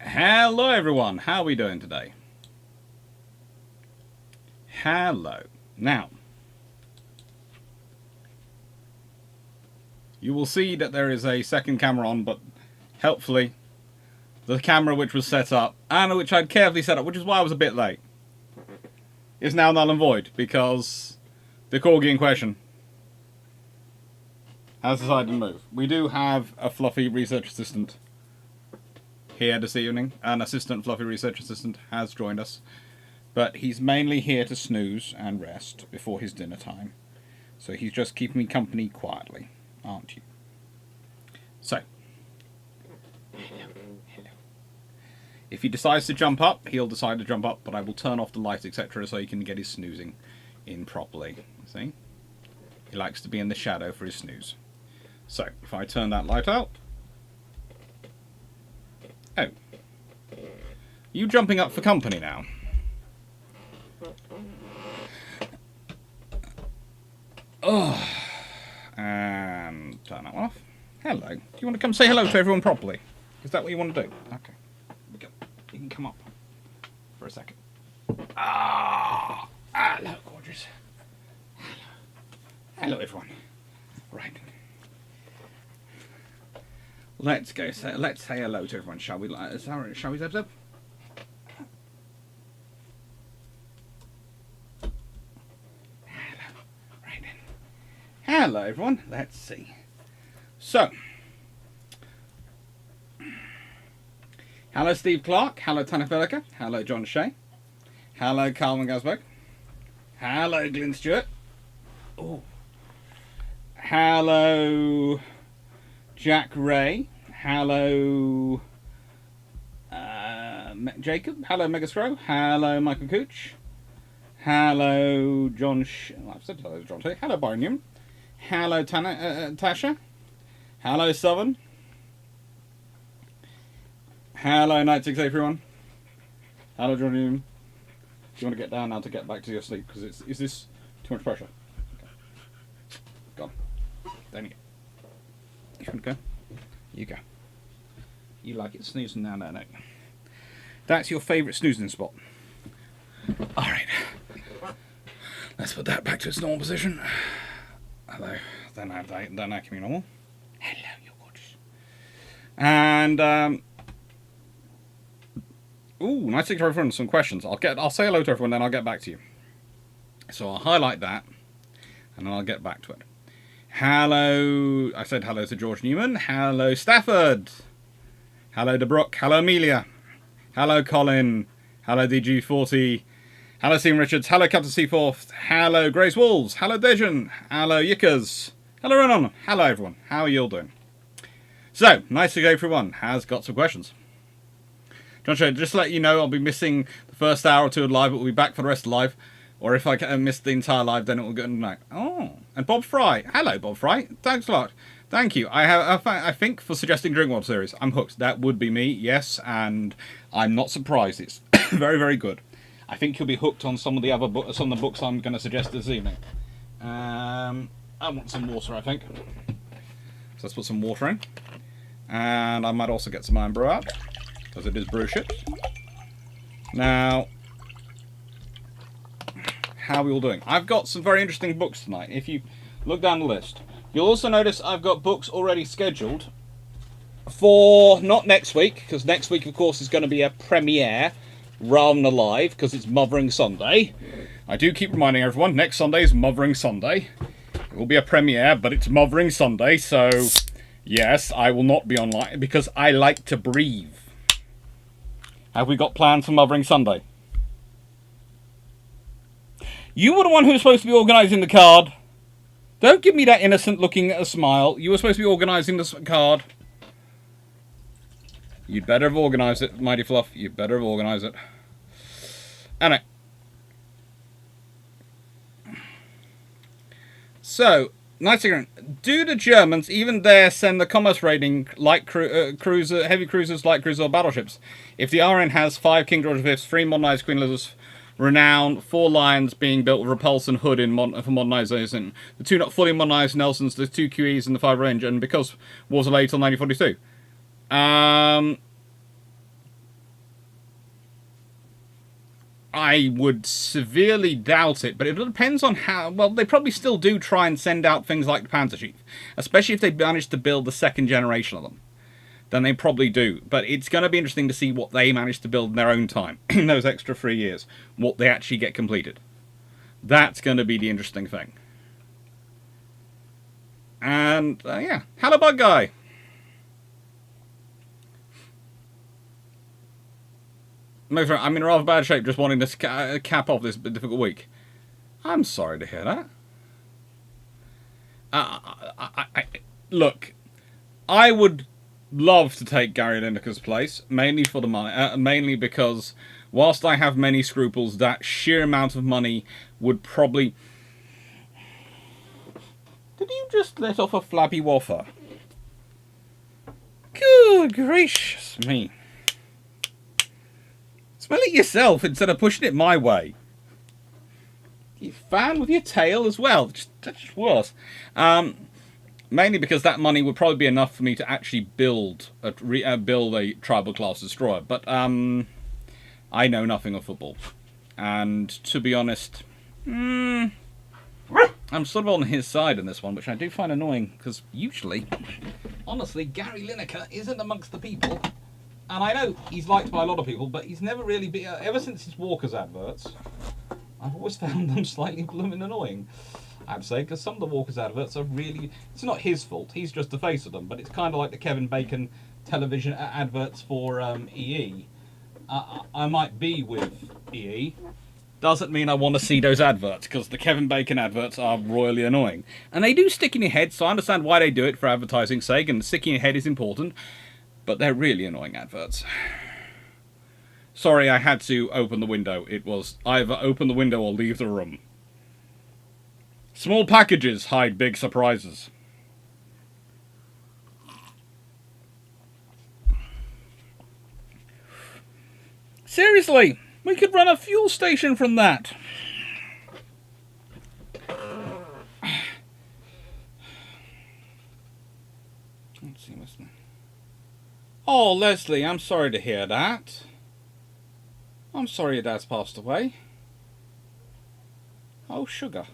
Hello everyone, how are we doing today? Hello. Now, you will see that there is a second camera on, but helpfully the camera which was set up, and which I'd carefully set up, which is why I was a bit late, is now null and void, because the corgi in question has decided to move. We do have a fluffy research assistant here this evening. An assistant fluffy research assistant has joined us, but he's mainly here to snooze and rest before his dinner time. So he's just keeping me company quietly, aren't you? So, hello. If he decides to jump up, he'll decide to jump up, but I will turn off the light, etc., so he can get his snoozing in properly. See? He likes to be in the shadow for his snooze. So, if I turn that light out... Oh. You jumping up for company now? Oh. And turn that one off. Hello. Do you want to come say hello to everyone properly? Is that what you want to do? Okay. You can come up for a second. Ah. Hello, gorgeous. Hello. Hello, everyone. Right. Let's go. Let's say hello to everyone, shall we? Shall we, Zeb Zeb? Hello. Right then. Hello, everyone. Let's see. So, hello, Steve Clarke. Hello, Tanner Felica. Hello, John Shea. Hello, Carl Gasberg. Hello, Glyn Stewart. Oh. Hello, Jack Ray. Hello, Jacob. Hello, Megascrow. Hello, Michael Cooch. Hello, John. I've said hello to John today. Hello, Byron Newman. Hello, Tasha. Hello, Southern. Hello, Night 6 everyone. Hello, John Newman. Do you want to get down now to get back to your sleep? Because is this too much pressure? Okay. Gone. Down you go. You want to go? You go. You like it snoozing now, no. That's your favourite snoozing spot. Alright. Let's put that back to its normal position. Hello. Then I can be normal. Hello, you're gorgeous. And ooh, nice to everyone some questions. I'll say hello to everyone, then I'll get back to you. So I'll highlight that, and then I'll get back to it. Hello, I said hello to George Newman. Hello, Stafford. Hello, DeBrook. Hello, Amelia. Hello, Colin. Hello, DG40. Hello, Stephen Richards. Hello, Captain Seaforth. Hello, Grace Walls. Hello, Dejan. Hello, Yickers. Hello, Renan. Hello, everyone. How are you all doing? So, nice to go everyone has got some questions. John Shea, just to let you know, I'll be missing the first hour or two of live, but we'll be back for the rest of live. Or if I miss the entire live, then it will go tonight. Oh, and Bob Fry. Hello, Bob Fry. Thanks a lot. Thank you. I think for suggesting Drinkwater series, I'm hooked. That would be me, yes, and I'm not surprised. It's very, very good. I think you'll be hooked on some of the other some of the books I'm going to suggest this evening. I want some water, I think. So let's put some water in, and I might also get some iron brew out because it is Bruships. Now, how are we all doing? I've got some very interesting books tonight. If you look down the list, you'll also notice I've got books already scheduled for not next week, because next week, of course, is going to be a premiere rather than a live, because it's Mothering Sunday. I do keep reminding everyone, next Sunday is Mothering Sunday. It will be a premiere, but it's Mothering Sunday, so yes, I will not be online, because I like to breathe. Have we got plans for Mothering Sunday? You were the one who was supposed to be organising the card. Don't give me that innocent looking smile. You were supposed to be organising this card. You'd better have organised it, Mighty Fluff. You'd better have organised it. Anyway. So, nice again. Do the Germans even dare send the commerce raiding light cruiser, heavy cruisers, light cruisers, or battleships? If the RN has 5 King George V's, 3 modernised Queen Elizabeths, Renown, 4 Lions being built with Repulse and Hood for modernisation, the 2 not fully modernised Nelsons, the 2 QEs, and the 5 Range, and because wars are late till 1942. I would severely doubt it, but it depends on how... Well, they probably still do try and send out things like the Panzer Chief, especially if they manage to build the second generation of them. Then they probably do. But it's going to be interesting to see what they manage to build in their own time, in those extra 3 years, what they actually get completed. That's going to be the interesting thing. And, yeah. Hello, Bug Guy! I'm in rather bad shape, just wanting to cap off this difficult week. I'm sorry to hear that. Look, I would love to take Gary Lineker's place, mainly for the money, mainly because whilst I have many scruples, that sheer amount of money would probably... Did you just let off a flabby waffer? Good gracious me. Smell it yourself instead of pushing it my way. You fan with your tail as well. That's just worse. Mainly because that money would probably be enough for me to actually build a tribal class destroyer. But I know nothing of football. And to be honest, I'm sort of on his side in this one, which I do find annoying. Because usually, honestly, Gary Lineker isn't amongst the people. And I know he's liked by a lot of people, but he's never really been... ever since his Walker's adverts, I've always found them slightly blooming annoying, I'd say, because some of the Walker's adverts are really... It's not his fault, he's just the face of them, but it's kind of like the Kevin Bacon television adverts for EE. I might be with EE. Doesn't mean I want to see those adverts, because the Kevin Bacon adverts are royally annoying. And they do stick in your head, so I understand why they do it for advertising's sake, and sticking in your head is important. But they're really annoying adverts. Sorry, I had to open the window. It was either open the window or leave the room. Small packages hide big surprises. Seriously, we could run a fuel station from that. Let's see what's there. Oh, Leslie, I'm sorry to hear that. I'm sorry your dad's passed away. Oh, sugar.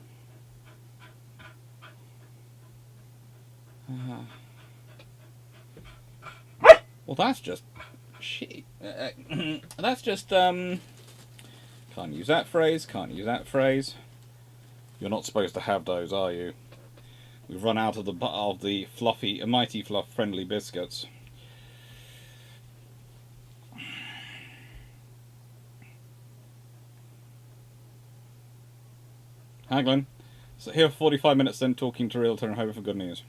Well, that's just... shit. That's just, Can't use that phrase, can't use that phrase. You're not supposed to have those, are you? We've run out of the fluffy, mighty fluff friendly biscuits. Hi, Glenn. So here for 45 minutes then talking to Realtor and hoping for good news.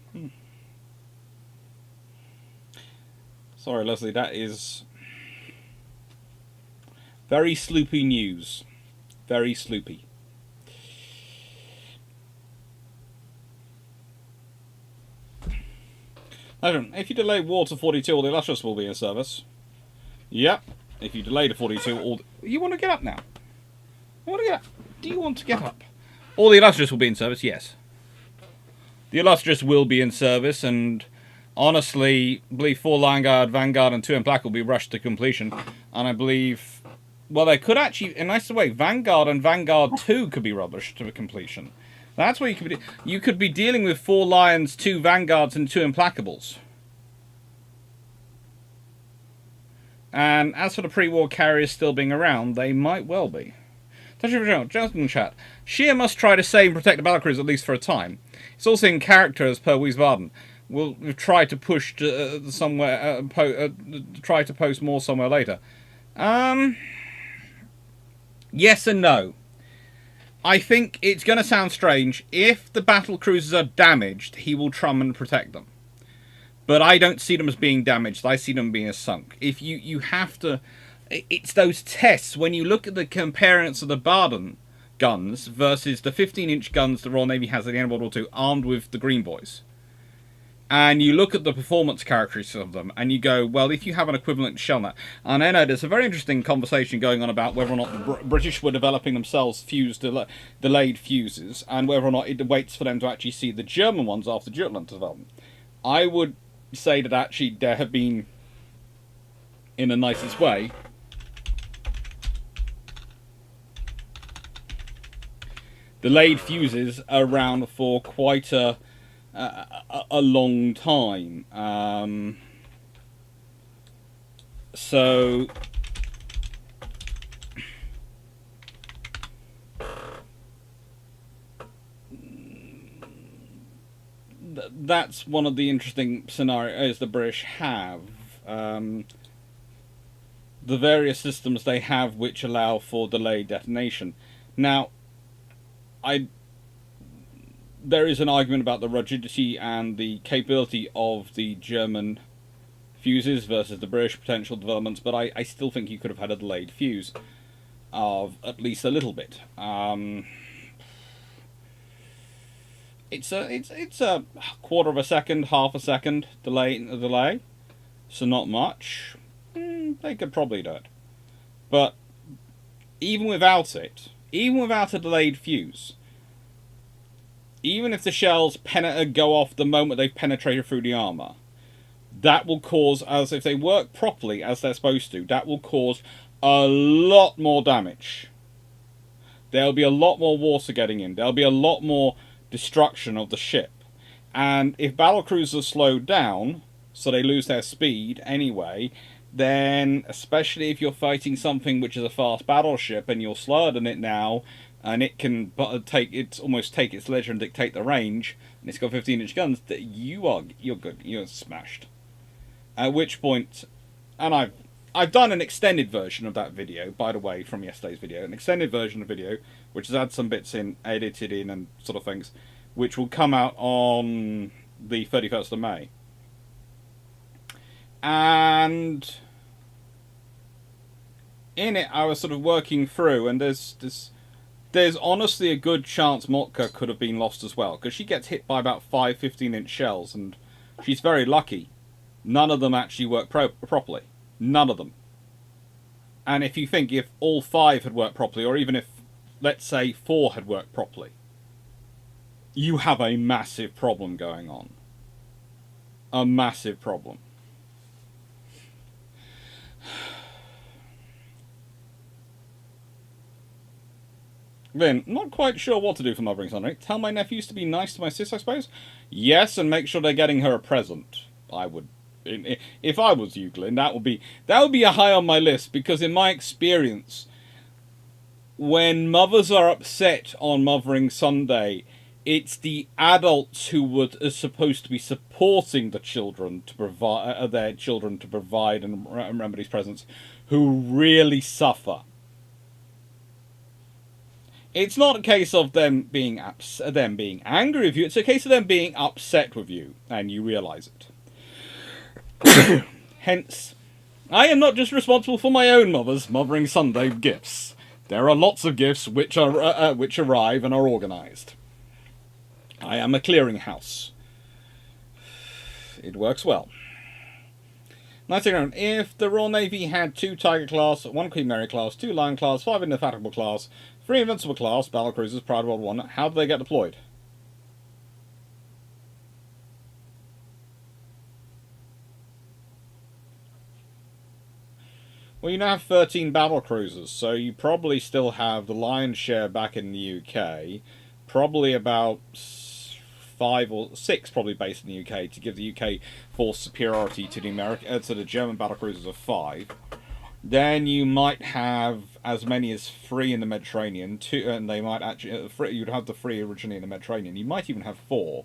Sorry, Leslie, that is very sloopy news. Very sloopy. If you delay war to 42, all the illustrious will be in service. Yep. If you delay to 42, all... You want to get up now? You want to get up? Do you want to get up? All the illustrious will be in service, yes. The illustrious will be in service, and honestly, I believe 4 Lion Guard, Vanguard, and 2 Implacable will be rushed to completion. And I believe... Well, they could actually, in a nice way, Vanguard and Vanguard 2 could be rushed to completion. That's what you could be dealing with 4 Lions, 2 Vanguards, and 2 Implacables. And as for the pre-war carriers still being around, they might well be. Gentlemen chat. Shear must try to save and protect the battlecruiser at least for a time. It's also in character as per Wiesbaden. We'll try to push to, somewhere, try to post more somewhere later. Yes and no. I think it's going to sound strange. If the battle cruisers are damaged, he will try and protect them. But I don't see them as being damaged. I see them being sunk. If you have to... It's those tests, when you look at the comparison of the Baden guns versus the 15-inch guns the Royal Navy has at the end of World War II, armed with the Green Boys. And you look at the performance characteristics of them, and you go, well, if you have an equivalent shell net... And I know there's a very interesting conversation going on about whether or not the British were developing themselves delayed fuses, and whether or not it waits for them to actually see the German ones after Turbulent development. I would say that actually there have been, in the nicest way... delayed fuses around for quite a long time. So that's one of the interesting scenarios the British have. The various systems they have which allow for delayed detonation. Now, there is an argument about the rigidity and the capability of the German fuses versus the British potential developments, but I still think you could have had a delayed fuse of at least a little bit. It's a quarter of a second, half a second delay, so not much. They could probably do it, but even without it, even without a delayed fuse, even if the shells go off the moment they've penetrated through the armour, that will cause, as if they work properly as they're supposed to, that will cause a lot more damage. There'll be a lot more water getting in. There'll be a lot more destruction of the ship. And if battlecruisers slow down, so they lose their speed anyway, then, especially if you're fighting something which is a fast battleship and you're slower than it now, and it can almost take its leisure and dictate the range, and it's got 15-inch guns, that you're good, you're smashed. At which point, and I've done an extended version of that video, by the way, from yesterday's video, an extended version of the video, which has had some bits in, edited in and sort of things, which will come out on the 31st of May. And in it, I was sort of working through, and there's honestly a good chance Motka could have been lost as well, because she gets hit by about 5 15-inch shells, and she's very lucky. None of them actually work properly. None of them. And if you think if all 5 had worked properly, or even if, let's say, 4 had worked properly, you have a massive problem going on. A massive problem. Wynn, not quite sure what to do for Mothering Sunday. Tell my nephews to be nice to my sis, I suppose? Yes, and make sure they're getting her a present. I would. If I was you, Glyn, that would be a high on my list, because in my experience, when mothers are upset on Mothering Sunday, it's the adults who are supposed to be supporting the children to provide their children to provide and remember these presents, who really suffer. It's not a case of them being angry with you. It's a case of them being upset with you, and you realise it. Hence, I am not just responsible for my own mother's Mothering Sunday gifts. There are lots of gifts which arrive and are organised. I am a clearinghouse. It works well. Nice around. If the Royal Navy had 2 Tiger class, 1 Queen Mary class, 2 Lion class, 5 Indefatigable class, 3 Invincible class battlecruisers prior to World War I, how do they get deployed? Well, you now have 13 battlecruisers, so you probably still have the lion's share back in the UK. Probably about 5 or 6 probably based in the UK to give the UK force superiority to the German battlecruisers of 5. Then you might have as many as 3 in the Mediterranean, 2, and they might actually you'd have the 3 originally in the Mediterranean. You might even have 4,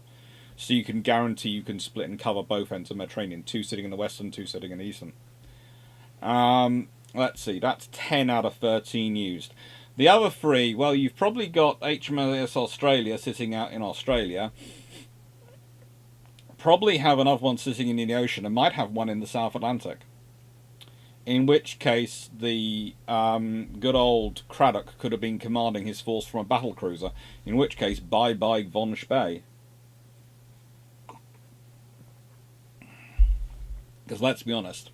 so you can guarantee you can split and cover both ends of the Mediterranean. 2 sitting in the western, 2 sitting in the eastern. Let's see, that's 10 out of 13 used. The other 3, well, you've probably got HMS Australia sitting out in Australia. Probably have another one sitting in the ocean, and might have one in the South Atlantic. In which case, the good old Craddock could have been commanding his force from a battlecruiser. In which case, bye-bye von Spee. Because let's be honest,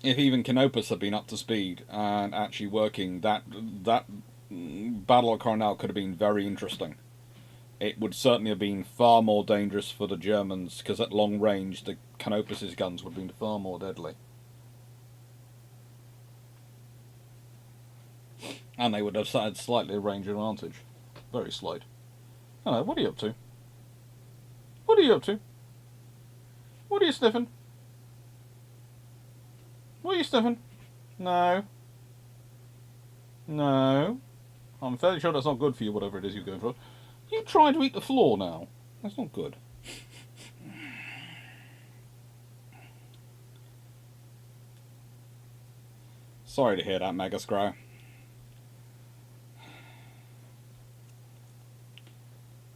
if even Canopus had been up to speed and actually working, that Battle of Coronel could have been very interesting. It would certainly have been far more dangerous for the Germans, because at long range, the Canopus's guns would have been far more deadly. And they would have had slightly range advantage. Very slight. Hello, what are you up to? What are you up to? What are you sniffing? What are you sniffing? No. No. I'm fairly sure that's not good for you, whatever it is you're going for. You trying to eat the floor now? That's not good. Sorry to hear that, Mega Scry.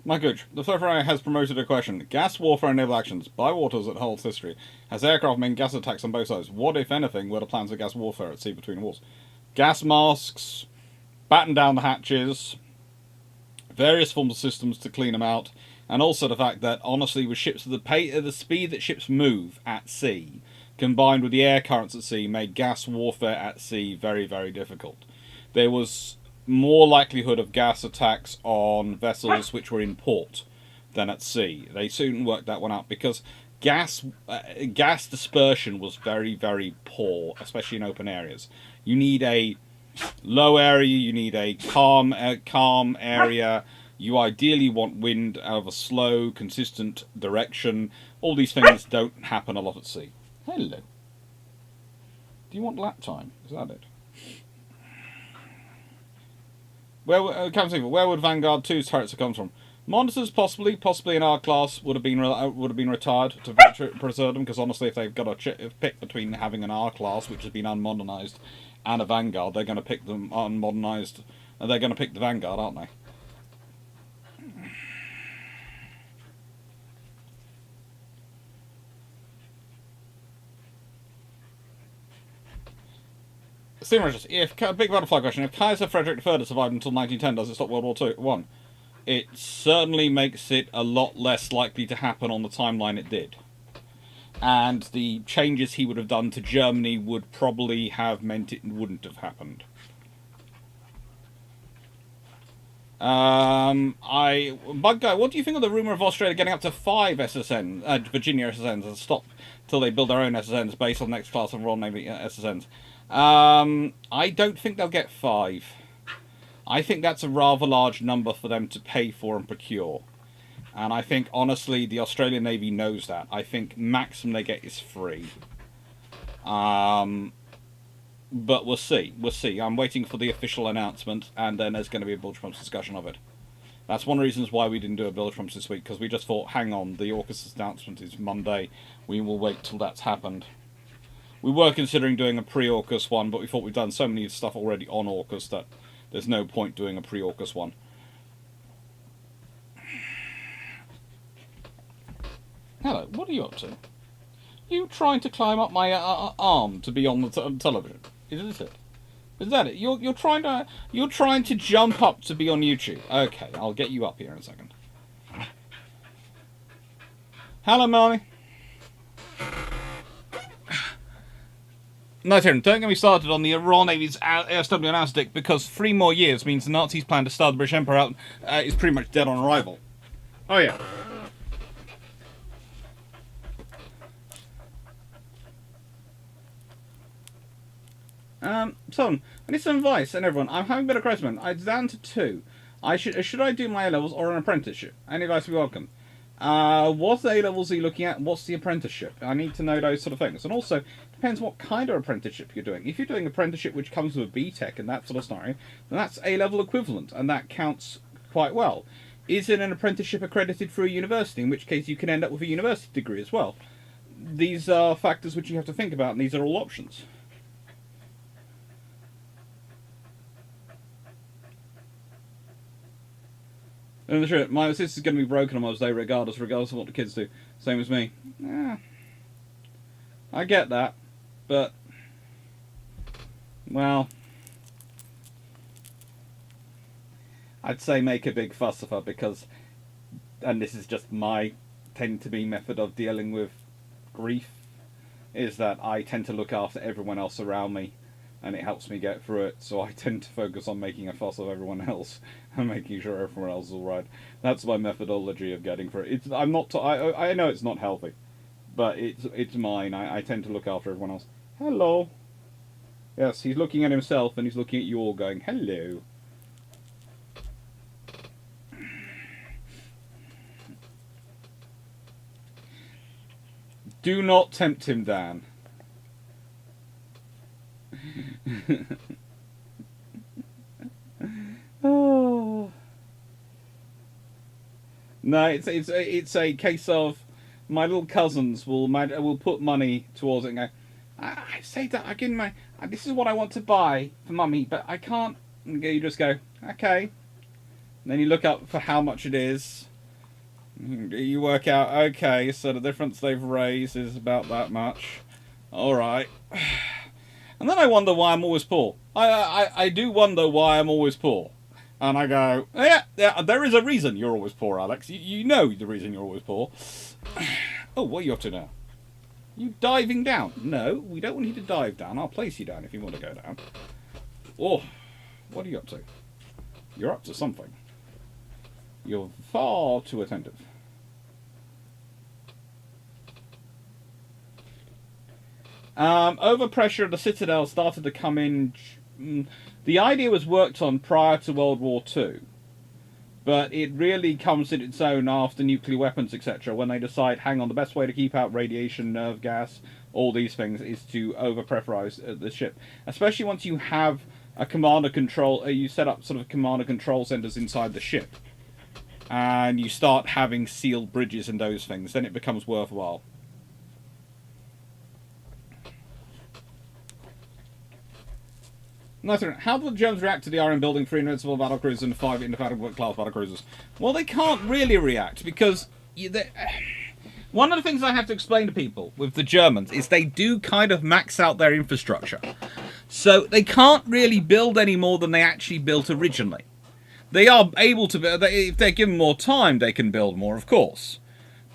My Gooch, the Fluffery has promoted a question. Gas warfare and naval actions. By waters that holds history. Has aircraft made gas attacks on both sides? What, if anything, were the plans of gas warfare at sea between wars? Gas masks, batten down the hatches, various forms of systems to clean them out, and also the fact that, honestly, with ships, the speed that ships move at sea, combined with the air currents at sea, made gas warfare at sea very, very difficult. There was more likelihood of gas attacks on vessels which were in port than at sea. They soon worked that one out because gas dispersion was very, very poor, especially in open areas. You need a low area, you need a calm area. You ideally want wind out of a slow, consistent direction. All these things don't happen a lot at sea. Hello. Do you want lap time? Is that it? Where would Vanguard 2's turrets have come from? Monitors, possibly in our class, would have been retired to preserve them. Because honestly, if they've got to pick between having an R class, which has been unmodernized, and a Vanguard, they're going to pick them unmodernized, and they're going to pick the Vanguard, aren't they? If big butterfly question: if Kaiser Frederick III had survived until 1910, does it stop World War I? It certainly makes it a lot less likely to happen on the timeline it did. And the changes he would have done to Germany would probably have meant it wouldn't have happened. Bug Guy, what do you think of the rumour of Australia getting up to 5 SSNs, Virginia SSNs, and stop till they build their own SSNs based on the next class of Royal Navy SSNs? I don't think they'll get 5. I think that's a rather large number for them to pay for and procure. And I think, honestly, the Australian Navy knows that. I think maximum they get is 3. But we'll see. We'll see. I'm waiting for the official announcement, and then there's going to be a Bilge Pumps discussion of it. That's one of the reasons why we didn't do a Bilge Pumps this week, because we just thought, hang on, the AUKUS announcement is Monday. We will wait till that's happened. We were considering doing a pre-AUKUS one, but we thought we've done so many stuff already on AUKUS that there's no point doing a pre-AUKUS one. Hello, what are you up to? You trying to climb up my arm to be on the television? Is it? Is that it? You're trying to jump up to be on YouTube. Okay, I'll get you up here in a second. Hello, Marnie. No, Tim, don't get me started on the Royal Navy's ASW and ASDIC, because 3 more years means the Nazis' plan to starve the British Empire out is pretty much dead on arrival. Oh, yeah. Son, I need some advice, and everyone. I'm having a bit of crisis. I'm down to 2. Should I do my A-levels or an apprenticeship? Any advice would be welcome. What A-levels are you looking at? What's the apprenticeship? I need to know those sort of things. And also, depends what kind of apprenticeship you're doing. If you're doing apprenticeship which comes with a BTEC and that sort of scenario, then that's A-level equivalent, and that counts quite well. Is it an apprenticeship accredited through a university, in which case you can end up with a university degree as well? These are factors which you have to think about, and these are all options. And sure, my sister's going to be broken on Mother's Day regardless of what the kids do. Same as me. Yeah, I get that, but, well, I'd say make a big fuss of her because, and this is just my tend-to-be method of dealing with grief, is that I tend to look after everyone else around me, and it helps me get through it, so I tend to focus on making a fuss of everyone else and making sure everyone else is alright. That's my methodology of getting through it. I know it's not healthy, but it's mine. I tend to look after everyone else. Hello. Yes, he's looking at himself and he's looking at you all going, hello. Do not tempt him, Dan. Oh. No, it's a case of my little cousins will put money towards it and go, I say that I give my this is what I want to buy for mummy, but I can't. And you just go, okay. And then you look up for how much it is. You work out, okay, so the difference they've raised is about that much. All right. And then I wonder why I'm always poor. I do wonder why I'm always poor. And I go, yeah, there is a reason you're always poor, Alex. You know the reason you're always poor. Oh, what are you up to now? You diving down? No, we don't want you to dive down. I'll place you down if you want to go down. Oh, what are you up to? You're up to something. You're far too attentive. Overpressure of the Citadel started to come in. The idea was worked on prior to World War II, but it really comes in its own after nuclear weapons, etc., when they decide, hang on, the best way to keep out radiation, nerve gas, all these things, is to over-pressurize the ship. Especially once you have a commander control, you set up sort of commander control centers inside the ship, and you start having sealed bridges and those things, then it becomes worthwhile. Nice one. How do the Germans react to the Iron building 3 invincible battlecruisers and 5 indefatigable class battlecruisers? Well, they can't really react because one of the things I have to explain to people with the Germans is they do kind of max out their infrastructure. So they can't really build any more than they actually built originally. They are able to, if they're given more time, they can build more, of course.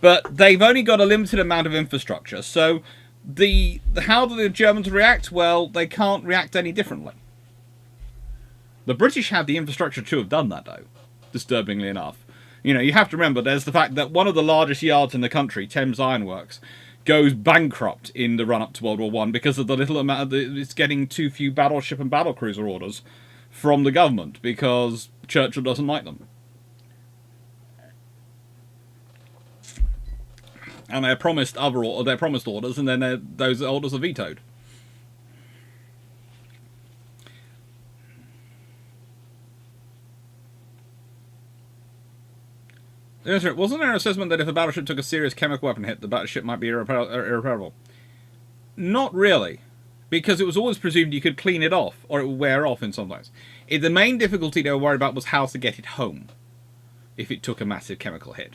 But they've only got a limited amount of infrastructure. So how do the Germans react? Well, they can't react any differently. The British have the infrastructure to have done that, though, disturbingly enough. You know, you have to remember there's the fact that one of the largest yards in the country, Thames Ironworks, goes bankrupt in the run-up to World War I because of the little amount it's getting too few battleship and battlecruiser orders from the government because Churchill doesn't like them. And they're promised orders, and then those orders are vetoed. Wasn't there an assessment that if a battleship took a serious chemical weapon hit, the battleship might be irreparable? Not really, because it was always presumed you could clean it off, or it would wear off in some ways. The main difficulty they were worried about was how to get it home, if it took a massive chemical hit.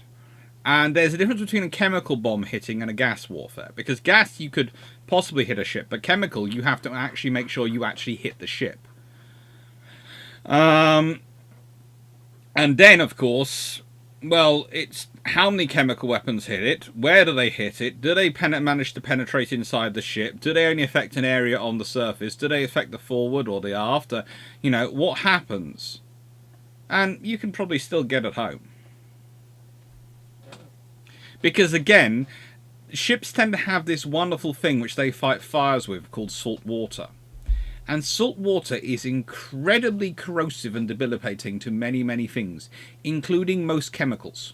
And there's a difference between a chemical bomb hitting and a gas warfare, because gas you could possibly hit a ship, but chemical you have to actually make sure you actually hit the ship. And then, of course, well, it's how many chemical weapons hit it, where do they hit it, do they manage to penetrate inside the ship, do they only affect an area on the surface, do they affect the forward or the aft, you know, what happens? And you can probably still get it home. Because, again, ships tend to have this wonderful thing which they fight fires with called salt water. And salt water is incredibly corrosive and debilitating to many, many things, including most chemicals.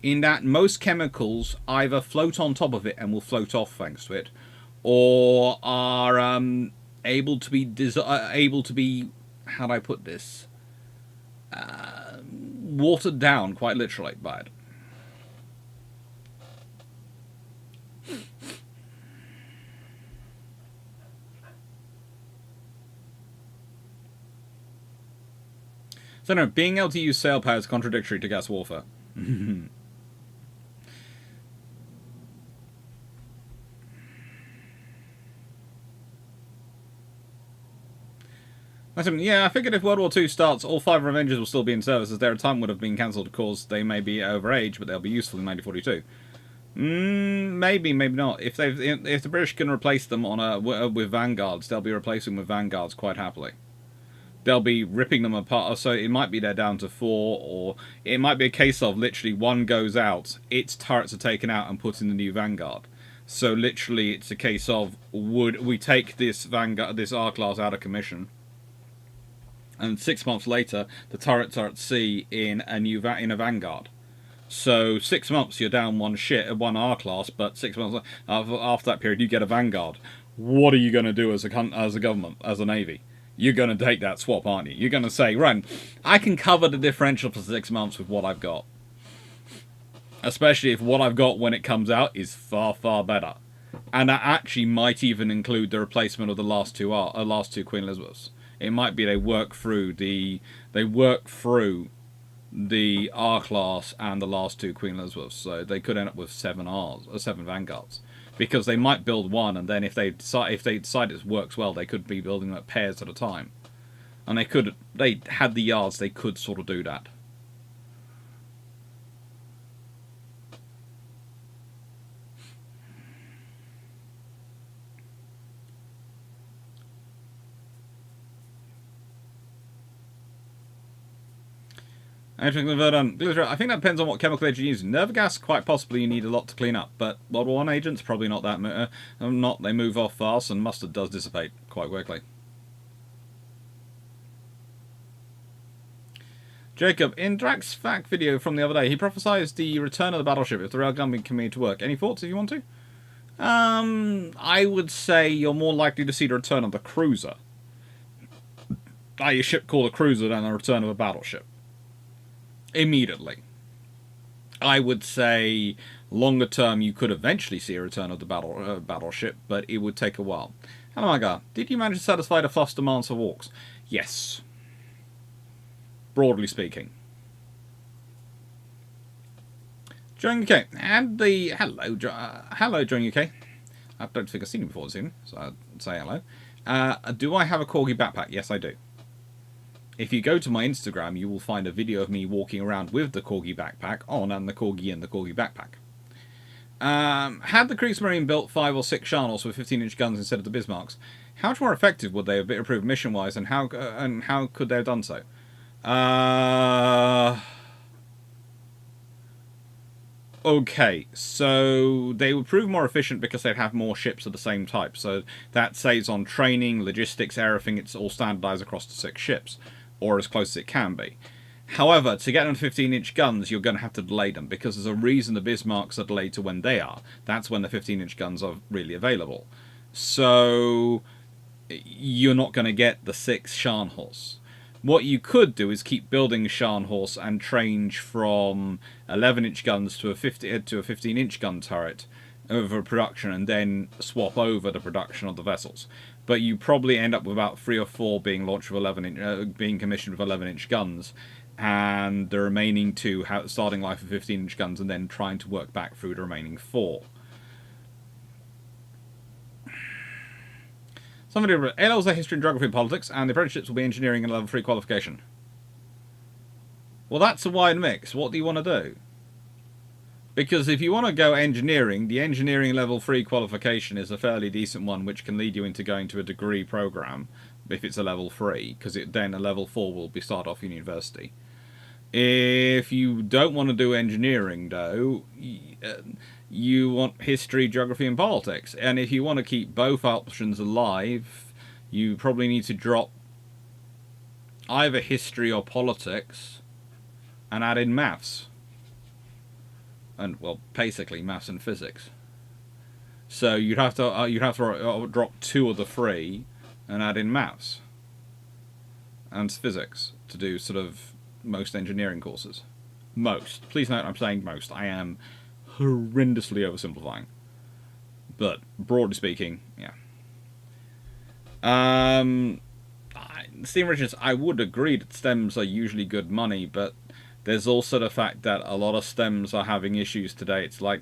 In that most chemicals either float on top of it and will float off thanks to it, or are able to be, how do I put this, watered down quite literally by it. So no, being able to use sail power is contradictory to gas warfare. Yeah, I figured if World War II starts, all 5 Revengers will still be in service, as their time would have been cancelled because they may be over age, but they'll be useful in 1942. Maybe, maybe not. If the British can replace them with Vanguards, they'll be replacing them with Vanguards quite happily. They'll be ripping them apart, so it might be they're down to 4, or it might be a case of literally one goes out, its turrets are taken out and put in the new Vanguard. So literally it's a case of, would we take this Vanguard, this R-Class out of commission, and 6 months later the turrets are at sea in a Vanguard. So 6 months you're down one R class, but 6 months after that period you get a Vanguard. What are you going to do as a government, as a navy? You're going to take that swap, aren't you? You're going to say, right, I can cover the differential for 6 months with what I've got. Especially if what I've got when it comes out is far, far better. And that actually might even include the replacement of the last two Queen Elizabeths. It might be they work through the R class and the last two Queen Elizabeths, so they could end up with 7 Vanguards, because they might build one, and then if they decide it works well, they could be building them at pairs at a time, and they had the yards, they could sort of do that. I think that depends on what chemical agent you're using. Nerve gas, quite possibly you need a lot to clean up, but World War I agents, probably not that. They move off fast, and mustard does dissipate quite quickly. Jacob, in Drax's fact video from the other day, he prophesied the return of the battleship if the railgun can be to work. Any thoughts if you want to? I would say you're more likely to see the return of the cruiser. A ship called a cruiser than the return of a battleship. Immediately. I would say longer term you could eventually see a return of the battleship, but it would take a while. Hello my god, did you manage to satisfy the FUS demands for walks? Yes. Broadly speaking. Join UK. And the... hello, Join UK. I don't think I've seen you before this evening, so I'd say hello. Do I have a corgi backpack? Yes, I do. If you go to my Instagram, you will find a video of me walking around with the corgi backpack on, and the corgi in the corgi backpack. Had the Kriegsmarine built 5 or 6 Scharnhorst with 15-inch guns instead of the Bismarcks, how much more effective would they have been improved mission-wise, and how could they have done so? Okay, so they would prove more efficient because they'd have more ships of the same type. So that saves on training, logistics, everything. It's all standardized across the 6 ships, or as close as it can be. However, to get them 15-inch guns, you're going to have to delay them, because there's a reason the Bismarcks are delayed to when they are. That's when the 15-inch guns are really available. So you're not going to get the 6 Scharnhorst. What you could do is keep building Scharnhorst and change from 11-inch guns to a 15-inch gun turret over production, and then swap over the production of the vessels. But you probably end up with about 3 or 4 being launched with being commissioned with 11-inch guns, and the remaining 2 starting life with 15-inch guns, and then trying to work back through the remaining 4. Somebody wrote, A-levels are history and geography and politics, and the apprenticeships will be engineering and level 3 qualification. Well, that's a wide mix. What do you want to do? Because if you want to go engineering, the engineering level 3 qualification is a fairly decent one, which can lead you into going to a degree program, if it's a level 3, because then a level 4 will be start off in university. If you don't want to do engineering, though, you want history, geography, and politics. And if you want to keep both options alive, you probably need to drop either history or politics and add in maths. And, well, basically maths and physics. So you'd have to drop 2 of the 3 and add in maths and physics to do sort of most engineering courses. Most. Please note I'm saying most. I am horrendously oversimplifying. But broadly speaking, yeah. Stephen Richards, I would agree that stems are usually good money, but there's also the fact that a lot of stems are having issues today. It's like,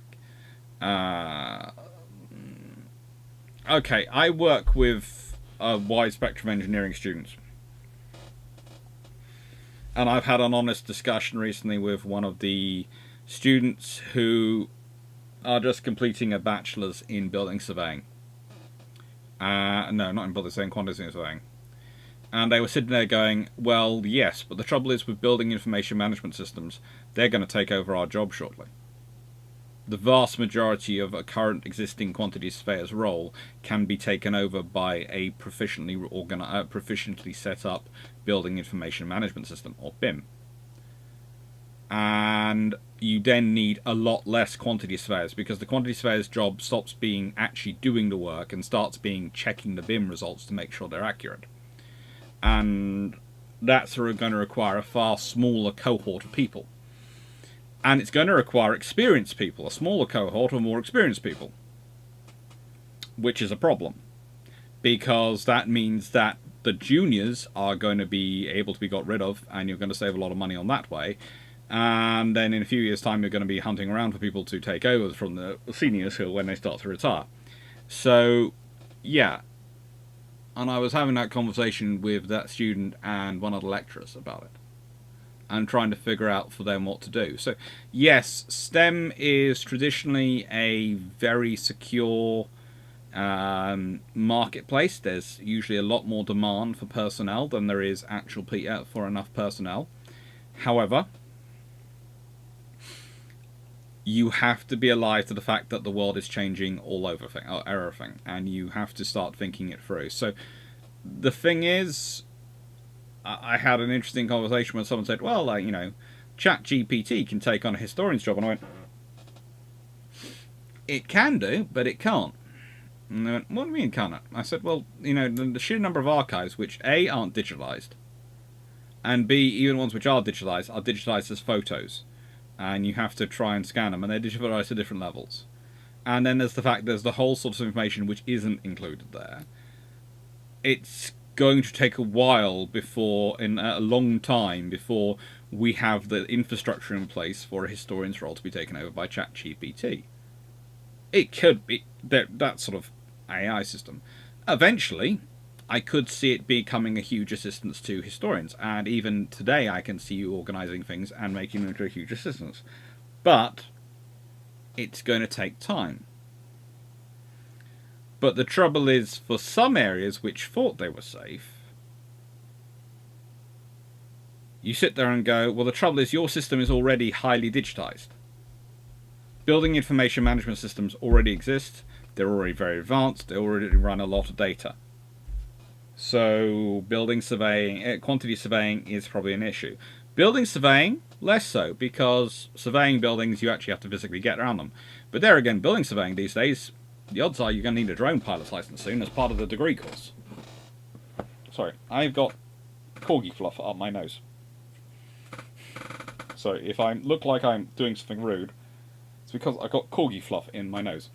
okay, I work with a wide spectrum of engineering students. And I've had an honest discussion recently with one of the students who are just completing a bachelor's in building surveying. No, not in building surveying, quantity surveying. And they were sitting there going, well, yes, but the trouble is with building information management systems, they're going to take over our job shortly. The vast majority of a current existing quantity surveyor's role can be taken over by a proficiently set up building information management system, or BIM. And you then need a lot less quantity surveyors, because the quantity surveyor's job stops being actually doing the work and starts being checking the BIM results to make sure they're accurate. And that's going to require a far smaller cohort of people. And it's going to require experienced people, a smaller cohort of more experienced people. Which is a problem. Because that means that the juniors are going to be able to be got rid of, and you're going to save a lot of money on that way. And then in a few years' time, you're going to be hunting around for people to take over from the seniors who, when they start to retire. So, yeah. And I was having that conversation with that student and one of the lecturers about it. And trying to figure out for them what to do. So, yes, STEM is traditionally a very secure marketplace. There's usually a lot more demand for personnel than there is actual for enough personnel. However, you have to be alive to the fact that the world is changing all over everything, and you have to start thinking it through. So the thing is, I had an interesting conversation when someone said, well, like, ChatGPT can take on a historian's job, and I went, it can do, but it can't. And they went, what do you mean can't it? I said, well, the sheer number of archives which A, aren't digitalised, and B, even ones which are digitalised as photos. And you have to try and scan them, and they're digitalised to different levels. And then there's the fact there's the whole sort of information which isn't included there. It's going to take a while a long time before we have the infrastructure in place for a historian's role to be taken over by ChatGPT. It could be that sort of AI system. Eventually, I could see it becoming a huge assistance to historians, and even today I can see you organising things and making them into a huge assistance. But it's going to take time. But the trouble is, for some areas which thought they were safe, you sit there and go, well, the trouble is your system is already highly digitised. Building information management systems already exist, they're already very advanced, they already run a lot of data. So building surveying, quantity surveying is probably an issue. Building surveying, less so, because surveying buildings, you actually have to physically get around them. But there again, building surveying these days, the odds are you're going to need a drone pilot's license soon as part of the degree course. Sorry, I've got corgi fluff up my nose. So if I look like I'm doing something rude, it's because I've got corgi fluff in my nose.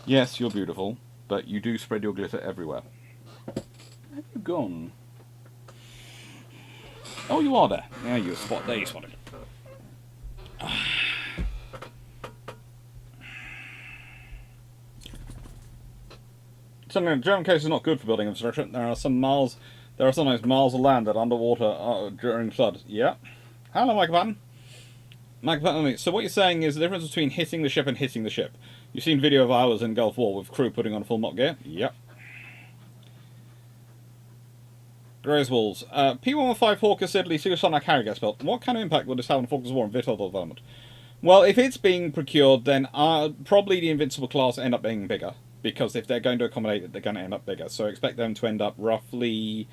Yes, you're beautiful, but you do spread your glitter everywhere. Where have you gone? Oh, you are there. Yeah, you spot. There you spotted. Something, German case is not good for building infrastructure. There are sometimes miles of land that are underwater during floods. Yeah. Hello, Michael Patton. Michael Patton. So what you're saying is the difference between hitting the ship and hitting the ship. You've seen video of ours in Gulf War with crew putting on full mock gear? Yep. Grace Walls. P115 Hawker Siddeley Supersonic Harry gets built. What kind of impact will this have on Falklands War and Vitol development? Well, if it's being procured, then probably the Invincible class end up being bigger. Because if they're going to accommodate it, they're going to end up bigger. So I expect them to end up roughly,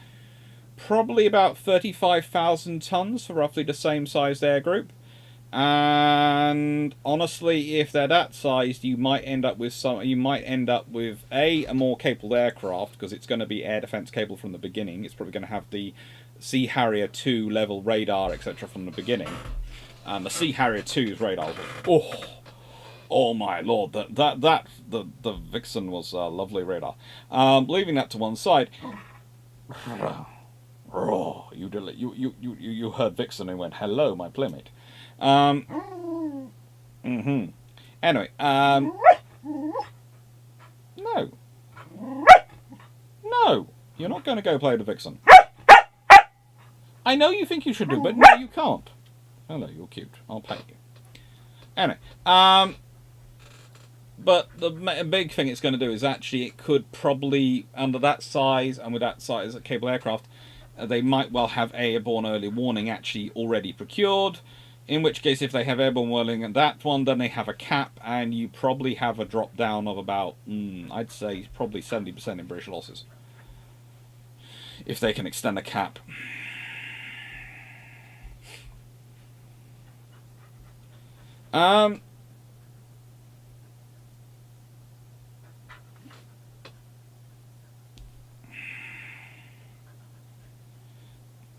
probably about 35,000 tons for roughly the same size air group. And honestly, if they're that sized, you might end up with a more capable aircraft, because it's going to be air defense capable from the beginning. It's probably going to have the Sea Harrier 2 level radar, etc. from the beginning. And the Sea Harrier 2's radar was, oh my lord, the Vixen was a lovely radar. Leaving that to one side. You heard Vixen and went, hello, my playmate. Anyway, no, you're not going to go play the Vixen. I know you think you should do, but no, you can't. Hello, you're cute. I'll pay you. Anyway, but the big thing it's going to do is actually it could probably, under that size and with that size of cable aircraft, they might well have airborne early warning actually already procured. In which case, if they have airborne warning and that one, then they have a cap, and you probably have a drop down of about, I'd say, probably 70% in British losses. if they can extend the cap.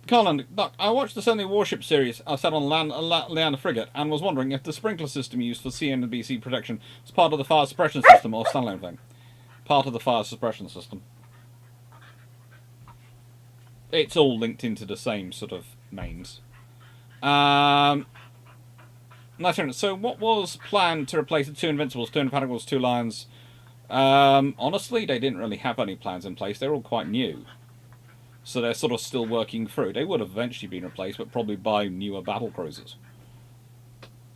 Colin, look, I watched the Sunday Warship series set on Leander frigate and was wondering if the sprinkler system used for CNBC protection was part of the fire suppression system or a standalone thing. Part of the fire suppression system. It's all linked into the same sort of mains. So what was planned to replace the 2 Invincibles, 2 Indefatigable, 2 Lions? Honestly, they didn't really have any plans in place. They're all quite new. So they're sort of still working through. They would have eventually been replaced, but probably by newer battle cruisers.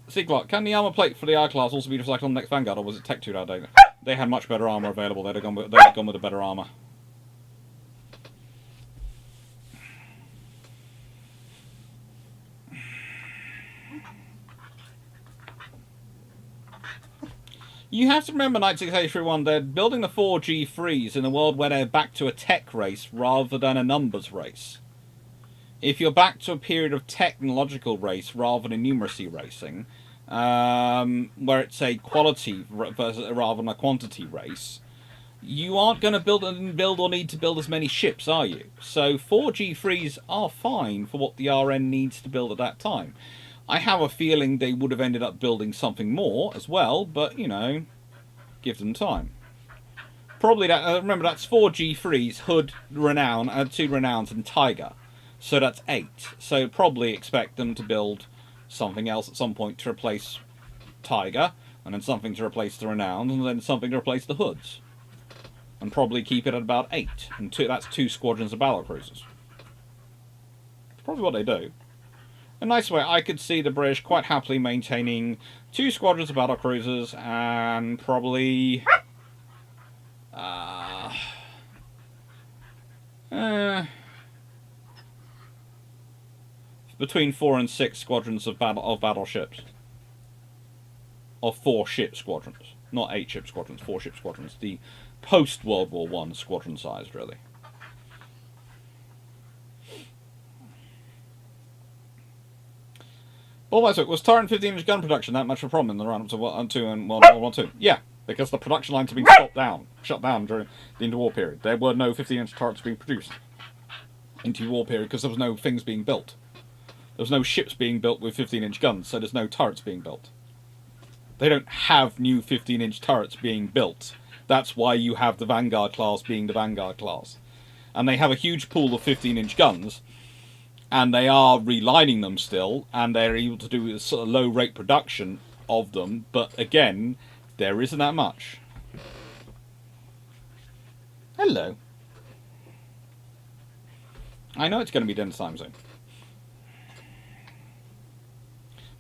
See, Clarke, can the armor plate for the I-Class also be recycled on the next Vanguard, or was it Tech 2 outdated? They had much better armor available. They'd have gone with a better armor. You have to remember, Knight 6831, they're building the 4G3s in a world where they're back to a tech race rather than a numbers race. If you're back to a period of technological race rather than numeracy racing, where it's a quality rather than a quantity race, you aren't going to build or need to build as many ships, are you? So 4G3s are fine for what the RN needs to build at that time. I have a feeling they would have ended up building something more as well, but, you know, give them time. Probably that. Remember, that's 4G3s, Hood, Renown, 2 Renowns, and Tiger. So that's 8. So probably expect them to build something else at some point to replace Tiger, and then something to replace the Renowns, and then something to replace the Hoods. And probably keep it at about 8. And that's 2 squadrons of battle cruisers. That's probably what they do. A nice way, I could see the British quite happily maintaining 2 squadrons of battle cruisers and probably between 4 and 6 squadrons of battleships. Of 4 ship squadrons. Not 8 ship squadrons, 4 ship squadrons. The post-World War I squadron size, really. Was Tyrant 15-inch gun production that much of a problem in the run-up to World War II and World War II? Yeah, because the production lines have been shut down during the interwar period. There were no 15-inch turrets being produced interwar period because there was no things being built. There was no ships being built with 15-inch guns, so there's no turrets being built. They don't have new 15-inch turrets being built. That's why you have the Vanguard class being the Vanguard class. And they have a huge pool of 15-inch guns, and they are relining them still, and they're able to do a sort of low-rate production of them, but again, there isn't that much. Hello. I know it's going to be dinner time soon.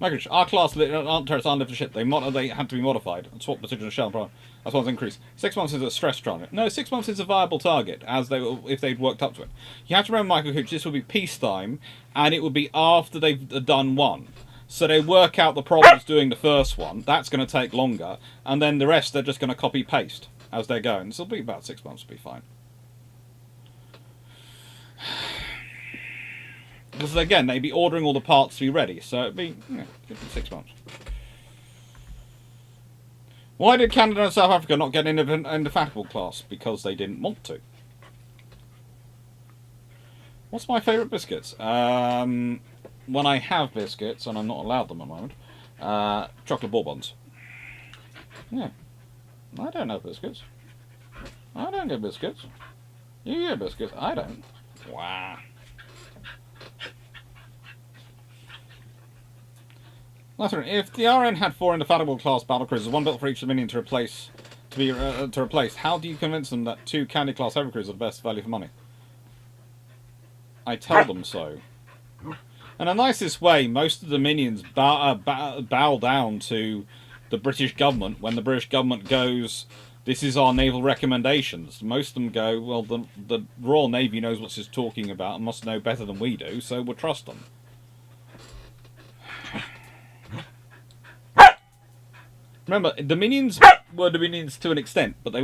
Microchip, our class turrets aren't lifted ship. They had to be modified and swap position of shell. That's one's increase. 6 months is a stress target. No, 6 months is a viable target, if they'd worked up to it. You have to remember, Michael Cooch, this will be peacetime, and it will be after they've done one. So they work out the problems doing the first one. That's going to take longer, and then the rest they're just going to copy paste as they're going. So it'll be about 6 months. Will be fine. Because again, they'd be ordering all the parts to be ready, so it'd be, give them 6 months. Why did Canada and South Africa not get an indefatigable class? Because they didn't want to. What's my favourite biscuits? When I have biscuits, and I'm not allowed them at the moment, chocolate bourbons. Yeah. I don't have biscuits. I don't get biscuits. You get biscuits. I don't. Wow. If the RN had 4 indefatigable class battlecruisers, 1 built for each Dominion to replace, how do you convince them that 2 Candy class heavy cruisers are the best value for money? I tell them so. In the nicest way, most of the Dominions bow down to the British government when the British government goes, this is our naval recommendations. Most of them go, well, the Royal Navy knows what it's talking about and must know better than we do, so we'll trust them. Remember, Dominions were Dominions to an extent, but they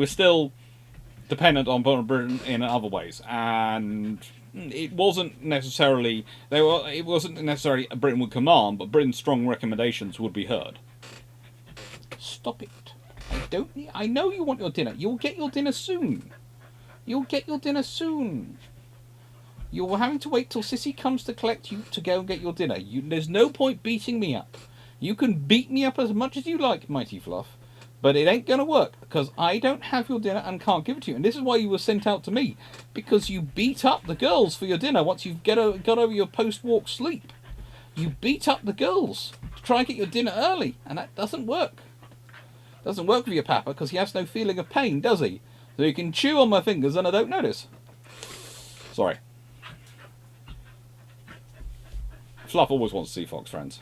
dependent on Britain in other ways, and it wasn't necessarily it wasn't necessarily Britain would command, but Britain's strong recommendations would be heard. Stop it! I know you want your dinner. You'll get your dinner soon. You'll get your dinner soon. You're having to wait till Sissy comes to collect you to go and get your dinner. There's no point beating me up. You can beat me up as much as you like, Mighty Fluff, but it ain't going to work, because I don't have your dinner and can't give it to you. And this is why you were sent out to me, because you beat up the girls for your dinner once you've got over your post-walk sleep. You beat up the girls to try and get your dinner early, and that doesn't work. Doesn't work with your papa, because he has no feeling of pain, does he? So he can chew on my fingers and I don't notice. Sorry. Fluff always wants to see Fox Friends.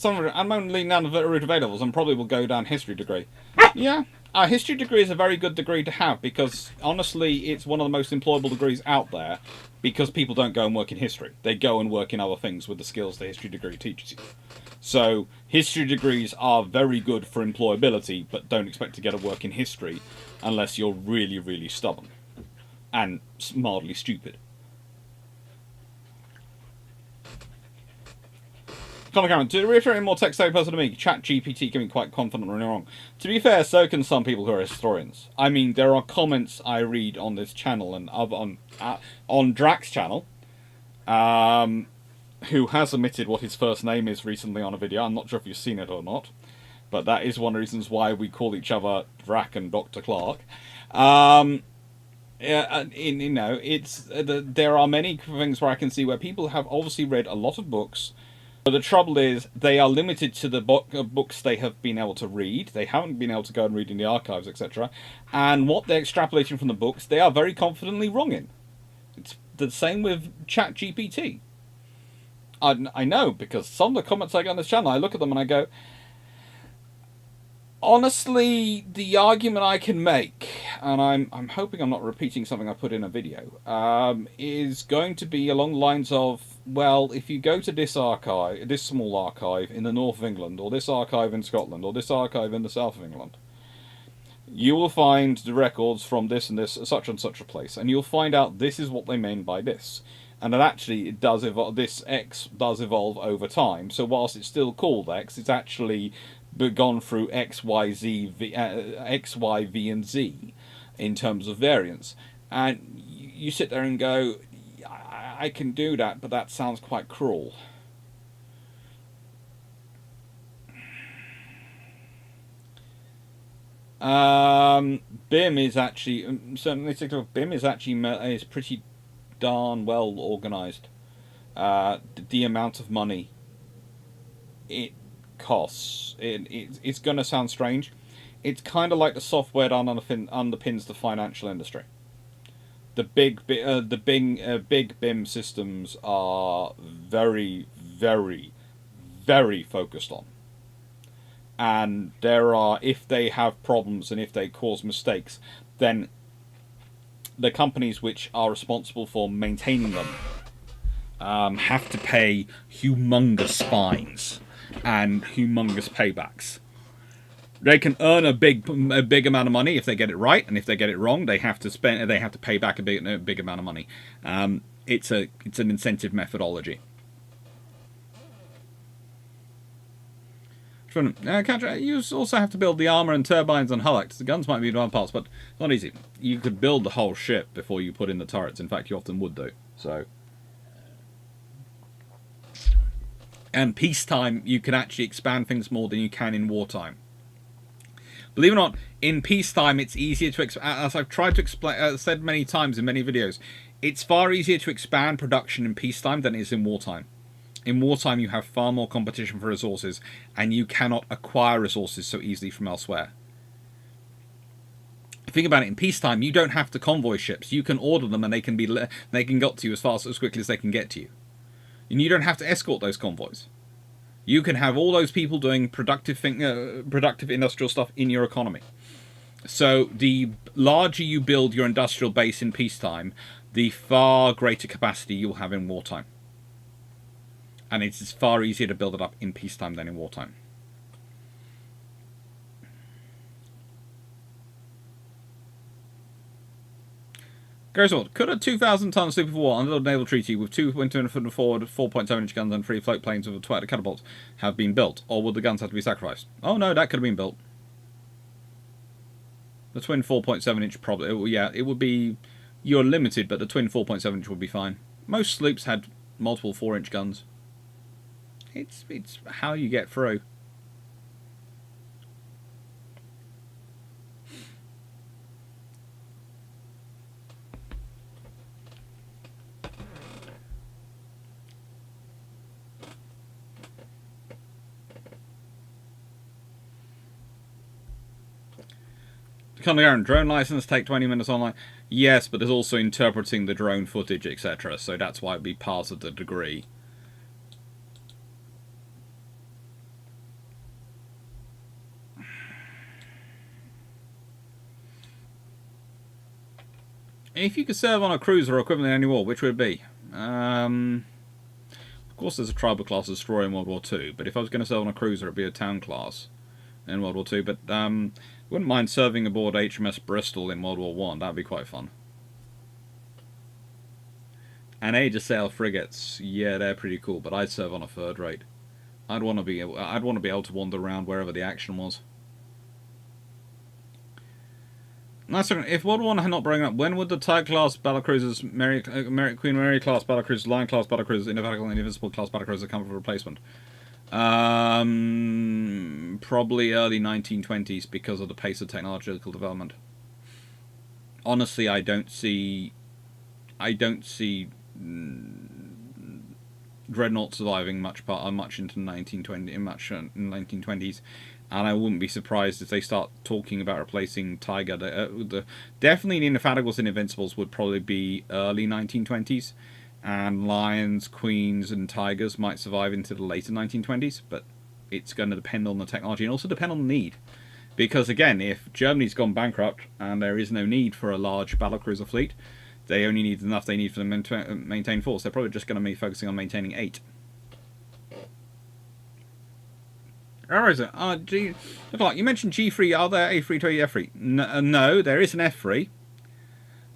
I'm only none of the route available, and probably will go down history degree. Yeah, a history degree is a very good degree to have, because honestly it's one of the most employable degrees out there, because people don't go and work in history. They go and work in other things with the skills the history degree teaches you. So history degrees are very good for employability, but don't expect to get a work in history unless you're really, really stubborn and mildly stupid. Connor Cameron, to reiterate more tech-savvy person to me, ChatGPT can be quite confident when wrong. To be fair, so can some people who are historians. I mean, there are comments I read on this channel and on Drax's channel, who has omitted what his first name is recently on a video. I'm not sure if you've seen it or not, but that is one of the reasons why we call each other Drac and Dr. Clarke. Yeah, you know, there are many things where I can see where people have obviously read a lot of books. But the trouble is, they are limited to the books they have been able to read. They haven't been able to go and read in the archives, etc. And what they're extrapolating from the books, they are very confidently wrong in. It's the same with ChatGPT. I know, because some of the comments I get on this channel, I look at them and I go, honestly, the argument I can make, and I'm hoping I'm not repeating something I put in a video, is going to be along the lines of, well, if you go to this archive, this small archive in the north of England, or this archive in Scotland, or this archive in the south of England, you will find the records from this and this, such and such a place, and you'll find out this is what they mean by this. And that actually it does evolve, this X does evolve over time, so whilst it's still called X, it's actually gone through X, Y, V, and Z in terms of variance. And you sit there and go, I can do that, but that sounds quite cruel. BIM is actually, certainly BIM is actually is pretty darn well organised. The amount of money it costs, it's going to sound strange. It's kind of like the software that underpins the financial industry. The big BIM systems are very, very, very focused on. And there are, if they have problems and if they cause mistakes, then the companies which are responsible for maintaining them have to pay humongous fines and humongous paybacks. They can earn a big amount of money if they get it right, and if they get it wrong, they have to pay back a big amount of money. It's an incentive methodology. You also have to build the armor and turbines and hull. The guns might be advanced parts, but it's not easy. You could build the whole ship before you put in the turrets. In fact, you often would do. So, and peacetime, you can actually expand things more than you can in wartime. Believe it or not, in peacetime, it's easier to expand. As I've tried to explain, said many times in many videos, it's far easier to expand production in peacetime than it is in wartime. In wartime, you have far more competition for resources, and you cannot acquire resources so easily from elsewhere. Think about it, in peacetime, you don't have to convoy ships. You can order them, and they can get to you as quickly as they can get to you. And you don't have to escort those convoys. You can have all those people doing productive industrial stuff in your economy. So the larger you build your industrial base in peacetime, the far greater capacity you'll have in wartime. And it's far easier to build it up in peacetime than in wartime. Griswold, could a 2,000-ton Super War under the naval treaty with 2 winter-and forward 4.7-inch guns and 3 float planes with a 12 catapults have been built, or would the guns have to be sacrificed? Oh no, that could have been built. The twin 4.7-inch probably, yeah, it would be. You're limited, but the twin 4.7-inch would be fine. Most sloops had multiple 4-inch guns. It's how you get through. Drone license take 20 minutes online. Yes, but there's also interpreting the drone footage, etc. So that's why it'd be part of the degree. If you could serve on a cruiser or equivalent in any war, which would it be? Of course, there's a tribal class destroyer in World War II, but if I was going to serve on a cruiser, it'd be a town class in World War II. But wouldn't mind serving aboard HMS Bristol in World War One. That'd be quite fun. And Aegis sail frigates, yeah, they're pretty cool. But I'd serve on a third rate. I'd want to be able to wander around wherever the action was. Nice. If World War I had not broken up, when would the Type class battlecruisers, Queen Mary class battlecruisers, Lion class battlecruisers, Indefatigable and Invincible class battlecruisers come for replacement? Probably early 1920s because of the pace of technological development. Honestly, I don't see Dreadnought surviving much into 1920s, and I wouldn't be surprised if they start talking about replacing Tiger. Definitely the Indefatigables and Invincibles would probably be early 1920s. And Lions, Queens, and Tigers might survive into the later 1920s, but it's going to depend on the technology and also depend on the need. Because again, if Germany's gone bankrupt and there is no need for a large battlecruiser fleet, they only need enough they need for them to maintain force. They're probably just going to be focusing on maintaining 8. Where is it? Look like you mentioned G3. Are there A3 to F3? No, there is an F3.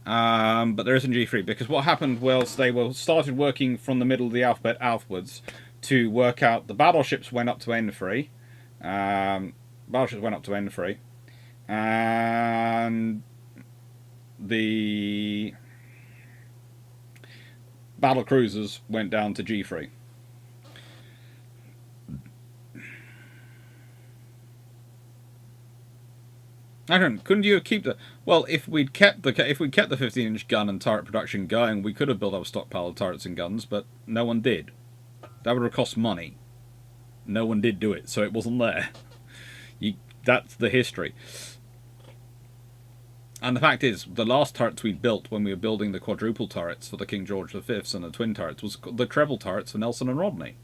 But there isn't G3 because what happened was they started working from the middle of the alphabet outwards to work out the battleships went up to N3. Battleships went up to N3, and the battle cruisers went down to G3. Couldn't you have kept the? Well, if we'd kept the 15-inch gun and turret production going, we could have built up a stockpile of turrets and guns, but no one did. That would have cost money. No one did do it, so it wasn't there. That's the history. And the fact is, the last turrets we built when we were building the quadruple turrets for the King George V's and the twin turrets was the treble turrets for Nelson and Rodney.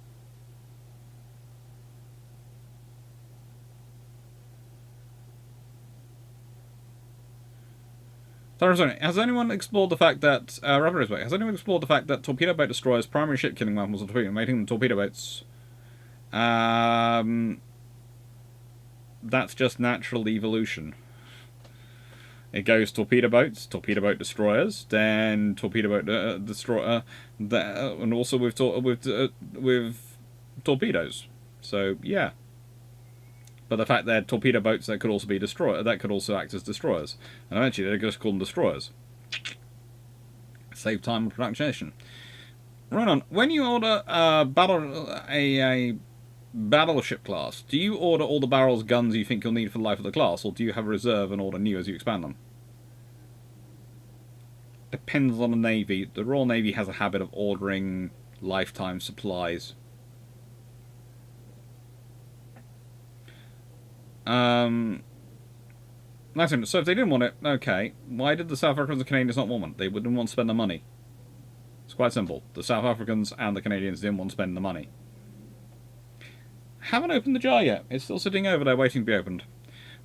Has anyone explored the fact that torpedo boat destroyers' primary ship killing weapon was a torpedo, making them torpedo boats? That's just natural evolution. It goes torpedo boats, torpedo boat destroyers, then torpedo boat destroyer, and also with torpedoes. So yeah. But the fact they're torpedo boats that could also be that could also act as destroyers, and eventually they're just called them destroyers. Save time and production. Right on. When you order a battleship class, do you order all the barrels, guns you think you'll need for the life of the class, or do you have a reserve and order new as you expand them? Depends on the Navy. The Royal Navy has a habit of ordering lifetime supplies. So if they didn't want it, okay, why did the South Africans and Canadians not want one? They wouldn't want to spend the money. It's quite simple. The South Africans and the Canadians didn't want to spend the money. Haven't opened the jar yet. It's still sitting over there waiting to be opened.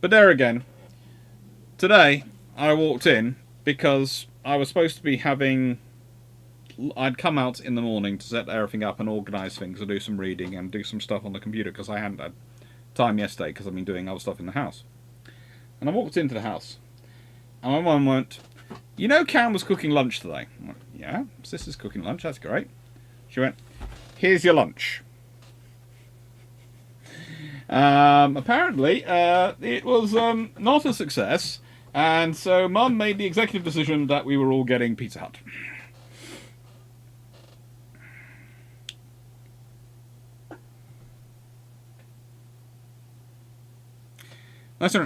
But there again, today I walked in because I was supposed to be having... I'd come out in the morning to set everything up and organise things and do some reading and do some stuff on the computer because I hadn't had time yesterday because I've been doing other stuff in the house. And I walked into the house and my mum went, You know Karen was cooking lunch today. I went, yeah, sister's cooking lunch, that's great. She went, here's your lunch. Apparently, it was not a success, and so Mum made the executive decision that we were all getting Pizza Hut.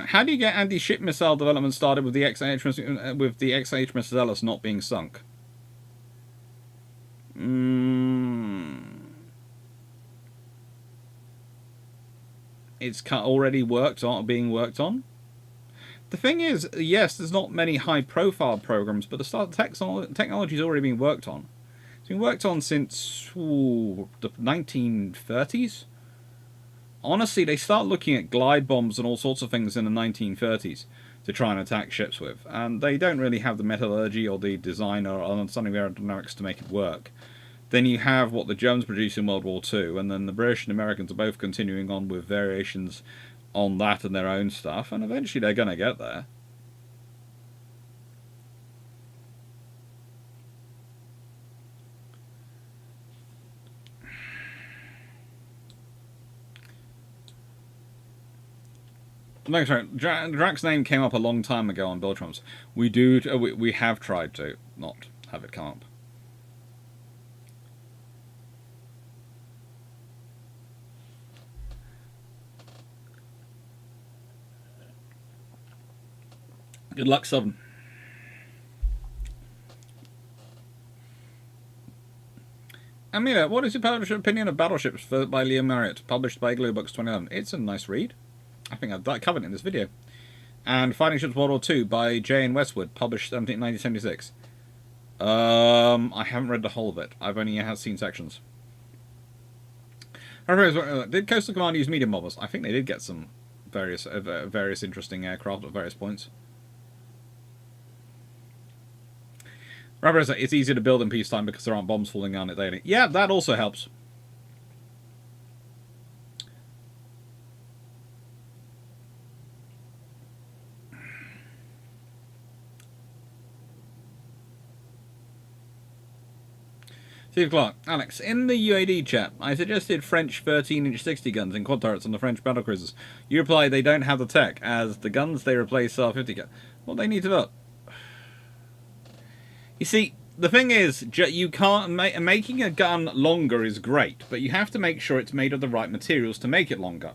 How do you get anti-ship missile development started with the XH Marcellus not being sunk? It's already being worked on. The thing is, yes, there's not many high-profile programs, but the technology is already being worked on. It's been worked on since the 1930s. Honestly, they start looking at glide bombs and all sorts of things in the 1930s to try and attack ships with, and they don't really have the metallurgy or the design or understanding of aerodynamics to make it work. Then you have what the Germans produced in World War II, and then the British and Americans are both continuing on with variations on that and their own stuff, and eventually they're going to get there. No, sorry. Drak's name came up a long time ago on Build Trumps. We have tried to not have it come up. Good luck, Southern. Amelia, what is your published opinion of Battleships by Leo Marriott, published by Igloo Books 2011? It's a nice read. I think I've covered it in this video. And Fighting Ships World War II by J.N. Westwood, published 1976. I haven't read the whole of it. I've only seen sections. Did Coastal Command use medium bombers? I think they did get some various interesting aircraft at various points. It's easier to build in peacetime because there aren't bombs falling down it daily. Yeah, that also helps. Steve Clarke. Alex, in the UAD chat, I suggested French 13-inch 60 guns and quad turrets on the French battlecruisers. You replied they don't have the tech, as the guns they replace are 50 gun. Well, they need to develop. You see, the thing is, you can't making a gun longer is great, but you have to make sure it's made of the right materials to make it longer,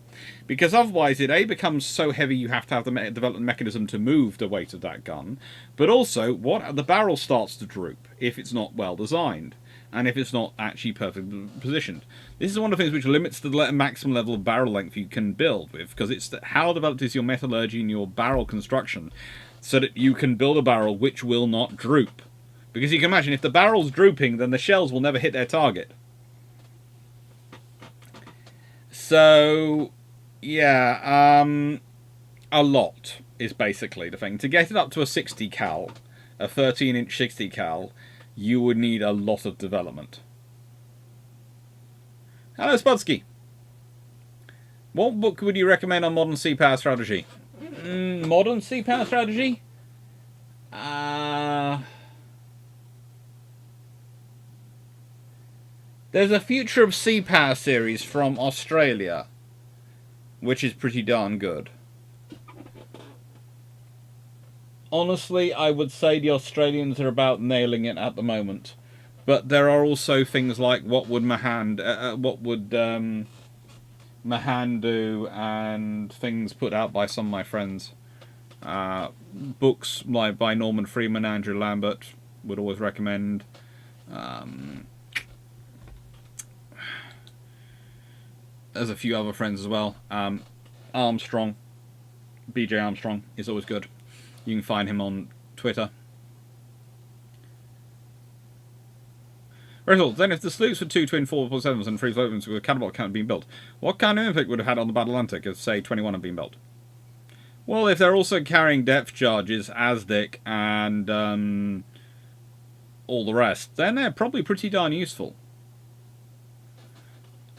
because otherwise it becomes so heavy you have to have the development mechanism to move the weight of that gun, but also the barrel starts to droop if it's not well designed, and if it's not actually perfectly positioned. This is one of the things which limits the maximum level of barrel length you can build with, because it's how developed is your metallurgy and your barrel construction, so that you can build a barrel which will not droop. Because you can imagine, if the barrel's drooping, then the shells will never hit their target. So, yeah, a lot is basically the thing. To get it up to a 60 cal, a 13-inch 60 cal, you would need a lot of development. Hello, Spudsky. What book would you recommend on modern sea power strategy? Modern sea power strategy? There's a Future of Sea Power series from Australia, which is pretty darn good. Honestly, I would say the Australians are about nailing it at the moment. But there are also things like What Would Mahan do, and things put out by some of my friends. Books like by Norman Freeman, Andrew Lambert, would always recommend. There's a few other friends as well. Armstrong, BJ Armstrong, is always good. You can find him on Twitter. Then if the sloops were 2 twin 4.7s and 3 floaters with a catapult cannon being built, what kind of impact would have had on the Battle Atlantic if, say, 21 had been built? Well, if they're also carrying depth charges, ASDIC, and all the rest, then they're probably pretty darn useful.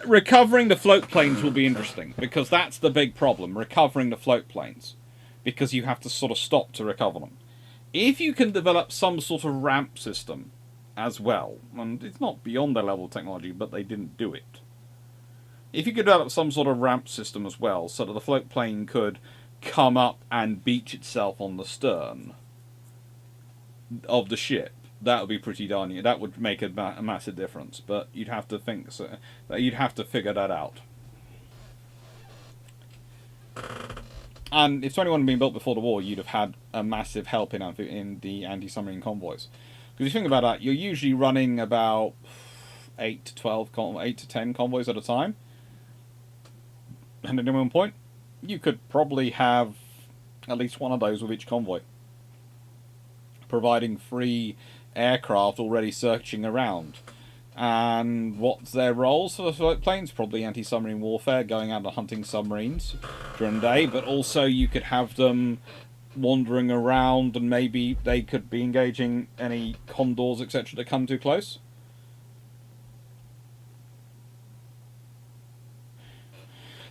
Recovering the float planes will be interesting, because that's the big problem, recovering the float planes. Because you have to sort of stop to recover them. If you can develop some sort of ramp system as well, and it's not beyond their level of technology, but they didn't do it. If you could develop some sort of ramp system as well, so that the float plane could come up and beach itself on the stern of the ship, that would be pretty darn. That would make a massive difference. But you'd have to think so. You'd have to figure that out. And if 21 had been built before the war, you'd have had a massive help in the anti-submarine convoys. Because if you think about that, you're usually running about 8 to 10 convoys at a time. And at any one point, you could probably have at least one of those with each convoy, providing free aircraft already searching around. And what's their roles for the float planes? Probably anti-submarine warfare, going out and hunting submarines during the day, but also you could have them wandering around, and maybe they could be engaging any condors, etc., that come too close.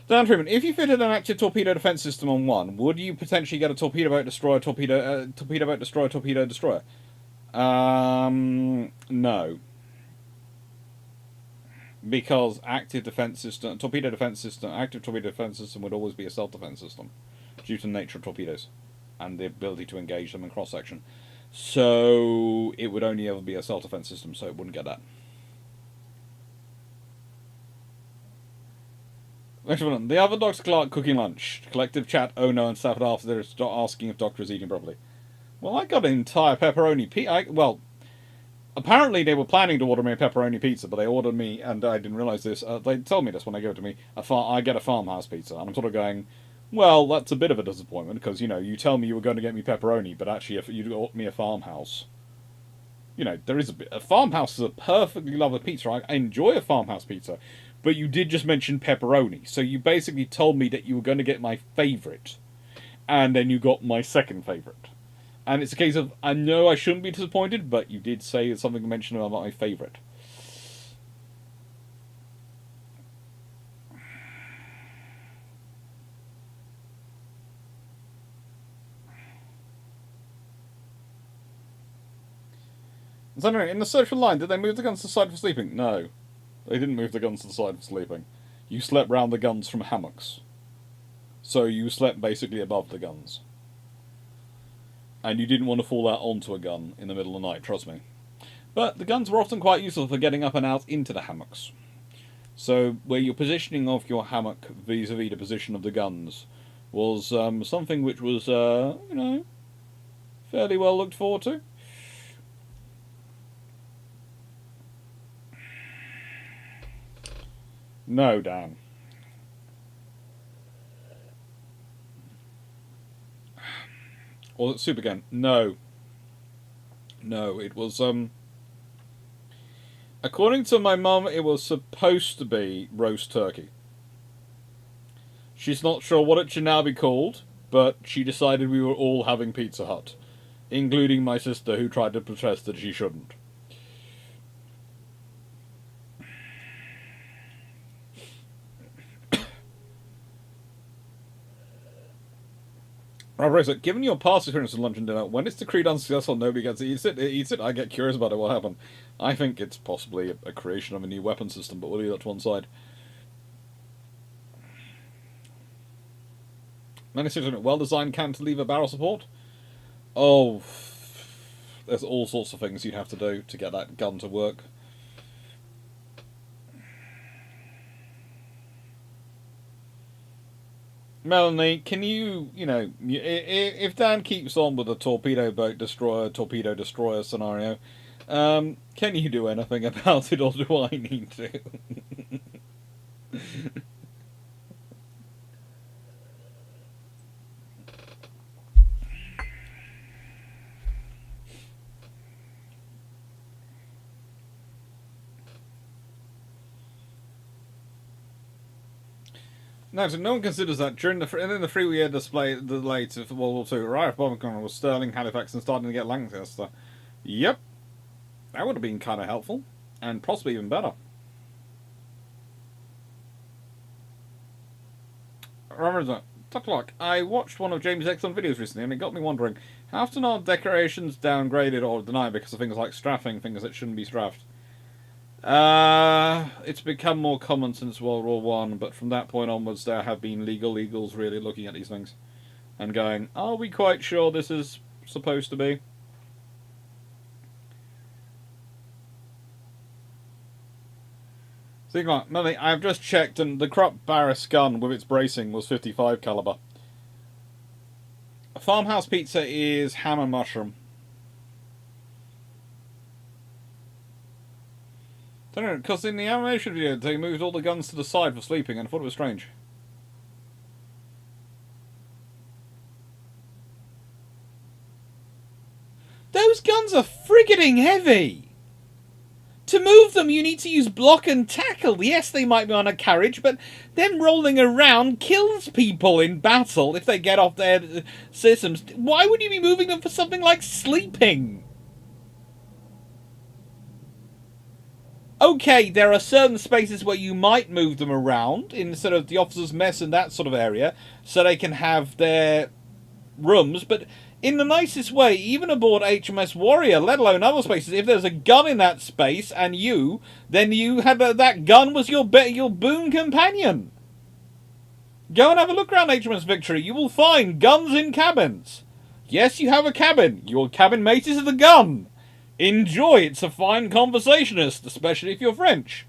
Dan Truman, if you fitted an active torpedo defense system on one, would you potentially get a torpedo boat destroyer, torpedo boat destroyer, torpedo destroyer? No. Because active torpedo defense system would always be a self-defense system, due to the nature of torpedoes and the ability to engage them in cross-section. So it would only ever be a self-defense system, so it wouldn't get that. The other Dr. Clarke cooking lunch. Collective chat, oh no, and staff after they're asking if Doctor is eating properly. Well, I got an entire pepperoni pizza. Well, apparently they were planning to order me a pepperoni pizza, but they ordered me, and I didn't realise this, they told me this when they gave it to me, I get a farmhouse pizza. And I'm sort of going, well, that's a bit of a disappointment, because, you know, you tell me you were going to get me pepperoni, but actually if you got me a farmhouse. You know, there is a farmhouse is a perfectly lovely pizza. I enjoy a farmhouse pizza. But you did just mention pepperoni, so you basically told me that you were going to get my favourite, and then you got my second favourite. And it's a case of, I know I shouldn't be disappointed, but you did say something mentioned about my favourite. So anyway, in the social line, did they move the guns to the side for sleeping? No. They didn't move the guns to the side for sleeping. You slept round the guns from hammocks. So you slept basically above the guns. And you didn't want to fall out onto a gun in the middle of the night, trust me. But the guns were often quite useful for getting up and out into the hammocks. So where your positioning of your hammock vis-a-vis the position of the guns was something which was, you know, fairly well looked forward to. No, Dan. Or soup again. No. No, it was, according to my mum, it was supposed to be roast turkey. She's not sure what it should now be called, but she decided we were all having Pizza Hut, including my sister, who tried to protest that she shouldn't. Rosa, given your past experience with lunch and dinner, when it's decreed unsuccessful, nobody gets to eats it. I get curious about it. What happened? I think it's possibly a creation of a new weapon system, but we'll leave that to one side. Well-designed cantilever barrel support. Oh, there's all sorts of things you'd have to do to get that gun to work. Melanie, can you know, if Dan keeps on with the torpedo boat destroyer, torpedo destroyer scenario, can you do anything about it, or do I need to? No, so no one considers that during the 3-year delay to World War II, RAF Bombing was Stirling, Halifax, and starting to get Lancaster. Yep, that would have been kind of helpful, and possibly even better. Remember, Dr. Clarke, I watched one of James' excellent videos recently, and it got me wondering, how often are decorations downgraded or denied because of things like strafing, things that shouldn't be strafed? It's become more common since World War One, but from that point onwards there have been legals really looking at these things and going, are we quite sure this is supposed to be? Think like, Melanie, I've just checked and the Krupp Barris gun with its bracing was 55 caliber. Farmhouse pizza is ham and mushroom. Don't know, because in the animation video they moved all the guns to the side for sleeping and I thought it was strange. Those guns are frigging heavy! To move them, you need to use block and tackle. Yes, they might be on a carriage, but them rolling around kills people in battle if they get off their systems. Why would you be moving them for something like sleeping? Okay, there are certain spaces where you might move them around in sort of the officers' mess and that sort of area, so they can have their rooms, but in the nicest way, even aboard HMS Warrior, let alone other spaces, if there's a gun in that space and then you had that gun was your boon companion. Go and have a look around HMS Victory. You will find guns in cabins. Yes, you have a cabin. Your cabin mate is the gun. Enjoy. It's a fine conversationalist, especially if you're French.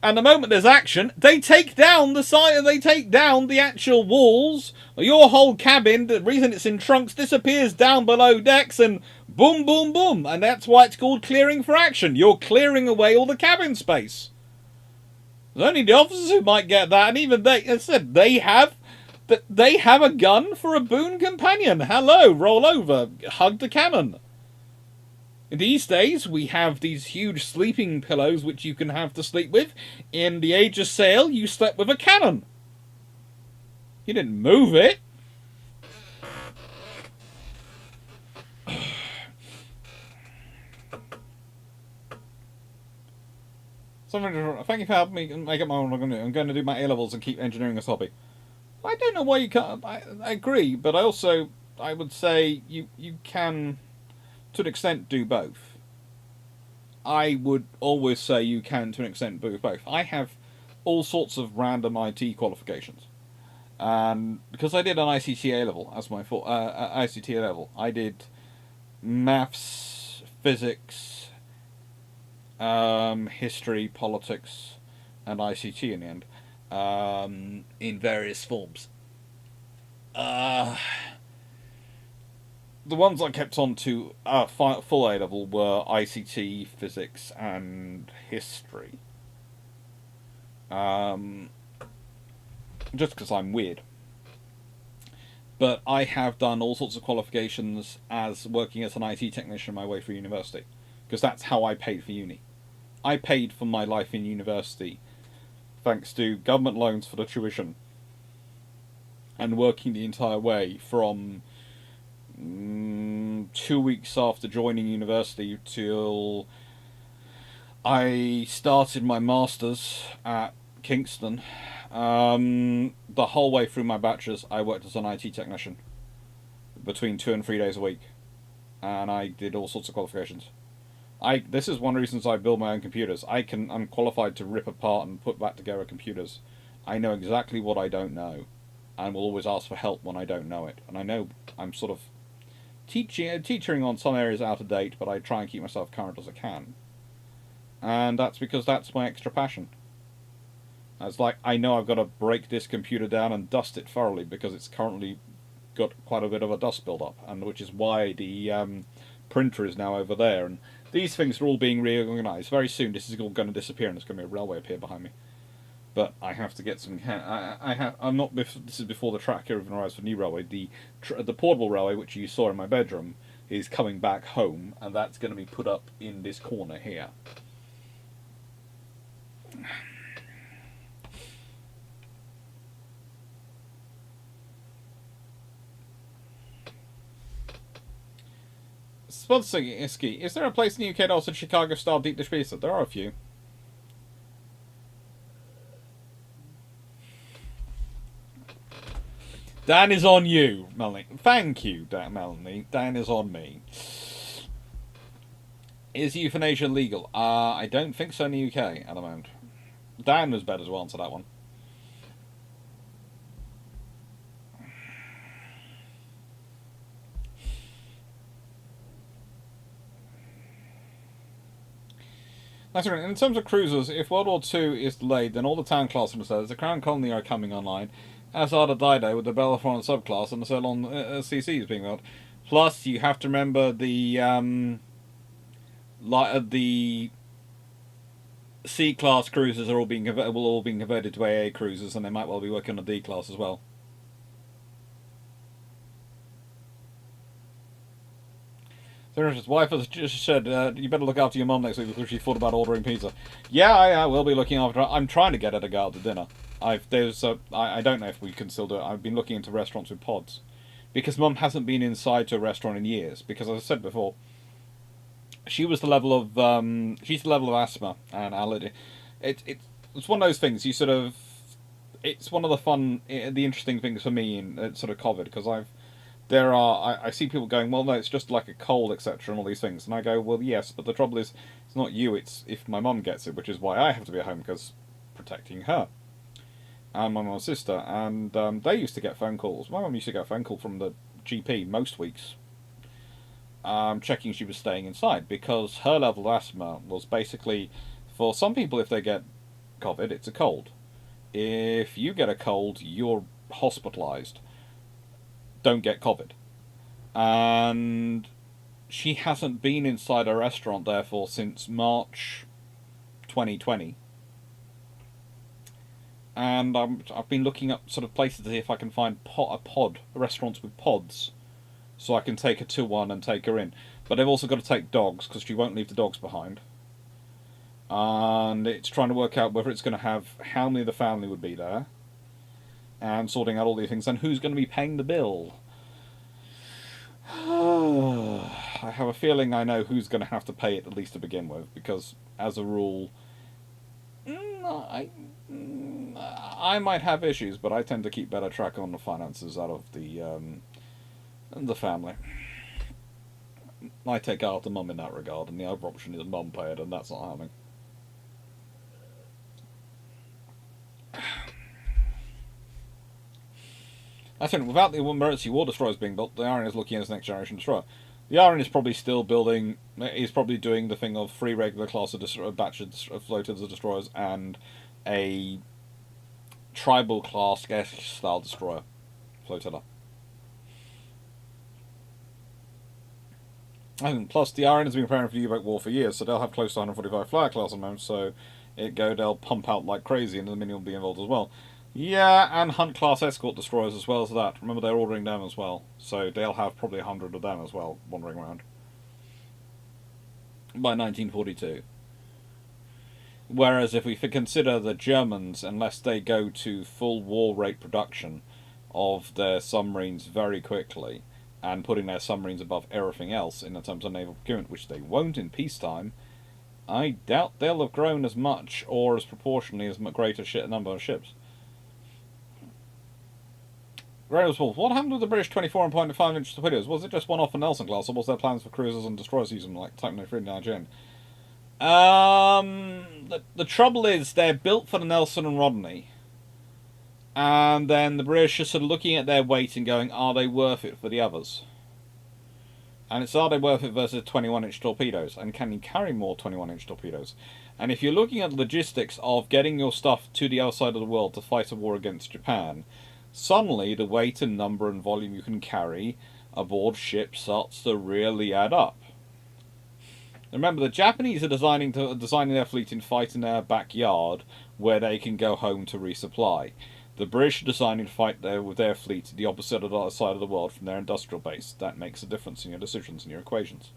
And the moment there's action, they take down the side, they take down the actual walls. Your whole cabin, the reason it's in trunks, disappears down below decks and boom, boom, boom. And that's why it's called clearing for action. You're clearing away all the cabin space. There's only the officers who might get that, and even they, as I said, they have a gun for a boon companion. Hello, roll over, hug the cannon. These days, we have these huge sleeping pillows which you can have to sleep with. In the age of sail, you slept with a cannon. You didn't move it. Thank you for helping me make up my own. I'm going to do my A-levels and keep engineering as a hobby. I don't know why you can't. I agree, but I would say you can, to an extent, do both. I would always say you can, to an extent, do both. I have all sorts of random IT qualifications. Because I did an ICT A-level as my ICT A-level. I did maths, physics, history, politics, and ICT in the end. In various forms. The ones I kept on to full A-level were ICT, physics, and history. Just because I'm weird. But I have done all sorts of qualifications as working as an IT technician my way through university. Because that's how I paid for uni. I paid for my life in university thanks to government loans for the tuition. And working the entire way from 2 weeks after joining university till I started my masters at Kingston. The whole way through my bachelor's I worked as an IT technician between 2 and 3 days a week, and I did all sorts of qualifications. This is one of the reasons I build my own computers. I'm qualified to rip apart and put back together computers. I know exactly what I don't know, and will always ask for help when I don't know it. And I know I'm sort of teaching on some areas out of date, but I try and keep myself current as I can. And that's because that's my extra passion. It's like, I know I've got to break this computer down and dust it thoroughly because it's currently got quite a bit of a dust build-up, and which is why the printer is now over there. And these things are all being reorganised. Very soon this is all going to disappear and there's going to be a railway up here behind me. But I have to get some. I'm not. This is before the track even arrives for the new railway. The portable railway, which you saw in my bedroom, is coming back home, and that's going to be put up in this corner here. Sponsoring Iski, is there a place in the UK that offers Chicago-style deep dish pizza? There are a few. Dan is on you, Melanie. Thank you, Melanie. Dan is on me. Is euthanasia legal? I don't think so in the UK at the moment. Dan was better to answer that one. That's right. In terms of cruisers, if World War II is delayed, then all the town class the Crown Colony are coming online, as are the Dido with the Bellerophon subclass and the Ceylon CCs being built. Plus, you have to remember the C-class cruisers are will all be converted to AA cruisers, and they might well be working on a D-class as well. His wife has just said, you better look after your mum next week because she thought about ordering pizza. Yeah, I will be looking after her. I'm trying to get her to go out to dinner. I don't know if we can still do it. I've been looking into restaurants with pods. Because Mum hasn't been inside to a restaurant in years. Because, as I said before, she's the level of asthma and allergy. It's one of those things, it's one of the interesting things for me in sort of COVID, because I see people going, well, no, it's just like a cold, etc., and all these things. And I go, well, yes, but the trouble is, it's not you, it's if my mum gets it, which is why I have to be at home, because protecting her. And my mum's sister. And they used to get phone calls. My mum used to get a phone call from the GP most weeks, checking she was staying inside, because her level of asthma was basically, for some people, if they get COVID, it's a cold. If you get a cold, you're hospitalised. Don't get COVID. And she hasn't been inside a restaurant, therefore, since March 2020. And I've been looking up sort of places to see if I can find restaurants with pods, so I can take her to one and take her in. But they've also got to take dogs, because she won't leave the dogs behind. And it's trying to work out whether it's going to have how many of the family would be there, and sorting out all these things, and who's going to be paying the bill. I have a feeling I know who's going to have to pay it, at least to begin with, because, as a rule, I might have issues, but I tend to keep better track on the finances out of the family. I take after Mum in that regard, and the other option is Mum pay it, and that's not happening. I think without the emergency war destroyers being built, the Iron is looking at its next generation destroyer. The Iron is probably still doing the thing of 3 regular class of batches of floaters of destroyers and a tribal class style destroyer flotilla. And plus, the Iron has been preparing for the U-boat war for years, so they'll have close to 145 flyer class at the moment, so they'll pump out like crazy, and the Minion will be involved as well. Yeah, and Hunt class escort destroyers as well as that. Remember, they're ordering them as well, so they'll have probably 100 of them as well wandering around by 1942. Whereas if we consider the Germans, unless they go to full war rate production of their submarines very quickly, and putting their submarines above everything else in terms of naval procurement, which they won't in peacetime, I doubt they'll have grown as much or as proportionally as greater number of ships. What happened with the British 24.5-inch torpedoes? Was it just one off for Nelson class, or was there plans for cruisers and destroyers using them like Type 93 and Argent? The trouble is, they're built for the Nelson and Rodney. And then the British are sort of looking at their weight and going, are they worth it for the others? And it's, are they worth it versus 21-inch torpedoes? And can you carry more 21-inch torpedoes? And if you're looking at the logistics of getting your stuff to the other side of the world to fight a war against Japan, suddenly the weight and number and volume you can carry aboard ships starts to really add up. Remember, the Japanese are designing their fleet in fight in their backyard, where they can go home to resupply. The British are designing to fight with their fleet the opposite of the other side of the world from their industrial base. That makes a difference in your decisions and your equations.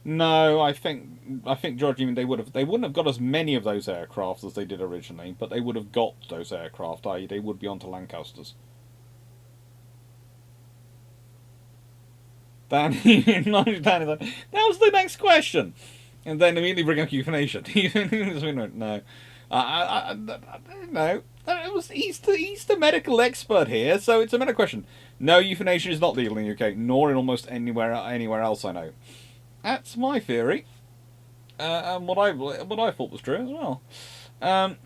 No, I think George, even they wouldn't have got as many of those aircraft as they did originally, but they would have got those aircraft, i.e. they would be onto Lancasters. Dan, Dan is like, that was the next question. And then immediately bring up euthanasia. No. I don't know. He's the medical expert here, so it's a medical question. No, euthanasia is not legal in the UK, nor in almost anywhere else I know. That's my theory. And what I thought was true as well.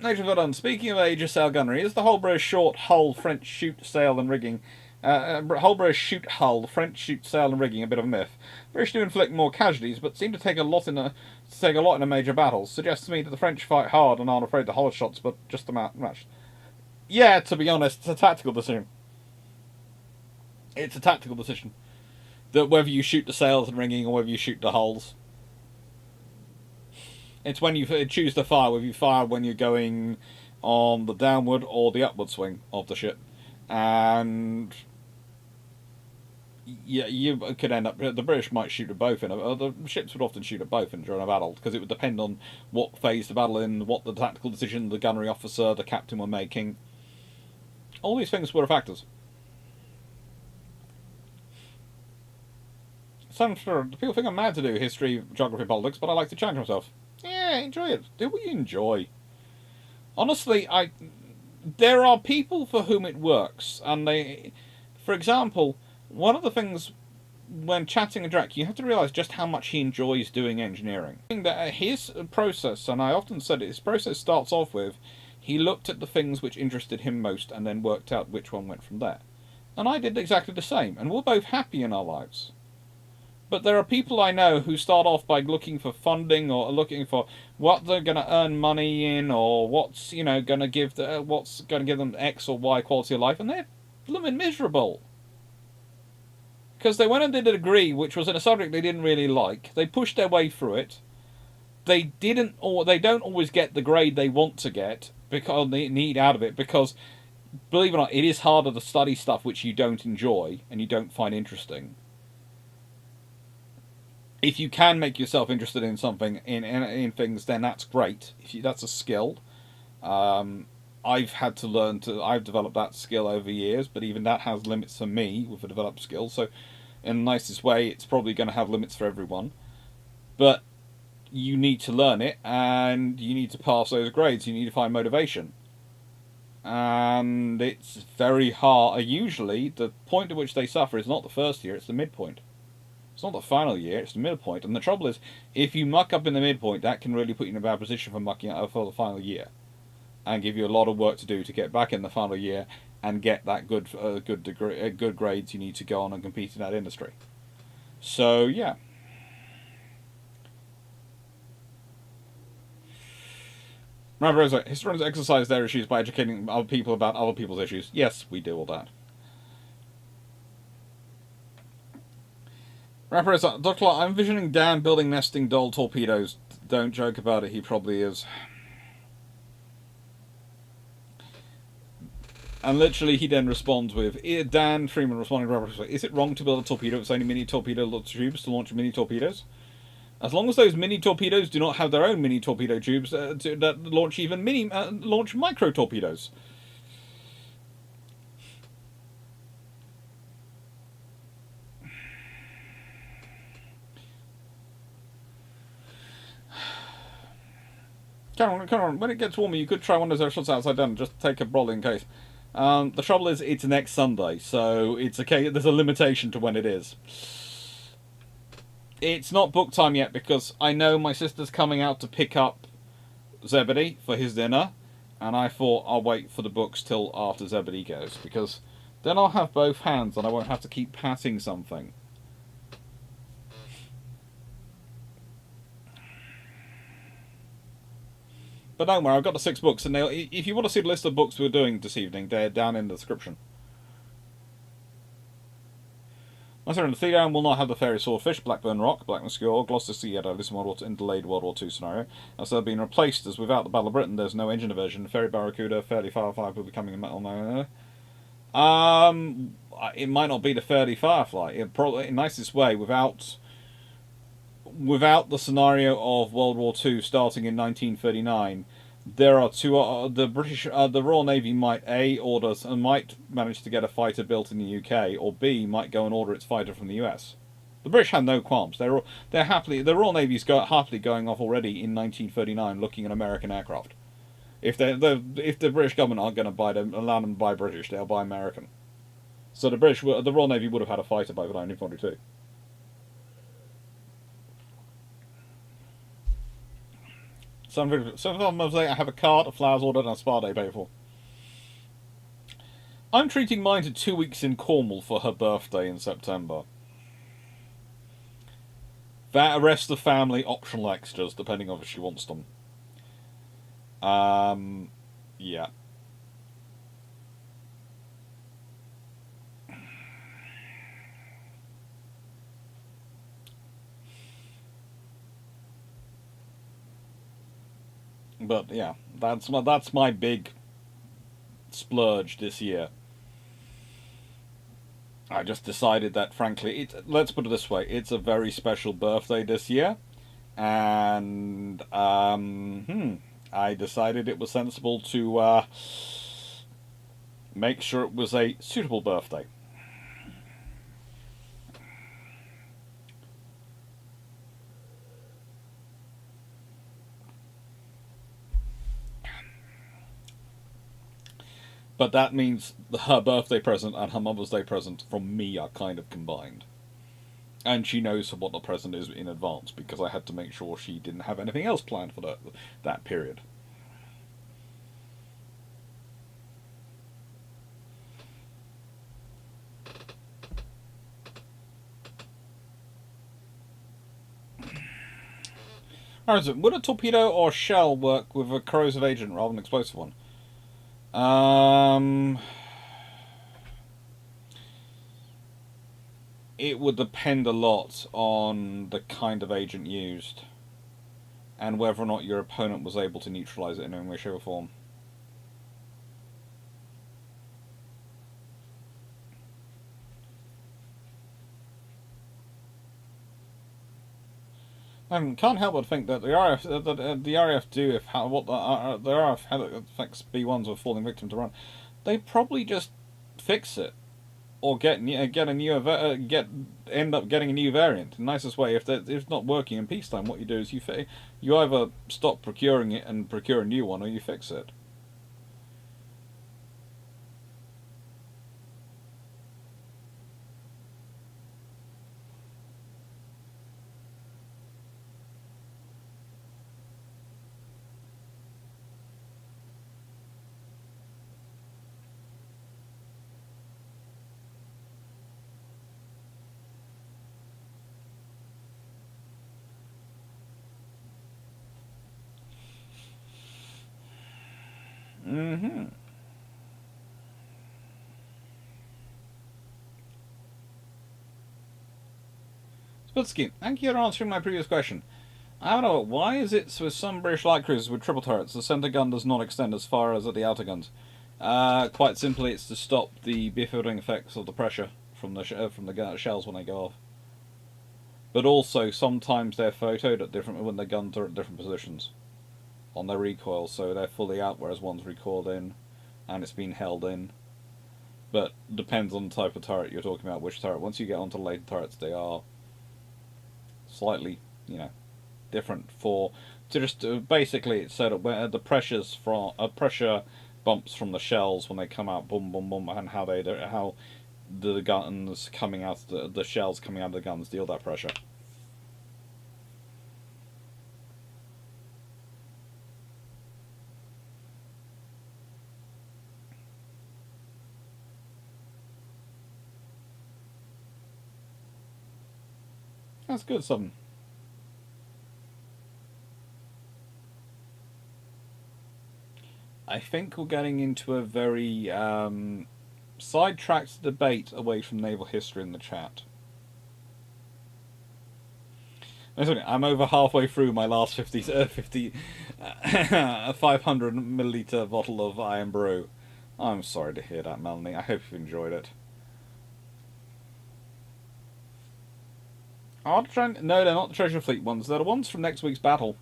Nature got on. Speaking of Aegis sail gunnery, is the Holbrook short hull French shoot sail and rigging? Holbrook shoot hull French shoot sail and rigging a bit of a myth. British do inflict more casualties, but seem to take a lot in a major battles. Suggests to me that the French fight hard and aren't afraid to hull shots, but just a match. Yeah, to be honest, it's a tactical decision. It's a tactical decision that whether you shoot the sails and rigging or whether you shoot the hulls. It's when you choose to fire, whether you fire when you're going on the downward or the upward swing of the ship. And yeah, you could end up. The British might shoot at both. The ships would often shoot at both during a battle because it would depend on what phase the battle in, what the tactical decision the gunnery officer, the captain were making. All these things were factors. People think I'm mad to do history, geography, politics, but I like to challenge myself. Yeah, enjoy it. Do what you enjoy. Honestly, there are people for whom it works, and for example, one of the things when chatting with Drac, you have to realise just how much he enjoys doing engineering. That his process, and I often said it, his process starts off with, he looked at the things which interested him most and then worked out which one went from there. And I did exactly the same, and we're both happy in our lives. But there are people I know who start off by looking for funding or looking for what they're going to earn money in or what's going to give them X or Y quality of life, and they're blooming miserable because they went and did a degree which was in a subject they didn't really like. They pushed their way through it. They don't always get the grade they want to get because they need out of it because, believe it or not, it is harder to study stuff which you don't enjoy and you don't find interesting. If you can make yourself interested in something, in things, then that's great. That's a skill. I've had to learn I've developed that skill over years, but even that has limits for me with a developed skill. So, in the nicest way, it's probably going to have limits for everyone. But you need to learn it, and you need to pass those grades. You need to find motivation. And it's very hard. Usually, the point at which they suffer is not the first year, it's the midpoint. It's not the final year, it's the midpoint. And the trouble is, if you muck up in the midpoint, that can really put you in a bad position for mucking up for the final year. And give you a lot of work to do to get back in the final year and get that good grades you need to go on and compete in that industry. So, yeah. Remember, historians exercise their issues by educating other people about other people's issues. Yes, we do all that. Rapper, Dr. Clarke, I'm envisioning Dan building nesting doll torpedoes. Don't joke about it, he probably is. And literally he then responds with, Dan Freeman responding to Rapper, is it wrong to build a torpedo with only mini torpedo tubes to launch mini torpedoes? As long as those mini torpedoes do not have their own mini torpedo tubes that launch even launch micro torpedoes. Come on, when it gets warmer, you could try one of those shots outside down and just take a brolly in case. The trouble is, it's next Sunday, so it's okay. There's a limitation to when it is. It's not book time yet because I know my sister's coming out to pick up Zebedee for his dinner, and I thought I'll wait for the books till after Zebedee goes because then I'll have both hands and I won't have to keep passing something. But don't worry, I've got the 6 books, and if you want to see the list of books we're doing this evening, they're down in the description. The Theon will not have the fairy swordfish, Blackburn Rock, Black Musketeer, Gloucester Sea Yellow, this in delayed World War II scenario. As they've been replaced as without the Battle of Britain, there's no engine diversion. Fairy Barracuda, Fairly Firefly will be coming in metal now. It might not be the Fairly Firefly. It probably, in nicest way, without the scenario of World War II starting in 1939, there are two. The Royal Navy might might manage to get a fighter built in the UK, or B might go and order its fighter from the US. The British had no qualms. The Royal Navy's happily going off already in 1939, looking at American aircraft. If the British government aren't going to allow them to buy British, they'll buy American. So the Royal Navy would have had a fighter by 1942. Some of them say I have a card, a flowers ordered, and a spa day paid for. I'm treating mine to 2 weeks in Cornwall for her birthday in September. That rest of family, optional extras, depending on if she wants them. Yeah. But yeah, that's my big splurge this year. I just decided that, frankly, let's put it this way: it's a very special birthday this year, and I decided it was sensible to make sure it was a suitable birthday. But that means her birthday present and her Mother's Day present from me are kind of combined. And she knows what the present is in advance, because I had to make sure she didn't have anything else planned for that period. Alright, would a torpedo or shell work with a corrosive agent rather than an explosive one? It would depend a lot on the kind of agent used, and whether or not your opponent was able to neutralize it in any way, shape, or form. I can't help but think that the RAF do the RAF affects B1s with falling victim to run. They probably just fix it, or end up getting a new variant. The nicest way, if it's not working in peacetime, what you do is you either stop procuring it and procure a new one, or you fix it. Sputsky, thank you for answering my previous question. I don't know, why is it with some British light cruisers with triple turrets, the centre gun does not extend as far as at the outer guns? Quite simply, it's to stop the befielding effects of the pressure from the shells when they go off. But also, sometimes they're photoed when the guns are at different positions on their recoil, so they're fully out, whereas one's recoiled in, and it's been held in. But depends on the type of turret you're talking about, which turret. Once you get onto later turrets, they are slightly, different basically it's so that where the pressure bumps from the shells when they come out, boom, boom, boom, and how the guns coming out, the shells coming out of the guns deal that pressure. That's good, something. I think we're getting into a very sidetracked debate away from naval history in the chat. I'm over halfway through my last 500 milliliter bottle of iron brew. I'm sorry to hear that, Melanie. I hope you've enjoyed it. No, they're not the Treasure Fleet ones. They're the ones from next week's battle.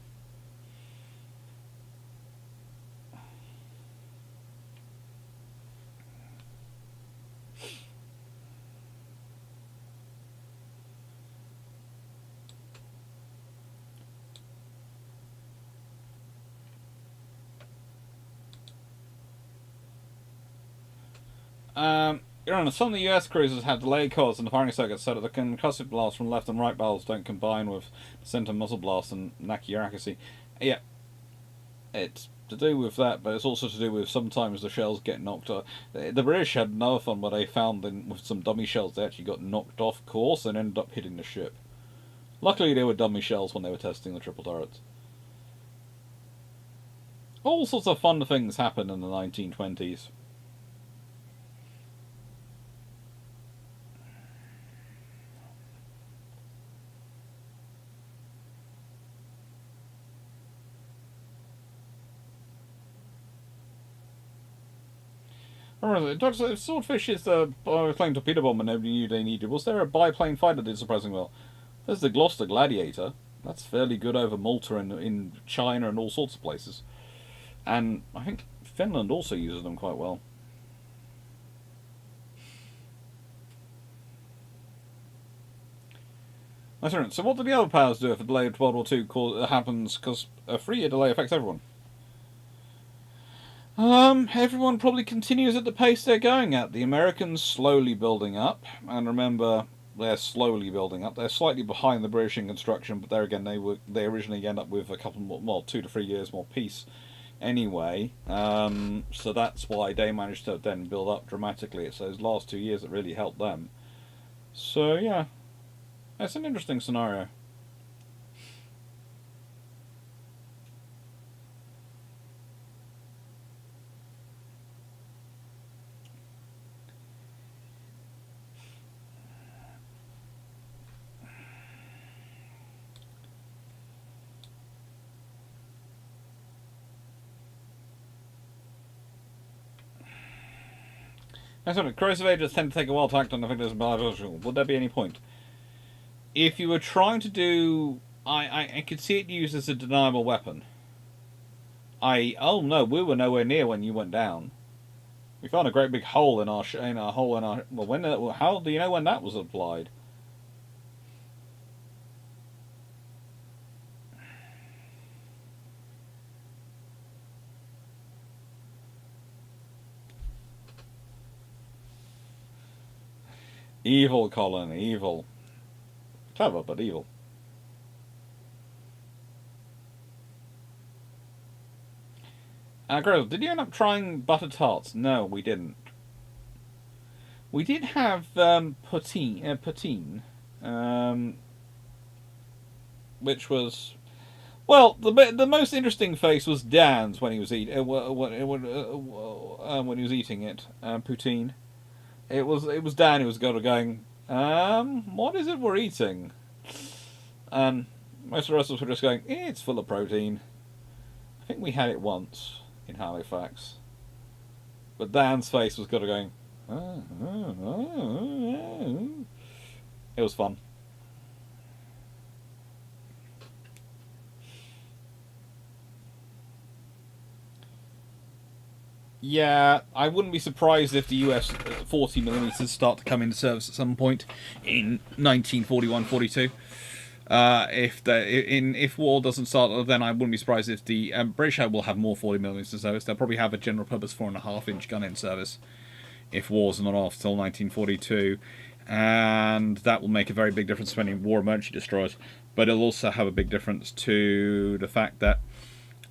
Your Honor, some of the US cruisers have delayed cores in the firing circuit so that the concussive blast from left and right barrels don't combine with center muzzle blast and Naki accuracy. Yeah, it's to do with that, but it's also to do with sometimes the shells get knocked off. The British had another fun where they found with some dummy shells they actually got knocked off course and ended up hitting the ship. Luckily they were dummy shells when they were testing the triple turrets. All sorts of fun things happened in the 1920s. If Swordfish is the biplane torpedo bomber nobody knew they needed, was there a biplane fighter that did surprisingly well? There's the Gloucester Gladiator. That's fairly good over Malta and in China and all sorts of places. And I think Finland also uses them quite well. So what do the other powers do if a delay of World War II happens? Because a 3-year delay affects everyone. Everyone probably continues at the pace they're going at. The Americans slowly building up, and remember, they're slowly building up. They're slightly behind the British in construction, but there again, they originally end up with a couple more, well, 2 to 3 years more peace, anyway. So that's why they managed to then build up dramatically. It's those last 2 years that really helped them. So yeah, that's an interesting scenario. Corrosive agents tend to take a while to act on the victims of biological. Would there be any point? If you were trying to do... I could see it used as a deniable weapon. Oh no, we were nowhere near when you went down. We found a great big hole in our well, how do you know when that was applied? Evil, Colin, evil. Clever, but evil. Grove, did you end up trying butter tarts? No, we didn't. We did have poutine, which was, well, the most interesting face was Dan's when he was when he was eating it, poutine. It was Dan who was going, what is it we're eating? And most of the rest of us were just going, it's full of protein. I think we had it once in Halifax. But Dan's face was going, It was fun. Yeah, I wouldn't be surprised if the US 40mm start to come into service at some point in 1941-42. If war doesn't start, then I wouldn't be surprised if the British will have more 40mm in service. They'll probably have a general purpose 4.5-inch gun in service if war's not off till 1942, and that will make a very big difference when war emergency destroyers. But it'll also have a big difference to the fact that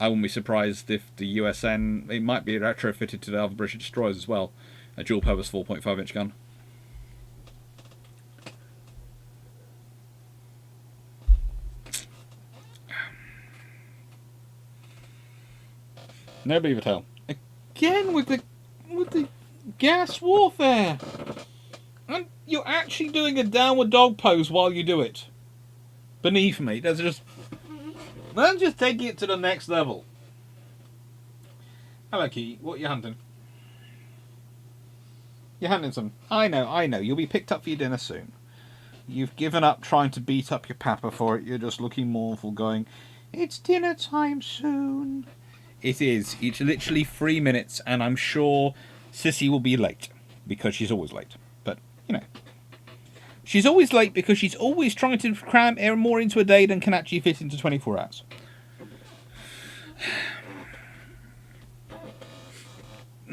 I wouldn't be surprised if the USN, it might be retrofitted to the other British destroyers as well, a dual-purpose 4.5-inch gun. No beaver tail. Again with the gas warfare, and you're actually doing a downward dog pose while you do it. Beneath me, that's just taking it to the next level. Hello, Key. What are you hunting? You're hunting some. I know. You'll be picked up for your dinner soon. You've given up trying to beat up your papa for it. You're just looking mournful, going, it's dinner time soon. It is. It's literally 3 minutes, and I'm sure Sissy will be late, because she's always late. But, you know. She's always late because she's always trying to cram more into a day than can actually fit into 24 hours.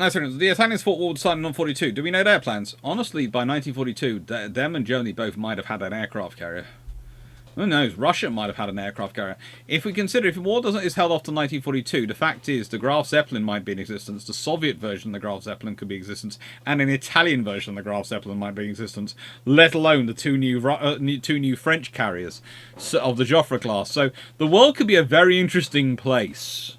No, sorry, the Italians fought World War II in 1942. Do we know their plans? Honestly, by 1942, them and Germany both might have had an aircraft carrier. Who knows? Russia might have had an aircraft carrier. If we consider, if the war is held off to 1942, the fact is the Graf Zeppelin might be in existence, the Soviet version of the Graf Zeppelin could be in existence, and an Italian version of the Graf Zeppelin might be in existence, let alone the two new French carriers of the Joffre class. So the world could be a very interesting place.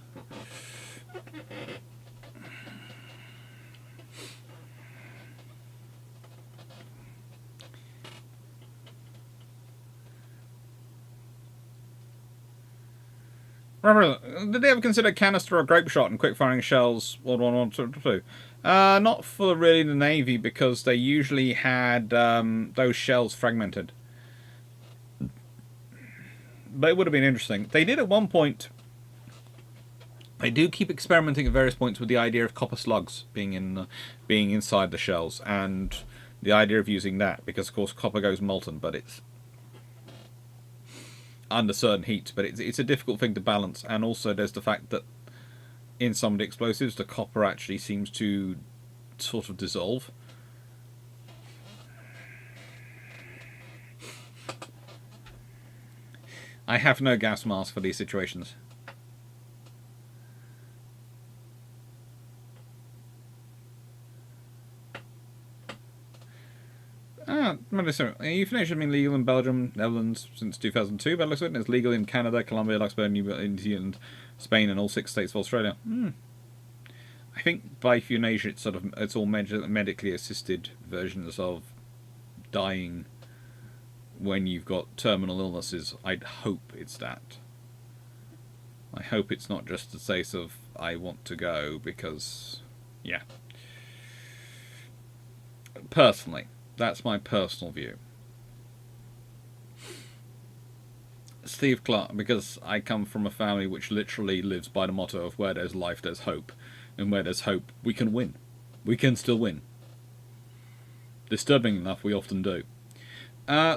Remember, did they ever consider canister or grape shot and quick-firing shells? World War I, II? Not for really the Navy, because they usually had those shells fragmented. But it would have been interesting. They did at one point. They do keep experimenting at various points with the idea of copper slugs being inside the shells, and the idea of using that, because of course copper goes molten, but it's under certain heat, but it's a difficult thing to balance. And also there's the fact that in some of the explosives the copper actually seems to sort of dissolve. I have no gas mask for these situations. Euthanasia has been legal in Belgium, Netherlands since 2002. But it looks like it's legal in Canada, Colombia, Luxembourg, New Zealand, Spain, and all 6 states of Australia. I think by euthanasia, it's all medically assisted versions of dying when you've got terminal illnesses. I'd hope it's that. I hope it's not just a case of I want to go because, yeah. Personally. That's my personal view. Steve Clarke, because I come from a family which literally lives by the motto of where there's life, there's hope. And where there's hope, we can win. We can still win. Disturbing enough, we often do.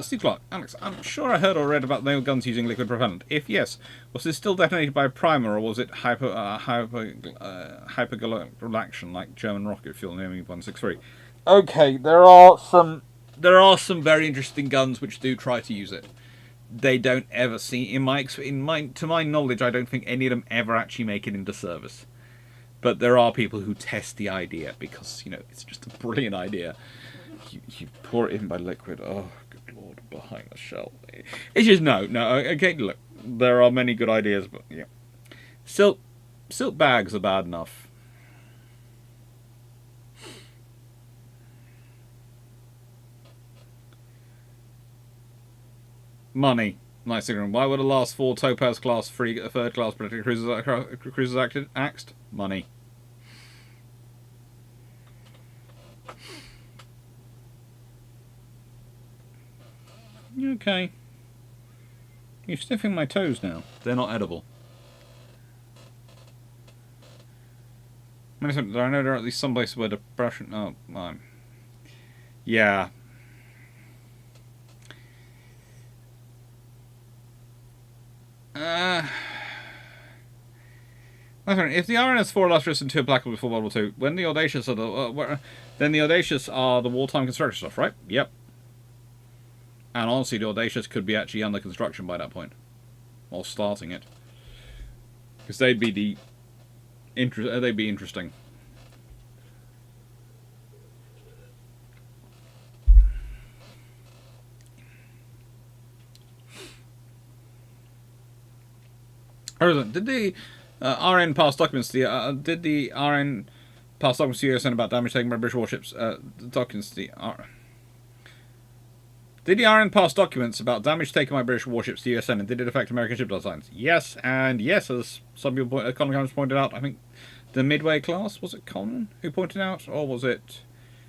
Steve Clarke, Alex, I'm sure I heard or read about nail guns using liquid propellant. If yes, was this still detonated by a primer, or was it hypergalaction like German rocket fuel in ME-163? Okay, there are some very interesting guns which do try to use it. They don't ever see, to my knowledge, I don't think any of them ever actually make it into service. But there are people who test the idea because, it's just a brilliant idea. You pour it in by liquid. Oh, good lord, behind the shell. It's just no. Okay, look, there are many good ideas, but yeah, silk bags are bad enough. Money. Nice signal. Why were the last 4 Topaz class third class British cruisers axed? Money. Okay. You're sniffing my toes now. They're not edible. I know there are at least some places where the brush. Oh, yeah. If the RN is 4 illustrious and 2 implacable before World War II, when the audacious are then the audacious are the wartime construction stuff, right? Yep. And honestly, the audacious could be actually under construction by that point, or starting it, because they'd be interesting. Did the RN pass documents to the did the RN pass documents to USN about damage taken by British warships? Documents to the Did the RN pass documents about damage taken by British warships to USN, and did it affect American ship designs? Yes, and yes, as some people pointed out. I think the Midway class, was it Colin who pointed out, or was it?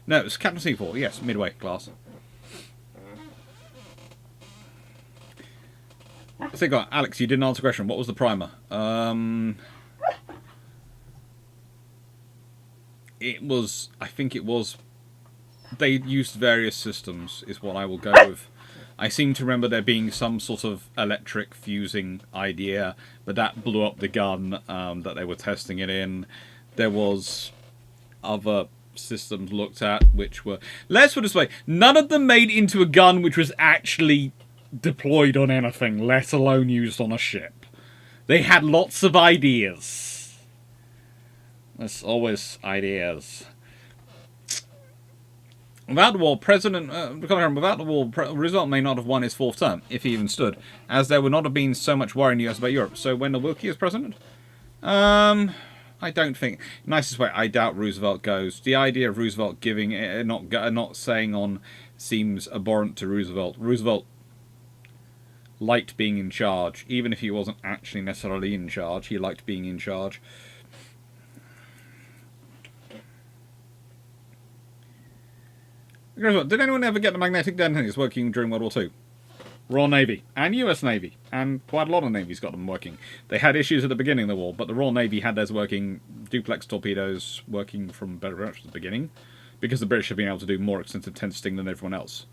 No, it was Captain C4. Yes, Midway class. I think, Alex, you didn't answer the question. What was the primer? It was. I think it was. They used various systems, is what I will go with. I seem to remember there being some sort of electric fusing idea, but that blew up the gun that they were testing it in. There was other systems looked at, which were, let's put it this way, none of them made into a gun which was actually deployed on anything, let alone used on a ship. They had lots of ideas. There's always ideas. Without the war, without the war, Roosevelt may not have won his 4th term, if he even stood, as there would not have been so much worry in the US about Europe. So when Wilkie is president? I don't think. Nicest way, I doubt Roosevelt goes. The idea of Roosevelt giving, not saying on, seems abhorrent to Roosevelt. Roosevelt liked being in charge, even if he wasn't actually necessarily in charge. He liked being in charge. Did anyone ever get the magnetic detonators working during World War II? Royal Navy and US Navy, and quite a lot of navies got them working. They had issues at the beginning of the war, but the Royal Navy had theirs working, duplex torpedoes working from very much the beginning, because the British had been able to do more extensive testing than everyone else.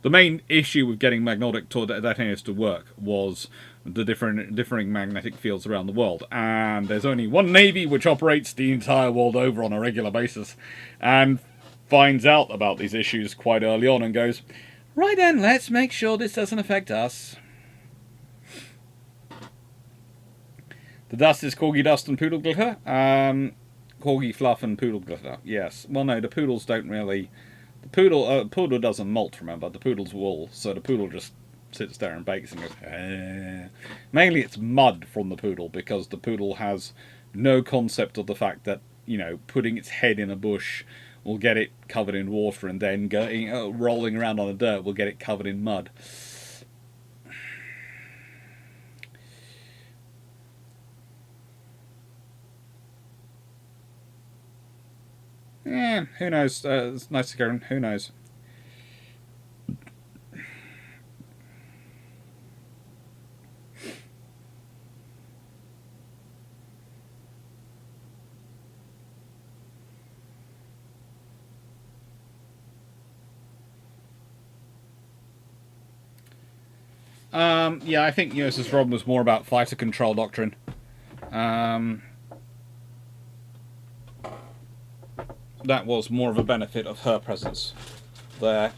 The main issue with getting magnetic detonators to work was the differing magnetic fields around the world, and there's only one Navy which operates the entire world over on a regular basis, and finds out about these issues quite early on and goes, right then, let's make sure this doesn't affect us. The dust is corgi dust and poodle glitter. Corgi fluff and poodle glitter, yes. Well, no, the poodles don't really... The poodle doesn't molt, remember. The poodle's wool, so the poodle just sits there and bakes and goes, eh. Mainly it's mud from the poodle, because the poodle has no concept of the fact that, you know, putting its head in a bush will get it covered in water, and then going rolling around on the dirt will get it covered in mud. Yeah, who knows? It's nice to go. Who knows? Yeah, I think USS Robin was more about fighter control doctrine. That was more of a benefit of her presence there.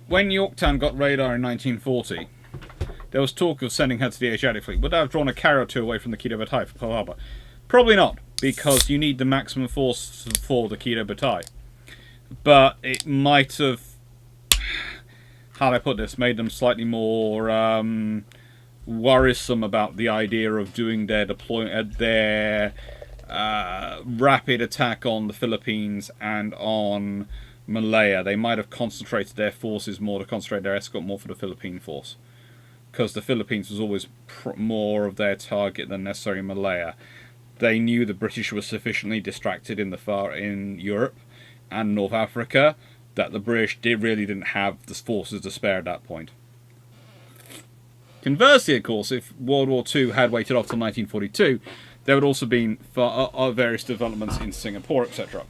When Yorktown got radar in 1940, there was talk of sending her to the Asiatic Fleet. Would that have drawn a carrier or two away from the Kido Butai for Pearl Harbor? Probably not, because you need the maximum force for the Kido Butai. But it might have, how do I put this, made them slightly more worrisome about the idea of doing their rapid attack on the Philippines and on Malaya. They might have concentrated their forces more to concentrate their escort more for the Philippine force, because the Philippines was always more of their target than necessarily Malaya. They knew the British were sufficiently distracted in Europe and North Africa that the British really didn't have the forces to spare at that point. Conversely, of course, if World War II had waited off till 1942, there would also been various developments in Singapore, etc.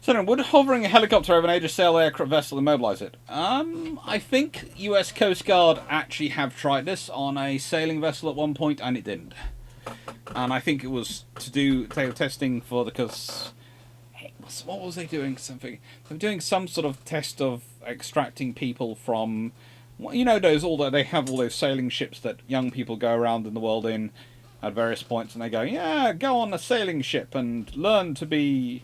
So, would hovering a helicopter over an Aegis sail aircraft vessel immobilize it? I think US Coast Guard actually have tried this on a sailing vessel at one point, and it didn't. And I think it was they were testing for what was they doing? Something they were doing some sort of test of extracting people from, you know, they have all those sailing ships that young people go around in the world in at various points, and they go, yeah, go on a sailing ship and learn to be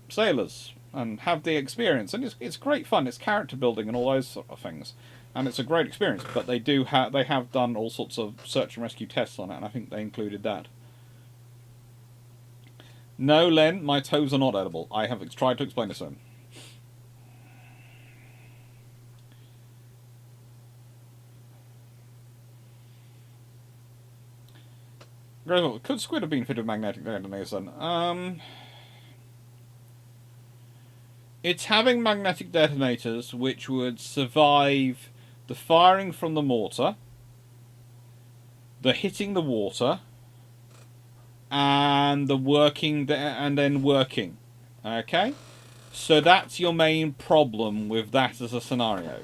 sailors and have the experience, and it's great fun. It's character building and all those sort of things, and it's a great experience. But they have done all sorts of search and rescue tests on it, and I think they included that. No, Len, my toes are not edible. I have tried to explain this to him. Could squid have been fitted with magnetic detonators then? It's having magnetic detonators which would survive the firing from the mortar, the hitting the water, and the working and then working. Okay? So that's your main problem with that as a scenario.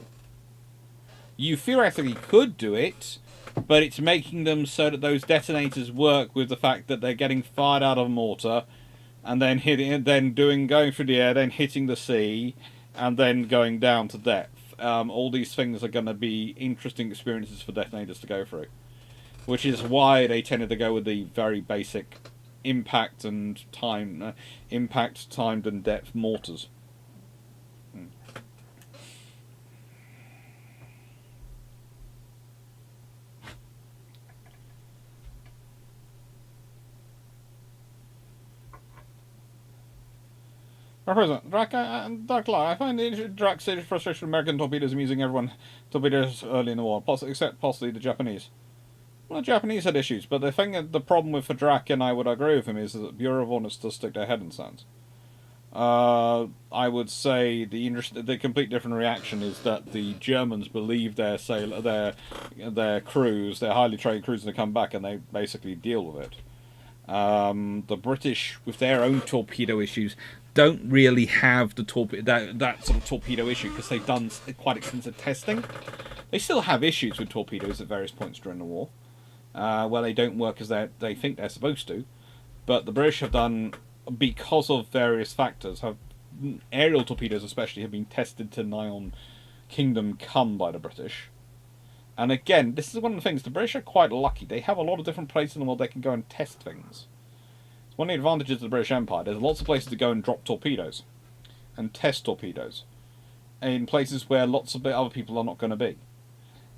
You theoretically could do it, but it's making them so that those detonators work with the fact that they're getting fired out of a mortar, and then going through the air, then hitting the sea, and then going down to depth. All these things are going to be interesting experiences for detonators to go through, which is why they tended to go with the very basic impact timed and depth mortars. President, Clarke, I find the Drac stage frustration of American torpedoes amusing everyone. Torpedoes early in the war, except possibly the Japanese. Well, the Japanese had issues, but the problem with the Drac, and I would agree with him, is that Bureau of Ordnance does stick their head in sand. I would say the complete different reaction is that the Germans believe their crews, their highly trained crews, are going to come back, and they basically deal with it. The British, with their own torpedo issues, don't really have the that sort of torpedo issue because they've done quite extensive testing. They still have issues with torpedoes at various points during the war, where they don't work as they think they're supposed to. But the British have done, because of various factors, aerial torpedoes especially have been tested to nigh on kingdom come by the British. And again, this is one of the things, the British are quite lucky. They have a lot of different places in the world they can go and test things. It's one of the advantages of the British Empire. There's lots of places to go and drop torpedoes and test torpedoes in places where lots of other people are not going to be.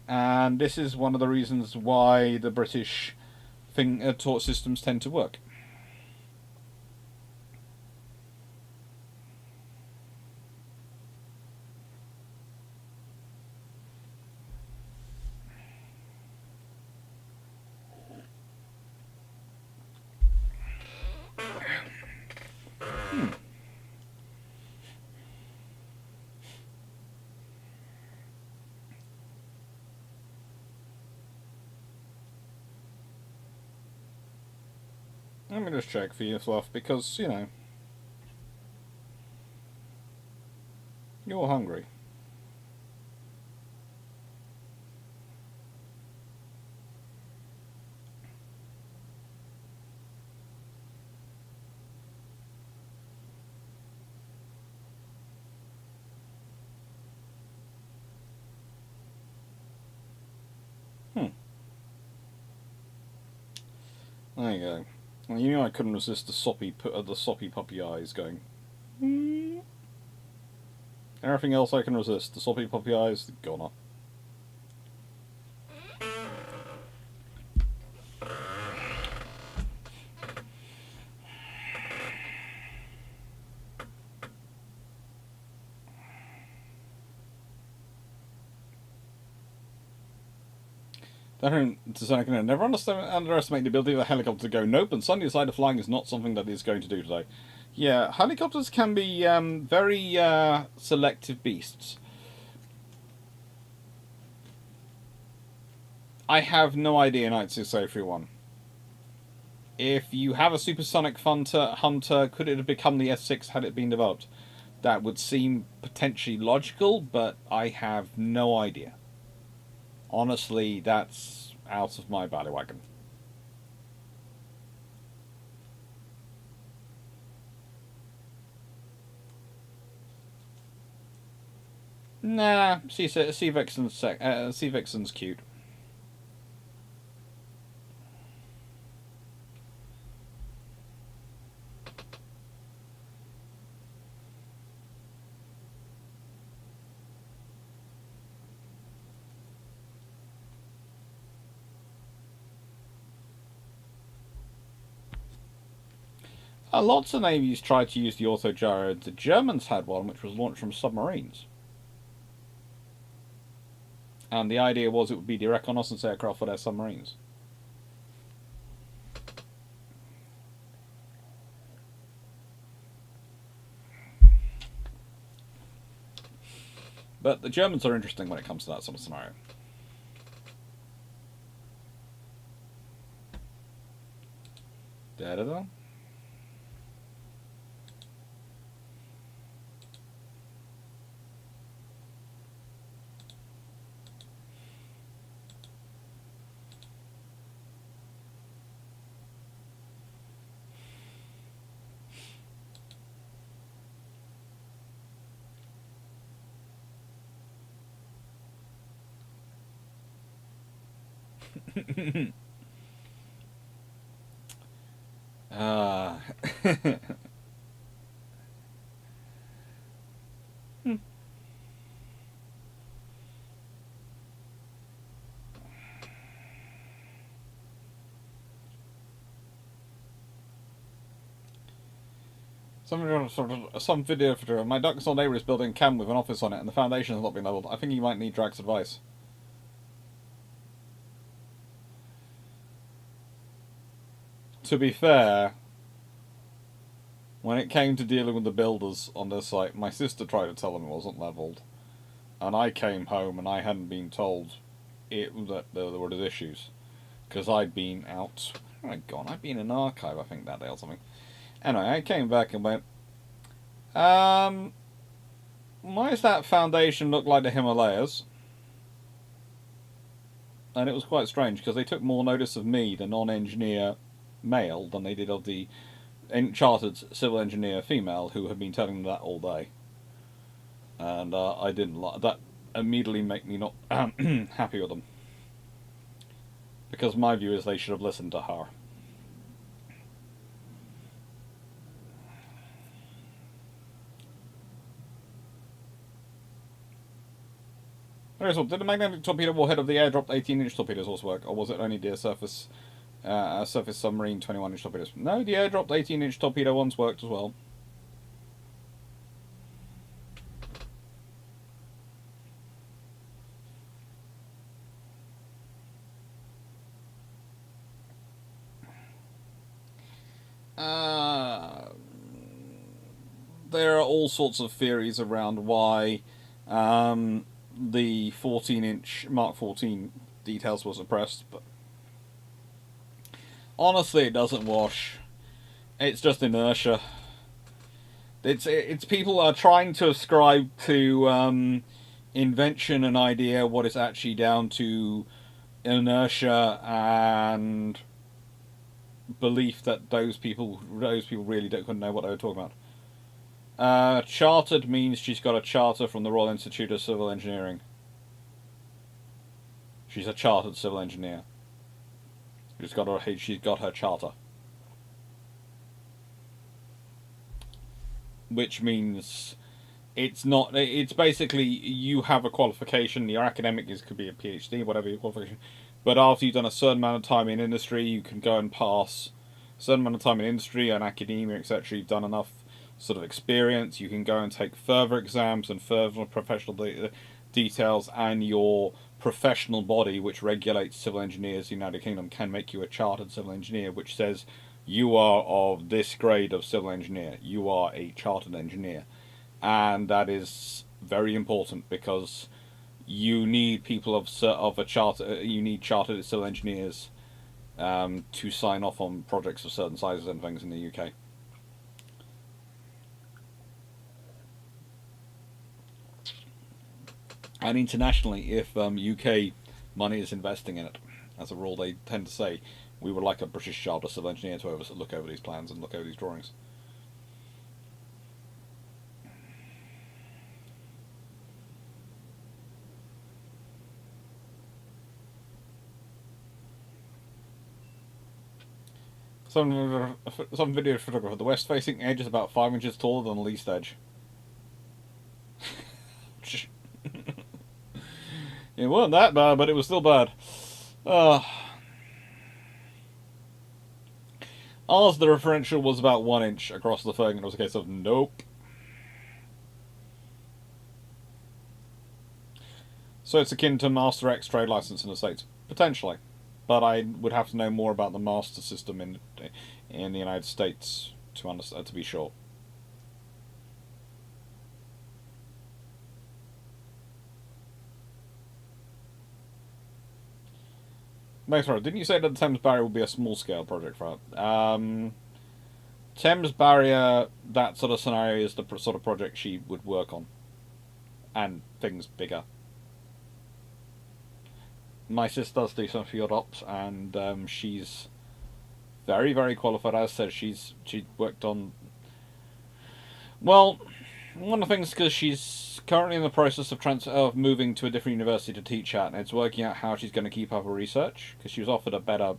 And this is one of the reasons why the British tort systems tend to work. Let me just check for you, Fluff, because, you're hungry. There you go. Well, you know I couldn't resist the soppy puppy eyes going. Everything else I can resist. The soppy puppy eyes, gone. Never underestimate the ability of a helicopter to go nope, and suddenly decide flying is not something that it's going to do today. Yeah, helicopters can be very selective beasts. I have no idea, Night 631. If you have a supersonic hunter, could it have become the S6 had it been developed? That would seem potentially logical, but I have no idea. Honestly, that's out of my ballywagon. Nah, Sea Vixen's cute. Lots of navies tried to use the autogyro. The Germans had one which was launched from submarines. And the idea was it would be the reconnaissance aircraft for their submarines. But the Germans are interesting when it comes to that sort of scenario. Da-da-da. uh, some video for my Darkness neighbour is building a camp with an office on it, and the foundation has not been leveled. I think you might need Drag's advice. To be fair, when it came to dealing with the builders on their site, my sister tried to tell them it wasn't leveled, and I came home and I hadn't been told that there were issues, because I'd been out. Oh my god, I'd been in an archive, I think, that day or something. Anyway, I came back and went, why does that foundation look like the Himalayas? And it was quite strange, because they took more notice of me, the non-engineer male, than they did of the chartered civil engineer female, who had been telling them that all day. And I didn't like that. Immediately make me not happy with them, because my view is they should have listened to her. Did the magnetic torpedo warhead of the airdropped 18-inch torpedoes also work, or was it only the surface submarine 21-inch torpedoes? No, the airdropped 18-inch torpedo ones worked as well. There are all sorts of theories around why the 14-inch Mark 14 details were suppressed, but honestly, it doesn't wash. It's just inertia. It's people are trying to ascribe to invention and idea what is actually down to inertia and belief that those people really couldn't know what they were talking about. Chartered means she's got a charter from the Royal Institute of Civil Engineering. She's a chartered civil engineer. She's got her charter. Which means it's basically you have a qualification. Your academic could be a PhD, whatever your qualification. But after you've done a certain amount of time in industry, you can go and pass a certain amount of time in industry and academia, etc. You've done enough sort of experience, you can go and take further exams and further professional details, and your professional body, which regulates civil engineers in the United Kingdom, can make you a chartered civil engineer, which says you are of this grade of civil engineer, you are a chartered engineer. And that is very important, because you need people of a charter. You need chartered civil engineers to sign off on projects of certain sizes and things in the UK. And internationally, if UK money is investing in it, as a rule, they tend to say, we would like a British chartered civil engineer to look over these plans and look over these drawings. Some video photographer, the west-facing edge is about 5 inches taller than the least edge. It wasn't that bad, but it was still bad. Ours, the differential was about 1 inch across the thing, and it was a case of nope. So it's akin to Master X trade license in the States, potentially, but I would have to know more about the Master system in the United States to be sure. Didn't you say that the Thames Barrier would be a small-scale project for it? Thames Barrier, that sort of scenario is the sort of project she would work on. And things bigger. My sister does do some field ops, and she's very, very qualified. As I said, she worked on... Well, One of the things, because she's currently in the process of moving to a different university to teach at, and it's working out how she's going to keep up her research, because she was offered a better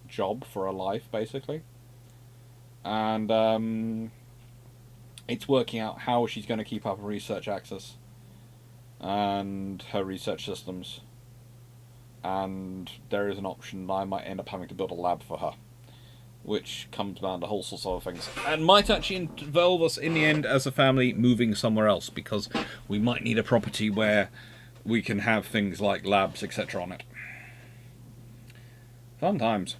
job for her life, basically. And it's working out how she's going to keep up her research access and her research systems. And there is an option that I might end up having to build a lab for her, which comes down to whole sorts of other things, and might actually involve us in the end as a family moving somewhere else, because we might need a property where we can have things like labs, etc. on it. Fun times.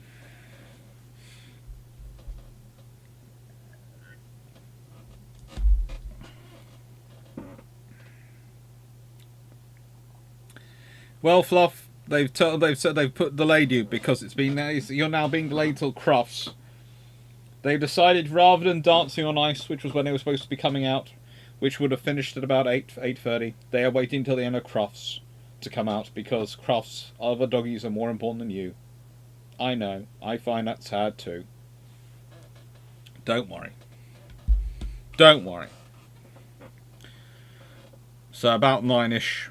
Well, Fluff, they've delayed you because you're now being delayed till Crufts. They've decided, rather than Dancing on Ice, which was when they were supposed to be coming out, which would have finished at about 8:30, they are waiting till the end of Crufts to come out, because Crufts, other doggies, are more important than you. I know. I find that sad too. Don't worry. Don't worry. So about 9ish,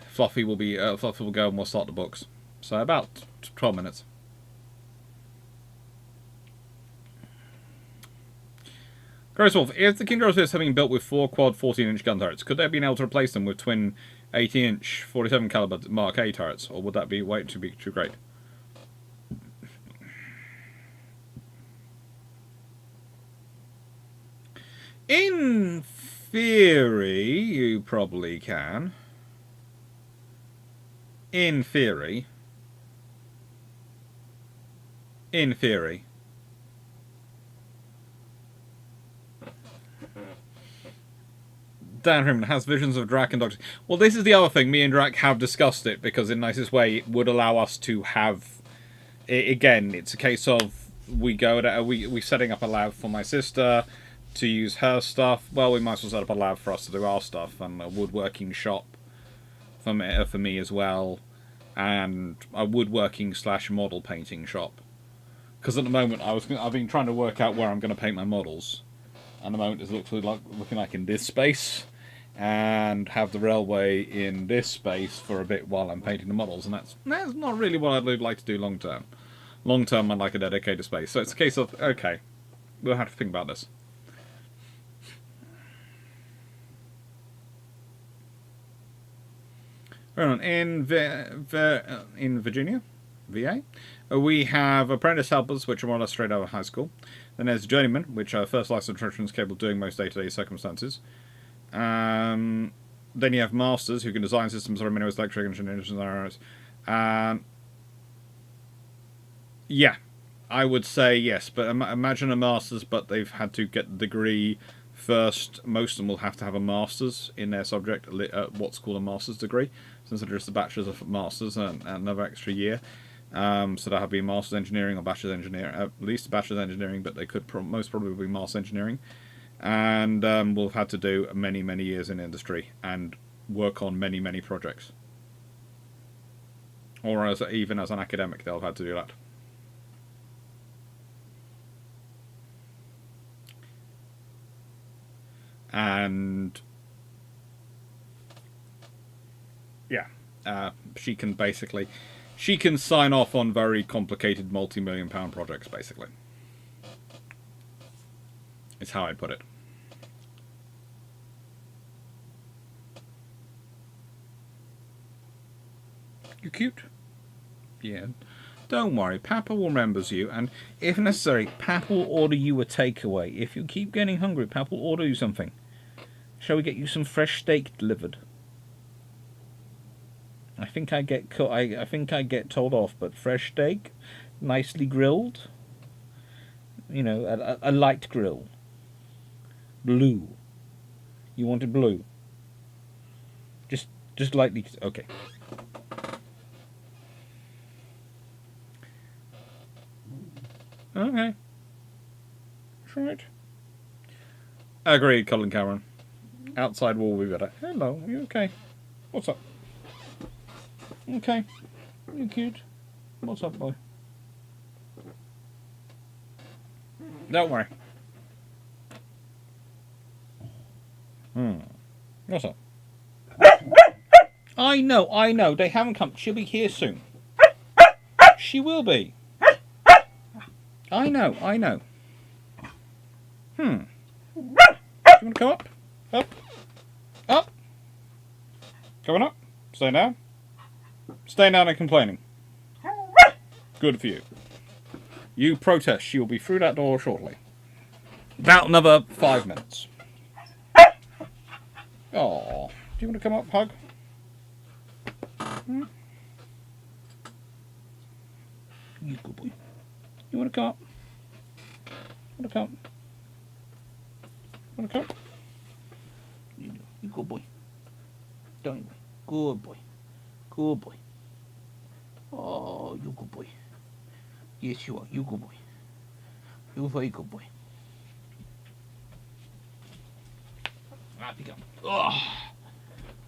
Fluffy will go and we'll start the books. So about 12 minutes. Gross Wolf, if the King Drossfish have been built with 4 quad 14-inch gun turrets, could they have been able to replace them with twin 18-inch 47 caliber Mark A turrets, or would that be way too great? In theory, you probably can. In theory. Dan Herman has visions of Drac and Doctor. Well, this is the other thing. Me and Drac have discussed it, because in the nicest way it would allow us to have. Again, it's a case of we setting up a lab for my sister to use her stuff. Well, we might as well set up a lab for us to do our stuff, and a woodworking shop for me as well, and a woodworking / model painting shop. Because at the moment I've been trying to work out where I'm going to paint my models. And the moment it's looking like in this space, and have the railway in this space for a bit while I'm painting the models, and that's not really what I'd like to do long term. Long term, I'd like a dedicated space. So it's a case of, okay, we'll have to think about this. In Virginia, VA, we have apprentice helpers, which are more or less straight out of high school. Then there's journeymen, which are first licensed veterans capable of doing most day-to-day circumstances. Then you have masters, who can design systems or many ways, electric engineers. Yeah, I would say yes, but imagine a master's, but they've had to get the degree first. Most of them will have to have a master's in their subject, what's called a master's degree, since they're just a bachelor's of masters and another extra year. So that would be master's engineering or bachelor's engineering, at least bachelor's engineering, but they could most probably be master's engineering. And will have had to do many, many years in industry and work on many, many projects. Or even as an academic, they'll have had to do that. And yeah, she can sign off on very complicated multi-million-pound projects, basically. Is how I put it. You cute? Yeah. Don't worry, Papa will remembers you, and if necessary, Papa will order you a takeaway. If you keep getting hungry, Papa will order you something. Shall we get you some fresh steak delivered? I think I get told off, but fresh steak, nicely grilled. You know, a light grill. Blue. You want it blue? Just lightly. Okay. Okay. That's right. Agreed, Colin Cameron. Outside wall will be better. Hello, are you okay? What's up? Okay. You cute? What's up, boy? Don't worry. What's up? I know. They haven't come. She'll be here soon. She will be. I know. Do you want to come up? Up. Coming up. Stay down. Stay down and complaining. Good for you. You protest. She will be through that door shortly. About another 5 minutes. Oh, do you want to come up, hug? You good boy. You want to come up? Want to come? Want to come? You good boy. Don't you? Good boy. Good boy. Oh, you good boy. Yes, you are. You good boy. You're a very good boy. Up you go.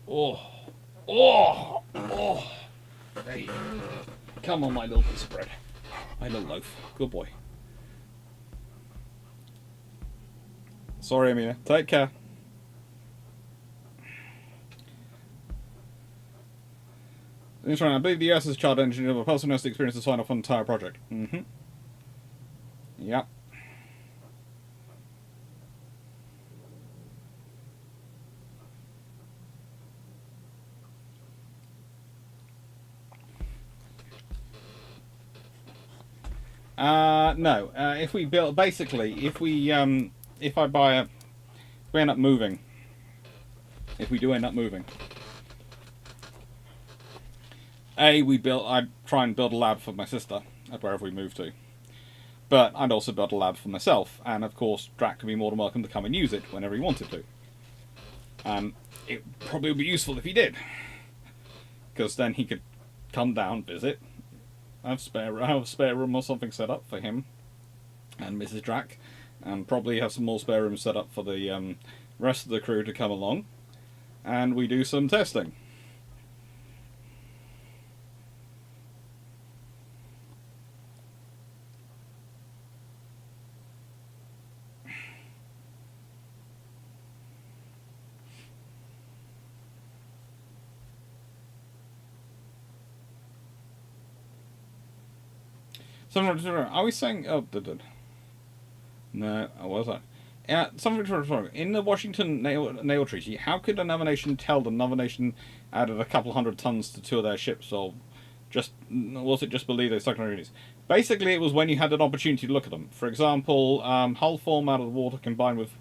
Oh. Hey. Come on, my little piece of bread. My little loaf. Good boy. Sorry, Amelia. Take care. I believe the US is a child engineer, but person has the experience to sign off on the entire project. Yep. No. If we build, basically, if we end up moving, I'd try and build a lab for my sister at wherever we move to. But I'd also build a lab for myself, and of course, Drac could be more than welcome to come and use it whenever he wanted to. It probably would be useful if he did, because then he could come down, visit. Have spare room or something set up for him and Mrs. Drac, and probably have some more spare rooms set up for the rest of the crew to come along, and we do some testing. Are we saying? Oh, no, I wasn't. In the Washington Naval Treaty, how could another nation tell that another nation added a couple hundred tons to two of their ships, or was it just believe they secondary units? Basically, it was when you had an opportunity to look at them. For example, hull form out of the water combined with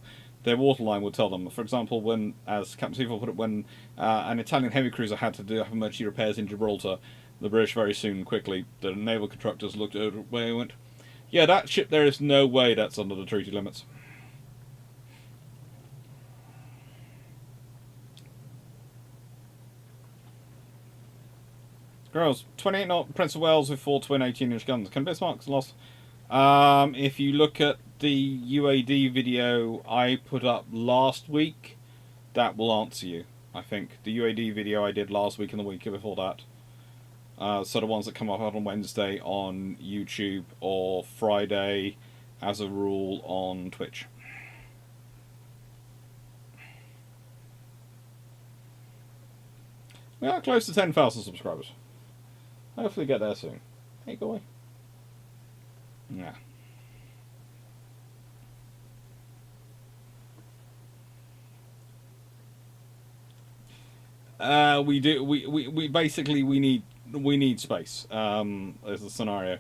their waterline would tell them. For example, when, as Captain Seaforth put it, when an Italian heavy cruiser had to do emergency repairs in Gibraltar, the British quickly, the naval contractors looked at it and went, yeah, that ship there is no way that's under the treaty limits. Girls, 28 knot Prince of Wales with 4 twin 18-inch guns. Can Bismarck's lost? If you look at the UAD video I put up last week, that will answer you, I think. The UAD video I did last week and the week before that. So the ones that come up on Wednesday on YouTube or Friday, as a rule, on Twitch. We are close to 10,000 subscribers. Hopefully get there soon. Hey, go away. Yeah. We basically need space as a scenario.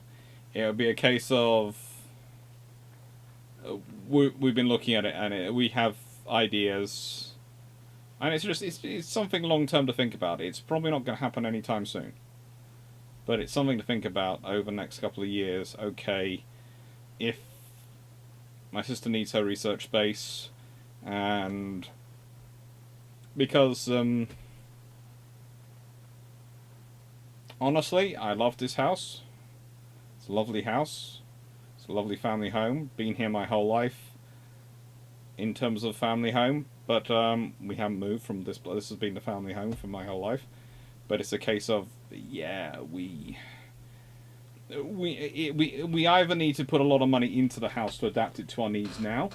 It would be a case of we've been looking at it, and we have ideas, and it's something long term to think about. It's probably not going to happen anytime soon, but it's something to think about over the next couple of years. Okay, if my sister needs her research space, and because honestly, I love this house. It's a lovely house. It's a lovely family home. Been here my whole life in terms of family home, but we haven't moved from this. This has been the family home for my whole life. But it's a case of, yeah, we either need to put a lot of money into the house to adapt it to our needs now,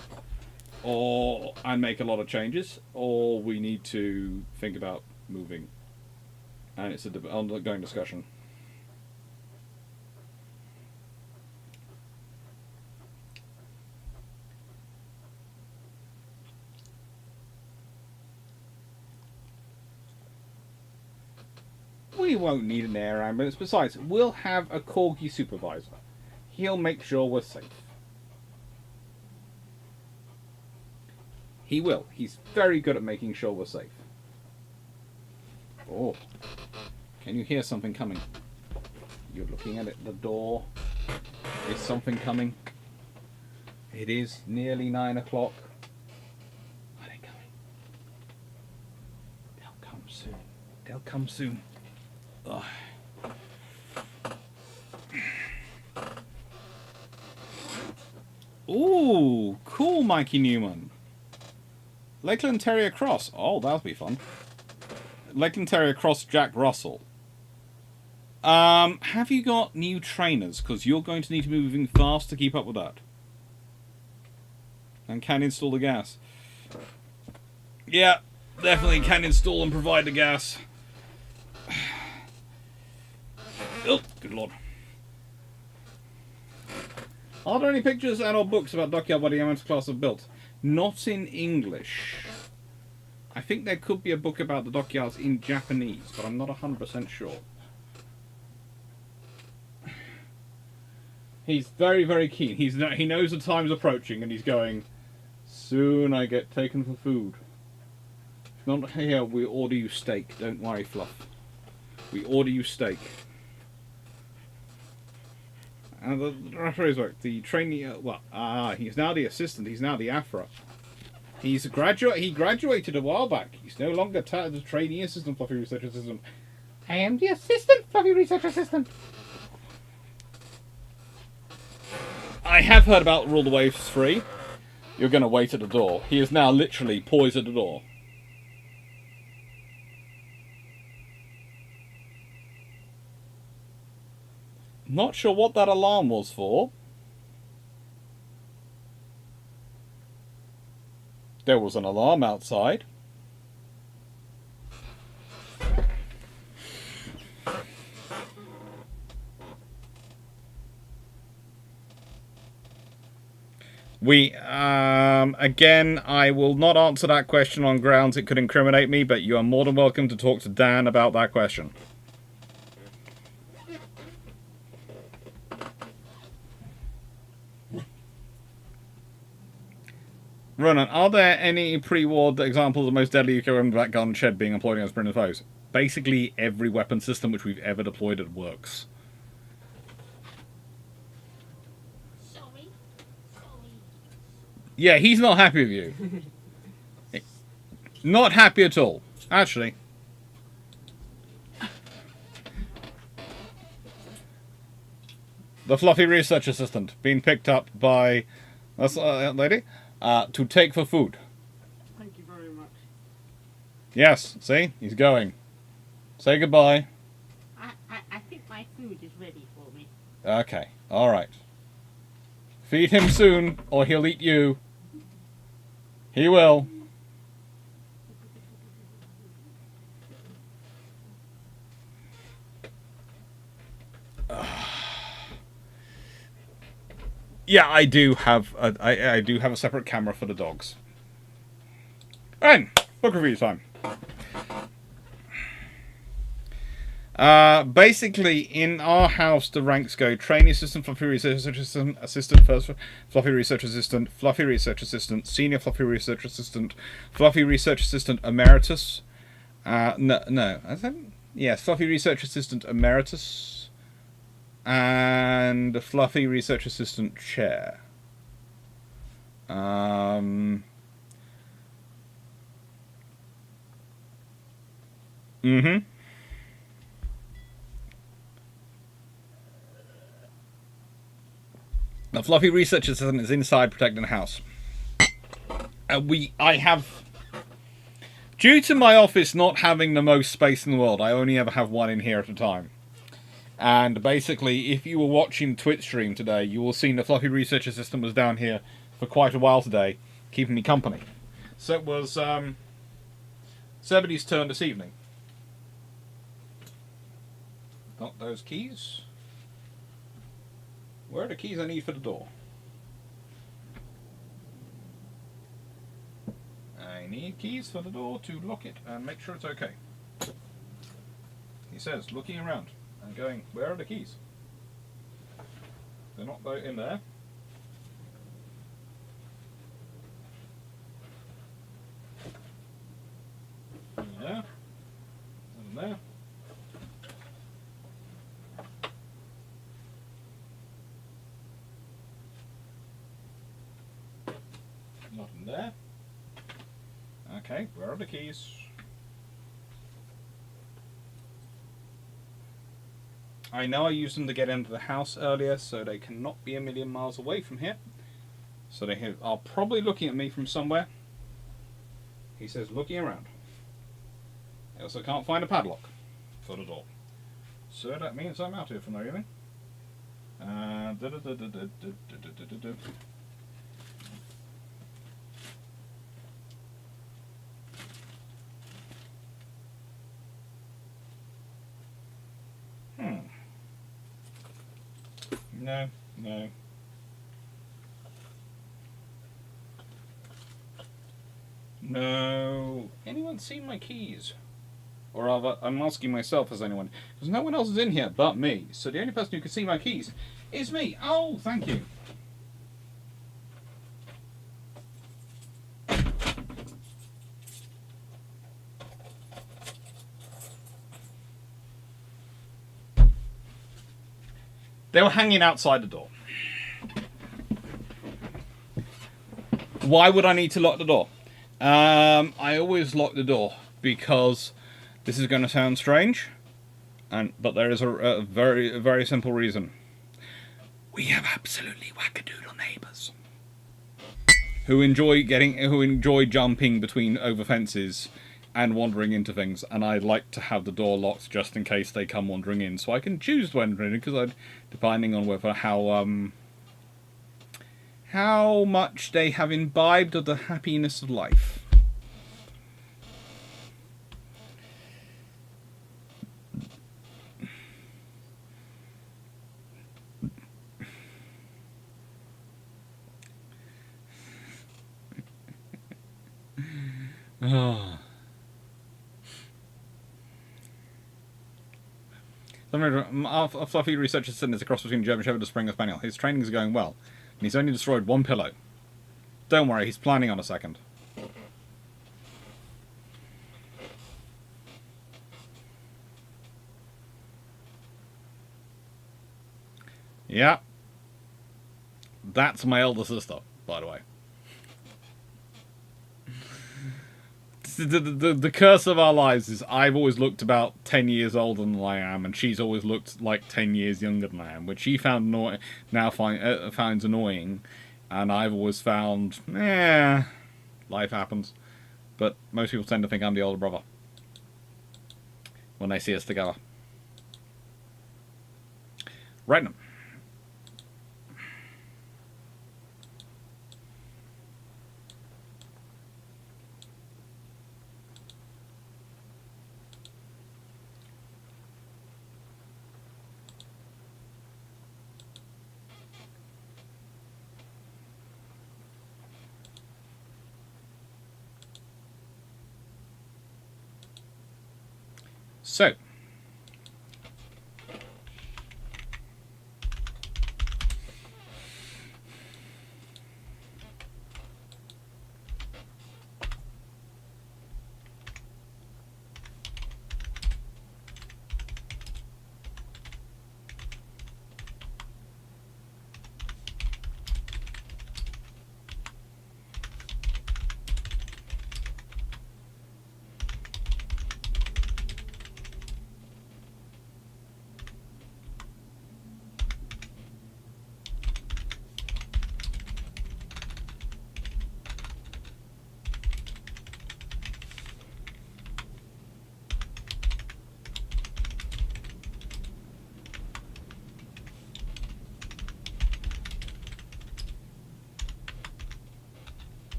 and make a lot of changes, or we need to think about moving. And it's an ongoing discussion. We won't need an air ambulance. Besides, we'll have a corgi supervisor. He'll make sure we're safe. He will. He's very good at making sure we're safe. Oh. Can you hear something coming? You're looking at it, the door. Is something coming? It is nearly 9 o'clock. Are they coming? They'll come soon. They'll come soon. Ugh. Ooh, cool, Mikey Newman. Lakeland Terrier Cross. Oh, that'll be fun. Lakeland Terrier Cross Jack Russell. Have you got new trainers? Because you're going to need to be moving fast to keep up with that. And can install the gas. Yeah, definitely can install and provide the gas. Oh, good lord. Are there any pictures and or books about Dockyard by the amateur class have built? Not in English. I think there could be a book about the dockyards in Japanese, but I'm not 100% sure. He's very, very keen. He knows the time's approaching, and he's going, soon I get taken for food. If not here, we order you steak. Don't worry, Fluff. We order you steak. And the referees work. The trainee, he's now the assistant. He's now the AFRA. He graduated a while back. He's no longer the trainee assistant, Fluffy Research Assistant. I am the assistant, Fluffy Research Assistant. I have heard about Rule the Waves 3. You're going to wait at the door. He is now literally poised at the door. Not sure what that alarm was for. There was an alarm outside. Again, I will not answer that question on grounds it could incriminate me, but you are more than welcome to talk to Dan about that question. Ronan, are there any pre-war examples of the most deadly UK weapon black gun shed being employed against British foes? Basically, every weapon system which we've ever deployed it works. Sorry. Yeah, he's not happy with you. Not happy at all, actually. The Fluffy Research Assistant being picked up by this lady. To take for food. Thank you very much. Yes, see? He's going. Say goodbye. I think my food is ready for me. Okay, alright. Feed him soon, or he'll eat you. He will. Yeah, I do have a separate camera for the dogs. And book review time. Basically, in our house, the ranks go trainee assistant, fluffy research assistant, first fluffy research assistant, senior fluffy research assistant, fluffy research assistant emeritus. Yes, fluffy research assistant emeritus. And the fluffy research assistant chair. The fluffy research assistant is inside protecting the house. Due to my office not having the most space in the world, I only ever have one in here at a time. And basically, if you were watching Twitch stream today, you will see the fluffy research assistant was down here for quite a while today. keeping me company. So it was Zebedee's turn this evening. Got those keys. Where are the keys I need for the door? I need keys for the door to lock it and make sure it's okay. He says, looking around and going, where are the keys? They're not in there. Yeah. And there. Not in there. Okay, where are the keys? I know I used them to get into the house earlier, so they cannot be a million miles away from here. So they are probably looking at me from somewhere. He says, looking around. I also can't find a padlock for the door. So that means I'm out here for no evening. No. No. Anyone seen my keys? Or rather, I'm asking myself, has anyone? Because no one else is in here but me. So the only person who can see my keys is me. Oh, thank you. They were hanging outside the door. Why would I need to lock the door? I always lock the door because this is going to sound strange, but there is a very simple reason. We have absolutely wackadoodle neighbours who enjoy jumping between over fences and wandering into things, and I like to have the door locked just in case they come wandering in, so I can choose to enter in, because depending on whether how much they have imbibed of the happiness of life. A fluffy researcher said it's a cross between a German Shepherd and a Springer Spaniel. His training is going well, and he's only destroyed one pillow. Don't worry, he's planning on a second. Yeah. That's my elder sister, by the way. The curse of our lives is I've always looked about 10 years older than I am, and she's always looked like 10 years younger than I am, which she found finds annoying, and I've always found, life happens. But most people tend to think I'm the older brother when they see us together. Right now. So,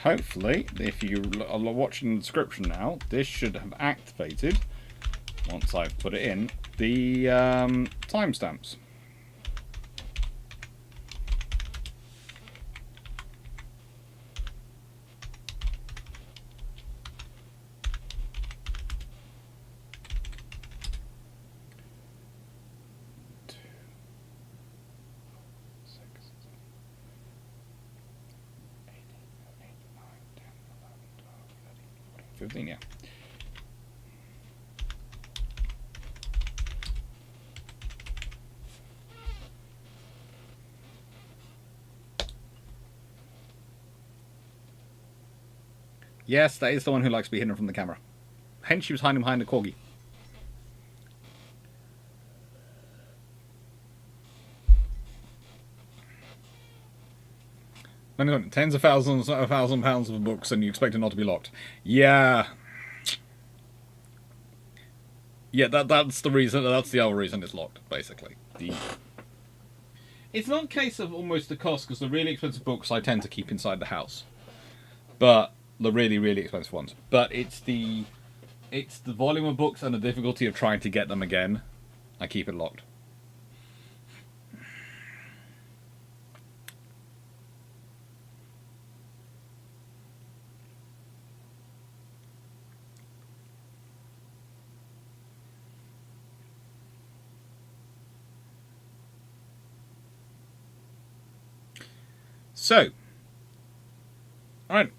hopefully, if you are watching the description now, this should have activated, once I've put it in, the timestamps. Six, 15, yeah. Yes, that is the one who likes to be hidden from the camera. Hence she was hiding behind the corgi. Tens of thousands, £1,000 of books, and you expect it not to be locked. Yeah. Yeah, that's the reason. That's the other reason it's locked, basically. It's not a case of almost the cost, because the really expensive books I tend to keep inside the house. But the really, really expensive ones. But it's the volume of books and the difficulty of trying to get them again. I keep it locked. So, alright.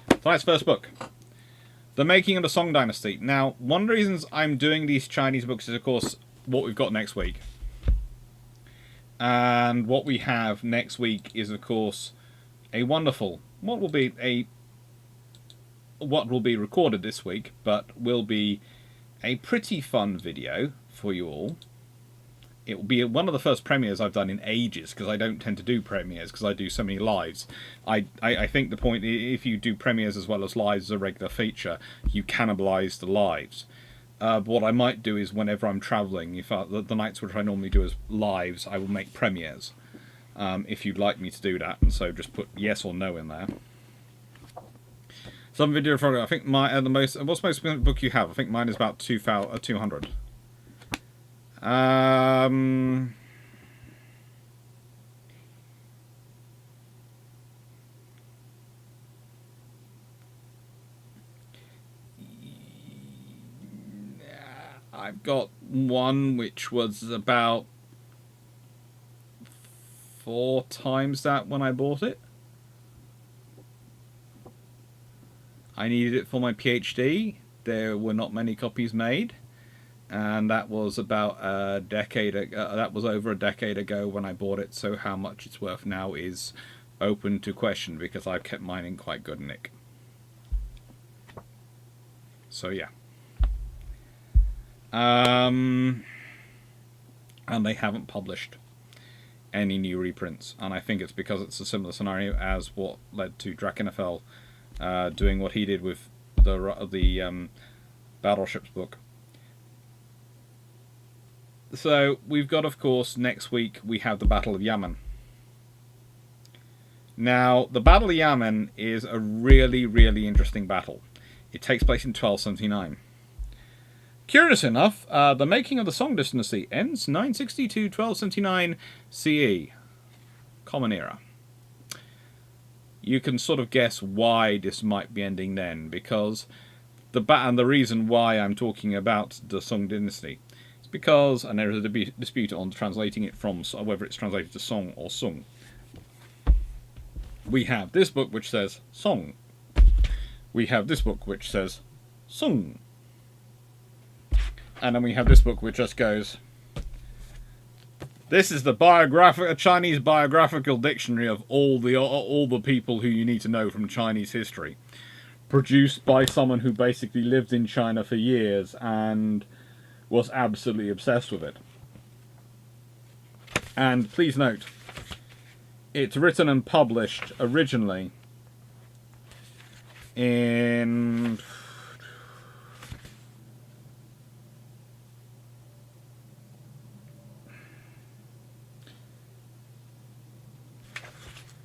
Tonight's first book. The Making of the Song Dynasty. Now, one of the reasons I'm doing these Chinese books is, of course, what we've got next week. And what we have next week is, of course, a wonderful, what will be recorded this week, but will be a pretty fun video for you all. It will be one of the first premieres I've done in ages, because I don't tend to do premieres, because I do so many lives. I think the point, if you do premieres as well as lives as a regular feature, you cannibalise the lives. But what I might do is, whenever I'm travelling, if the nights which I normally do as lives, I will make premieres. If you'd like me to do that, and so just put yes or no in there. Some video for, I think what's the most expensive book you have? I think mine is about 200. I've got one which was about 4 times that when I bought it. I needed it for my PhD. There were not many copies made. And that was about a decade ago. That was over a decade ago when I bought it. So how much it's worth now is open to question, because I've kept mine in quite good nick. So yeah. And they haven't published any new reprints, and I think it's because it's a similar scenario as what led to Draknfell doing what he did with the Battleships book. So we've got, of course, next week we have the Battle of Yamen. Now, the Battle of Yamen is a really, really interesting battle. It takes place in 1279. Curious enough, the Making of the Song Dynasty ends 960 to 1279 CE. Common Era. You can sort of guess why this might be ending then, because and the reason why I'm talking about the Song Dynasty is because, and there is a dispute on translating it from whether it's translated to Song or Sung. We have this book which says Song. We have this book which says Sung. And then we have this book which just goes, this is the Chinese biographical dictionary of all the people who you need to know from Chinese history, produced by someone who basically lived in China for years and was absolutely obsessed with it. And please note, it's written and published originally in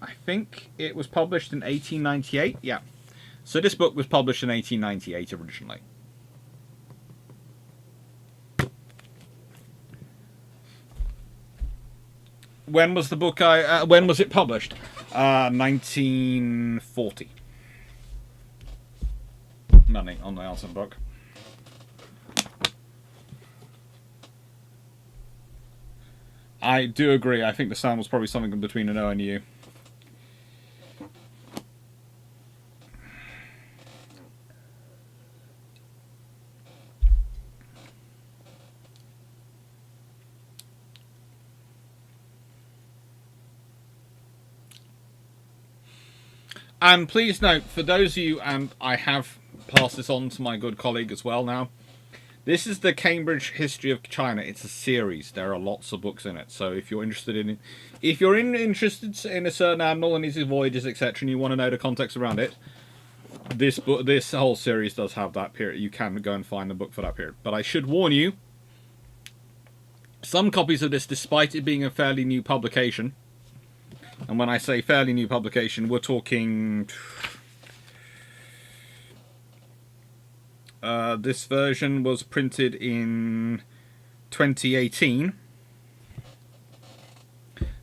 I think it was published in 1898. Yeah. So this book was published in 1898 originally. When was the book? When was it published? 1940. Nothing on the Alton book. I do agree. I think the sound was probably something between an O and a U. And please note, for those of you, and I have passed this on to my good colleague as well now, this is the Cambridge History of China. It's a series. There are lots of books in it. So if you're interested in interested in a certain admiral and his voyages, etc., and you want to know the context around it, this whole series does have that period. You can go and find the book for that period. But I should warn you, some copies of this, despite it being a fairly new publication, and when I say fairly new publication, we're talking... this version was printed in 2018.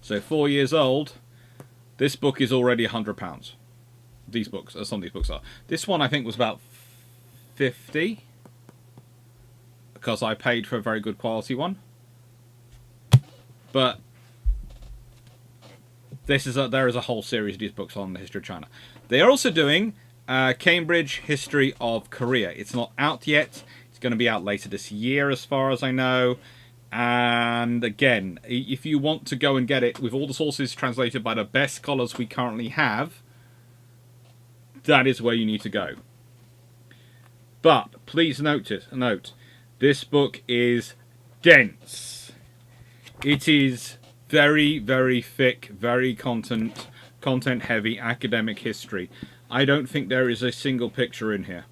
So 4 years old. This book is already £100. These books, some of these books are. This one I think was about 50. Because I paid for a very good quality one. But... there is a whole series of these books on the history of China. They are also doing Cambridge History of Korea. It's not out yet. It's going to be out later this year, as far as I know. And again, if you want to go and get it with all the sources translated by the best scholars we currently have, that is where you need to go. But please note, this book is dense. It is very, very thick, very content heavy academic history. I don't think there is a single picture in here.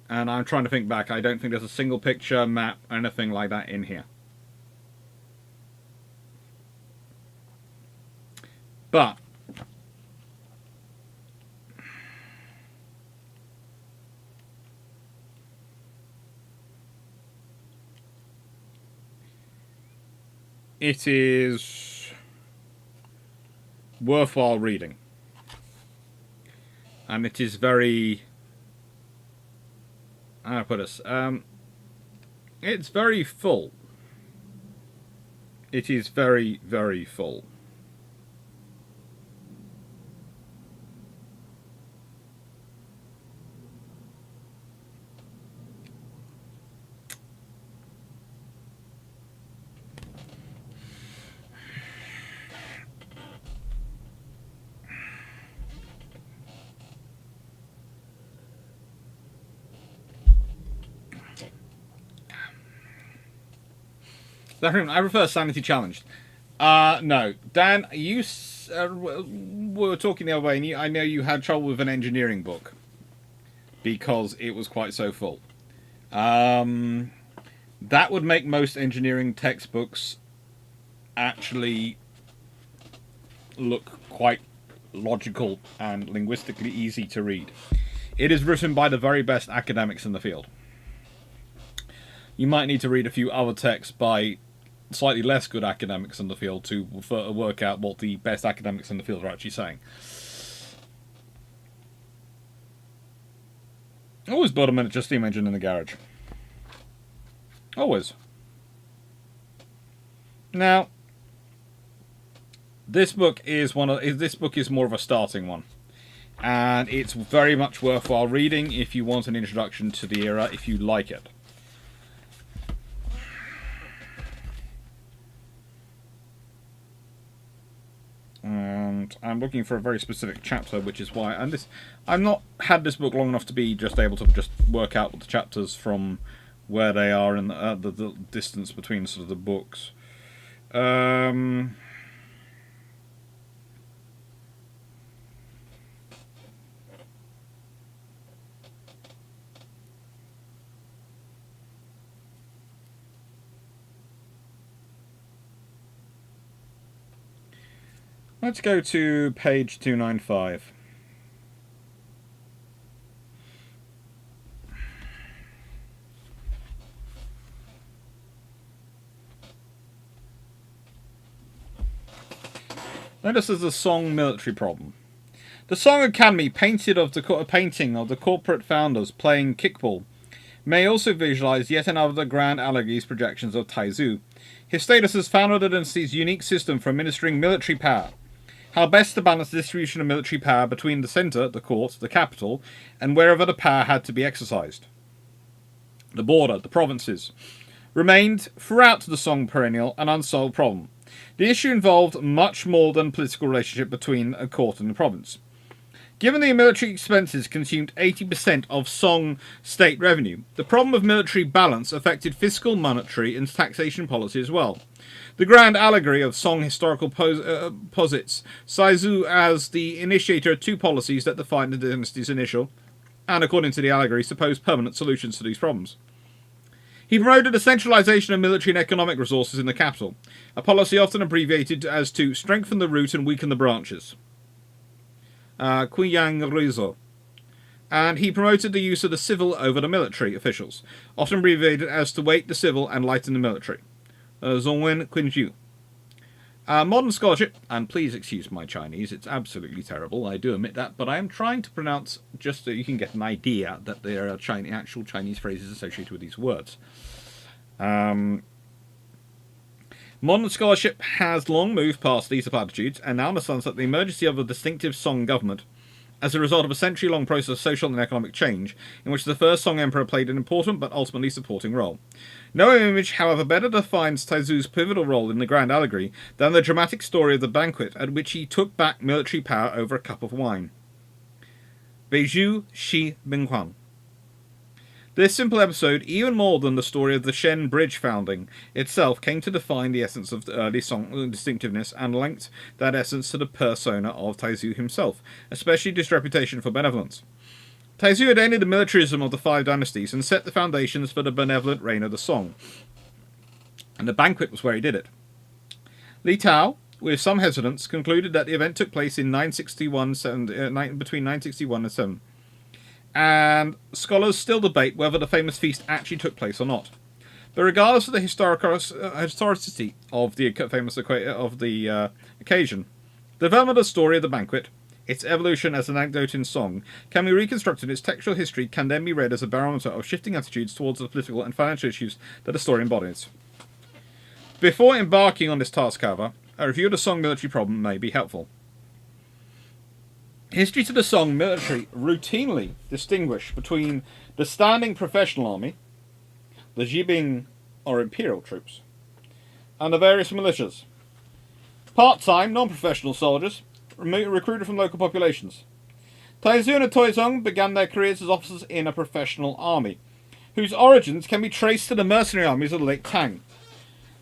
And I'm trying to think back. I don't think there's a single picture, map, anything like that in here. But it is worthwhile reading. And it is very... how do I put this? It's very full. It is very, very full. I prefer Sanity Challenged. No. Dan, you were talking the other way, and I know you had trouble with an engineering book because it was quite so full. That would make most engineering textbooks actually look quite logical and linguistically easy to read. It is written by the very best academics in the field. You might need to read a few other texts by slightly less good academics in the field to work out what the best academics in the field are actually saying. Always build a miniature steam engine in the garage. Always. Now, this book is more of a starting one, and it's very much worthwhile reading if you want an introduction to the era, if you like it. And I'm looking for a very specific chapter, which is why I've not had this book long enough to be just able to just work out the chapters from where they are in the distance between sort of the books. Let's go to page 295. Notice there's a Song military problem. The Song Academy painting of the corporate founders playing kickball may also visualize yet another of the grand allegories projections of Taizu. His status as founder of the dynasty's unique system for administering military power. How best to balance the distribution of military power between the centre, the court, the capital, and wherever the power had to be exercised. The border, the provinces, remained throughout the Song perennial an unsolved problem. The issue involved much more than a political relationship between a court and a province. Given the military expenses consumed 80% of Song state revenue, the problem of military balance affected fiscal, monetary, and taxation policy as well. The grand allegory of Song historical posits Taizu as the initiator of two policies that defined the dynasty's initial, and according to the allegory, supposed permanent solutions to these problems. He promoted a centralization of military and economic resources in the capital, a policy often abbreviated as to strengthen the root and weaken the branches. Quiyang Ruizo. And he promoted the use of the civil over the military officials, often abbreviated as to weight the civil and lighten the military. Zongwen Quinju. Modern scholarship, and please excuse my Chinese, it's absolutely terrible, I do admit that, but I am trying to pronounce just so you can get an idea that there are actual Chinese phrases associated with these words. Modern scholarship has long moved past these platitudes and now understands that the emergency of a distinctive Song government, as a result of a century-long process of social and economic change, in which the first Song emperor played an important but ultimately supporting role. No image, however, better defines Taizu's pivotal role in the grand allegory than the dramatic story of the banquet at which he took back military power over a cup of wine. Beiju Shi Binghuan. This simple episode, even more than the story of the Shen Bridge founding itself, came to define the essence of the early Song distinctiveness and linked that essence to the persona of Taizu himself, especially his reputation for benevolence. Taizu had ended the militarism of the five dynasties and set the foundations for the benevolent reign of the Song. And the banquet was where he did it. Li Tao, with some hesitance, concluded that the event took place in between 961 and 7. And scholars still debate whether the famous feast actually took place or not. But regardless of the historicity of the famous occasion, the development of the story of the banquet, its evolution as an anecdote in Song, can be reconstructed. Its textual history can then be read as a barometer of shifting attitudes towards the political and financial issues that the story embodies. Before embarking on this task, however, a review of the Song military problem may be helpful. History to the Song military routinely distinguish between the standing professional army, the Jibing or imperial troops, and the various militias. Part-time, non-professional soldiers recruited from local populations. Taizu and Toizong began their careers as officers in a professional army, whose origins can be traced to the mercenary armies of the late Tang.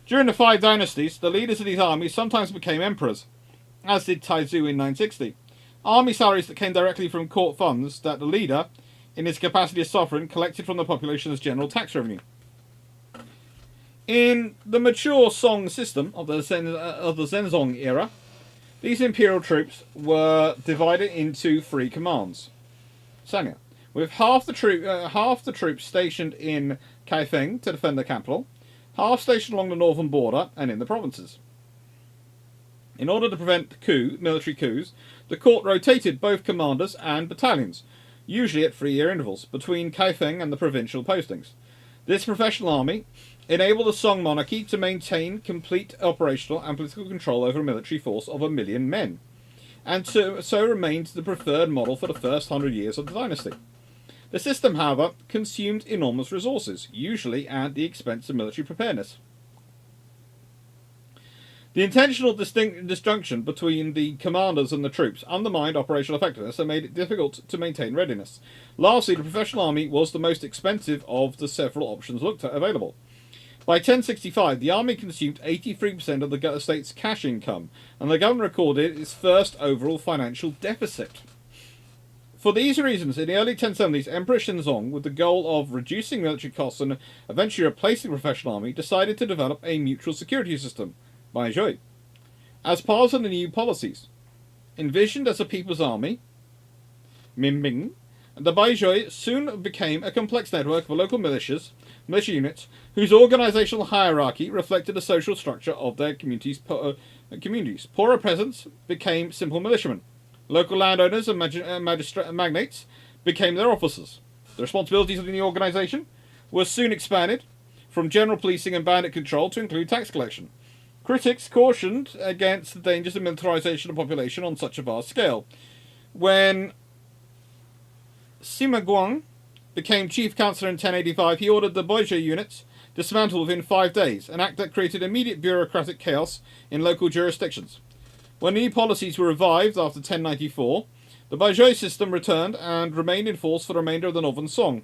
During the five dynasties, the leaders of these armies sometimes became emperors, as did Taizu in 960. Army salaries that came directly from court funds that the leader, in his capacity as sovereign, collected from the population as general tax revenue. In the mature Song system of the Zhenzong era, these imperial troops were divided into three commands. Sanya, with half the troops stationed in Kaifeng to defend the capital, half stationed along the northern border and in the provinces. In order to prevent military coups, the court rotated both commanders and battalions, usually at 3-year intervals, between Kaifeng and the provincial postings. This professional army enabled the Song monarchy to maintain complete operational and political control over a military force of 1 million men, and so remained the preferred model for the first 100 years of the dynasty. The system, however, consumed enormous resources, usually at the expense of military preparedness. The intentional disjunction between the commanders and the troops undermined operational effectiveness and made it difficult to maintain readiness. Lastly, the professional army was the most expensive of the several options looked at available. By 1065, the army consumed 83% of the state's cash income, and the government recorded its first overall financial deficit. For these reasons, in the early 1070s, Emperor Shenzong, with the goal of reducing military costs and eventually replacing the professional army, decided to develop a mutual security system, Baizhui, as part of the new policies. Envisioned as a people's army, Minbing, the Baizhou soon became a complex network of local militia units whose organizational hierarchy reflected the social structure of their communities. Poorer peasants became simple militiamen. Local landowners and magnates became their officers. The responsibilities of the new organization were soon expanded from general policing and bandit control to include tax collection. Critics cautioned against the dangers of militarization of the population on such a vast scale. When Sima Guang became chief councillor in 1085, he ordered the Baizhou units dismantled within 5 days, an act that created immediate bureaucratic chaos in local jurisdictions. When new policies were revived after 1094, the Baizhou system returned and remained in force for the remainder of the Northern Song.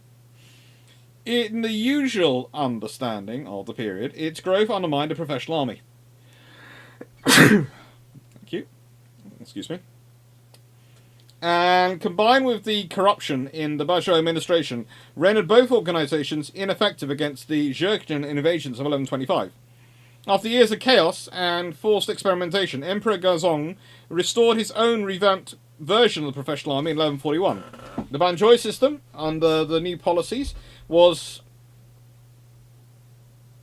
In the usual understanding of the period, its growth undermined a professional army. Thank you. Excuse me. And combined with the corruption in the Baizhou administration, rendered both organizations ineffective against the Jurchen invasions of 1125. After years of chaos and forced experimentation, Emperor Gaozong restored his own revamped version of the professional army in 1141. The Banzhou system, under the new policies, was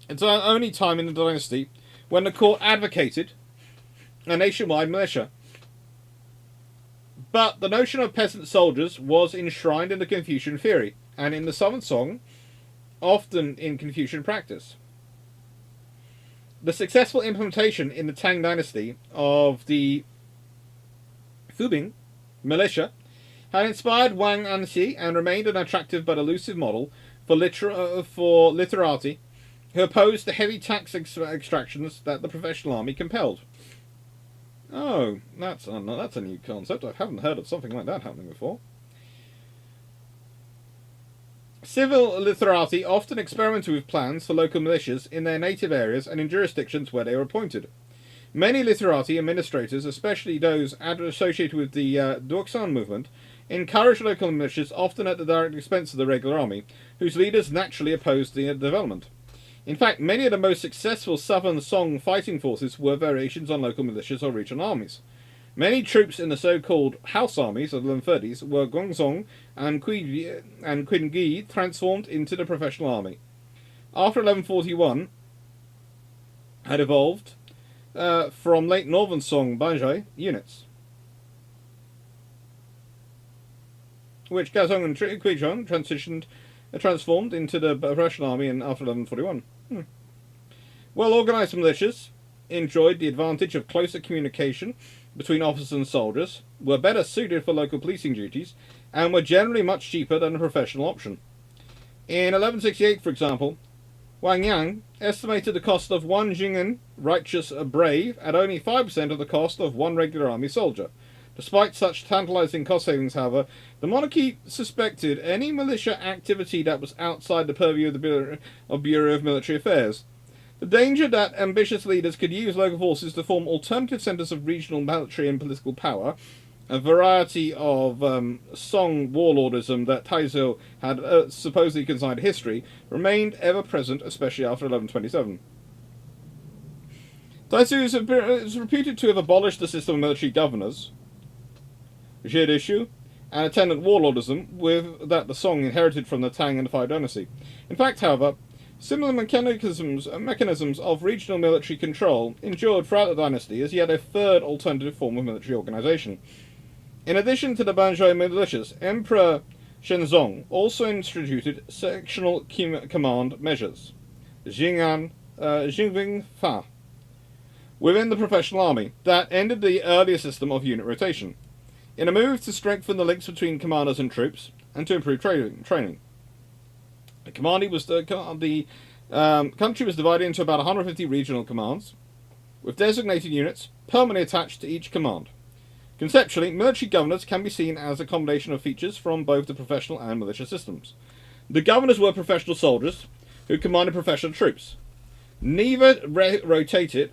its only time in the dynasty when the court advocated a nationwide militia. But the notion of peasant soldiers was enshrined in the Confucian theory, and in the Southern Song, often in Confucian practice. The successful implementation in the Tang Dynasty of the Fubing militia had inspired Wang Anxi and remained an attractive but elusive model for literati who opposed the heavy tax extractions that the professional army compelled. Oh, that's a new concept. I haven't heard of something like that happening before. Civil literati often experimented with plans for local militias in their native areas and in jurisdictions where they were appointed. Many literati administrators, especially those associated with the Duoxan movement, encouraged local militias, often at the direct expense of the regular army, whose leaders naturally opposed the development. In fact, many of the most successful Southern Song fighting forces were variations on local militias or regional armies. Many troops in the so-called house armies of the 1130s were Guangzong and Qingyi transformed into the professional army. After 1141 had evolved from late Northern Song Baizhou units, which Gaozong and Guizhong transformed into the professional army after 1141. Well-organized militias enjoyed the advantage of closer communication between officers and soldiers, were better suited for local policing duties, and were generally much cheaper than a professional option. In 1168, for example, Wang Yang estimated the cost of one Jingen righteous brave at only 5% of the cost of one regular army soldier. Despite such tantalizing cost savings, however, the monarchy suspected any militia activity that was outside the purview of the Bureau of Military Affairs. The danger that ambitious leaders could use local forces to form alternative centres of regional military and political power, a variety of Song warlordism that Taizhou had supposedly consigned to history, remained ever present, especially after 1127. Taizhou is reputed to have abolished the system of military governors, Jierishu, and attendant warlordism with that the Song inherited from the Tang and the Five Dynasty. In fact, however, similar mechanisms of regional military control endured throughout the dynasty as yet a third alternative form of military organization. In addition to the Banzhou militias, Emperor Shenzong also instituted sectional command measures, Jingwing Fa, within the professional army, that ended the earlier system of unit rotation, in a move to strengthen the links between commanders and troops and to improve training. The country was divided into about 150 regional commands, with designated units permanently attached to each command. Conceptually, military governors can be seen as a combination of features from both the professional and militia systems. The governors were professional soldiers who commanded professional troops. Neither rotated,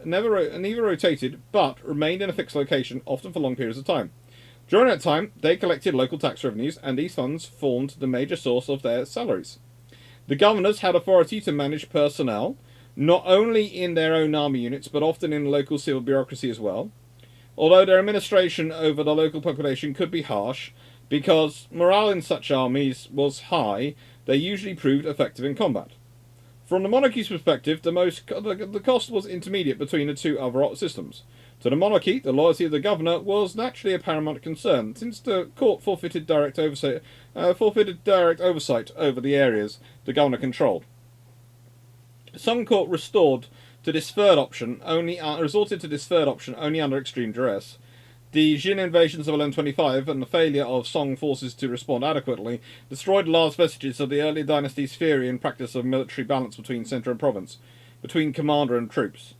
but remained in a fixed location, often for long periods of time. During that time, they collected local tax revenues, and these funds formed the major source of their salaries. The governors had authority to manage personnel, not only in their own army units, but often in local civil bureaucracy as well. Although their administration over the local population could be harsh, because morale in such armies was high, they usually proved effective in combat. From the monarchy's perspective, the cost was intermediate between the two other systems. To the monarchy, the loyalty of the governor was naturally a paramount concern, since the court forfeited direct oversight over the areas the governor controlled. Some court resorted to this third option only under extreme duress. The Jin invasions of 1125 and the failure of Song forces to respond adequately destroyed large vestiges of the early dynasty's theory and practice of military balance between centre and province, between commander and troops.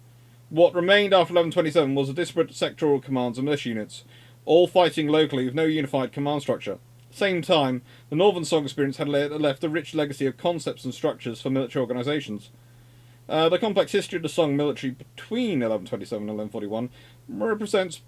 What remained after 1127 was a disparate sectoral commands and militia units, all fighting locally with no unified command structure. At the same time, the Northern Song experience had left a rich legacy of concepts and structures for military organisations. The complex history of the Song military between 1127 and 1141 represents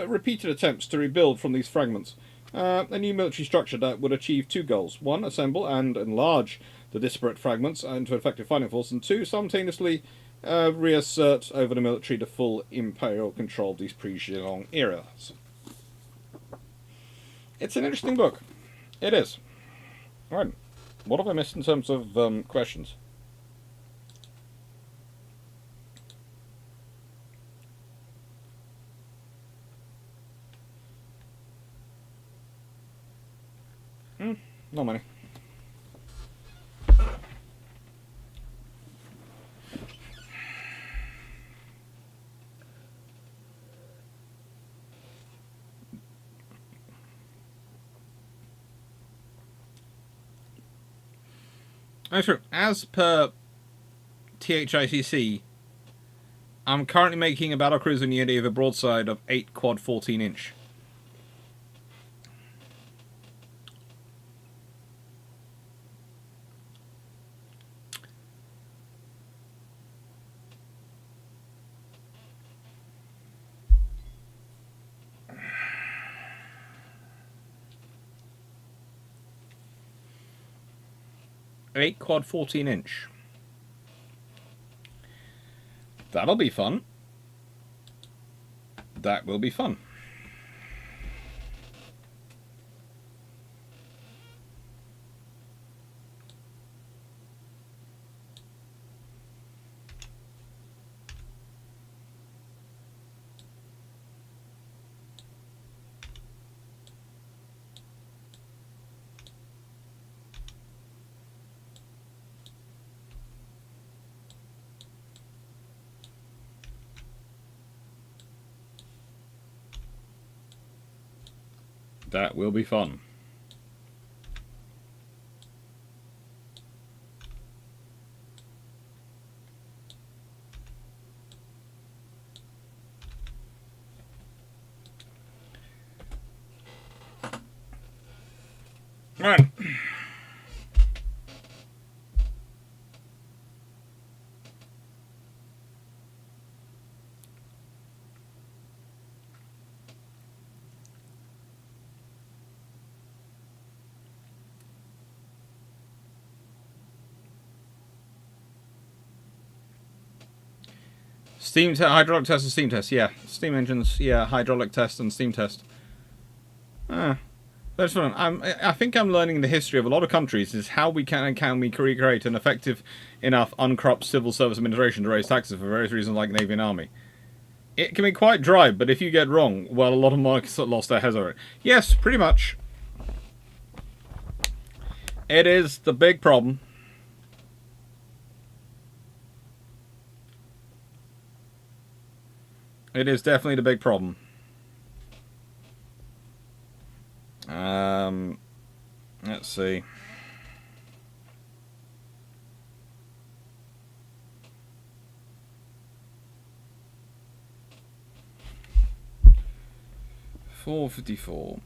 repeated attempts to rebuild from these fragments a new military structure that would achieve two goals: one, assemble and enlarge the disparate fragments into an effective fighting force, and two, simultaneously reassert over the military the full imperial control of these pre-Geelong eras. It's an interesting book. It is. Alright, what have I missed in terms of questions? Not many. As per THICC, I'm currently making a battlecruiser unit of a broadside of 8 quad 14 inch. Eight quad 14 inch. That'll be fun. That will be fun. That will be fun. Right. Hydraulic test and steam test, yeah. Steam engines, yeah. Hydraulic test and steam test. That's fun. I think I'm learning the history of a lot of countries is how we can we create an effective enough uncropped civil service administration to raise taxes for various reasons like Navy and Army. It can be quite dry, but if you get wrong, well, a lot of monarchies lost their heads over it. Yes, pretty much. It is the big problem. It is definitely the big problem. Let's see. $4.54.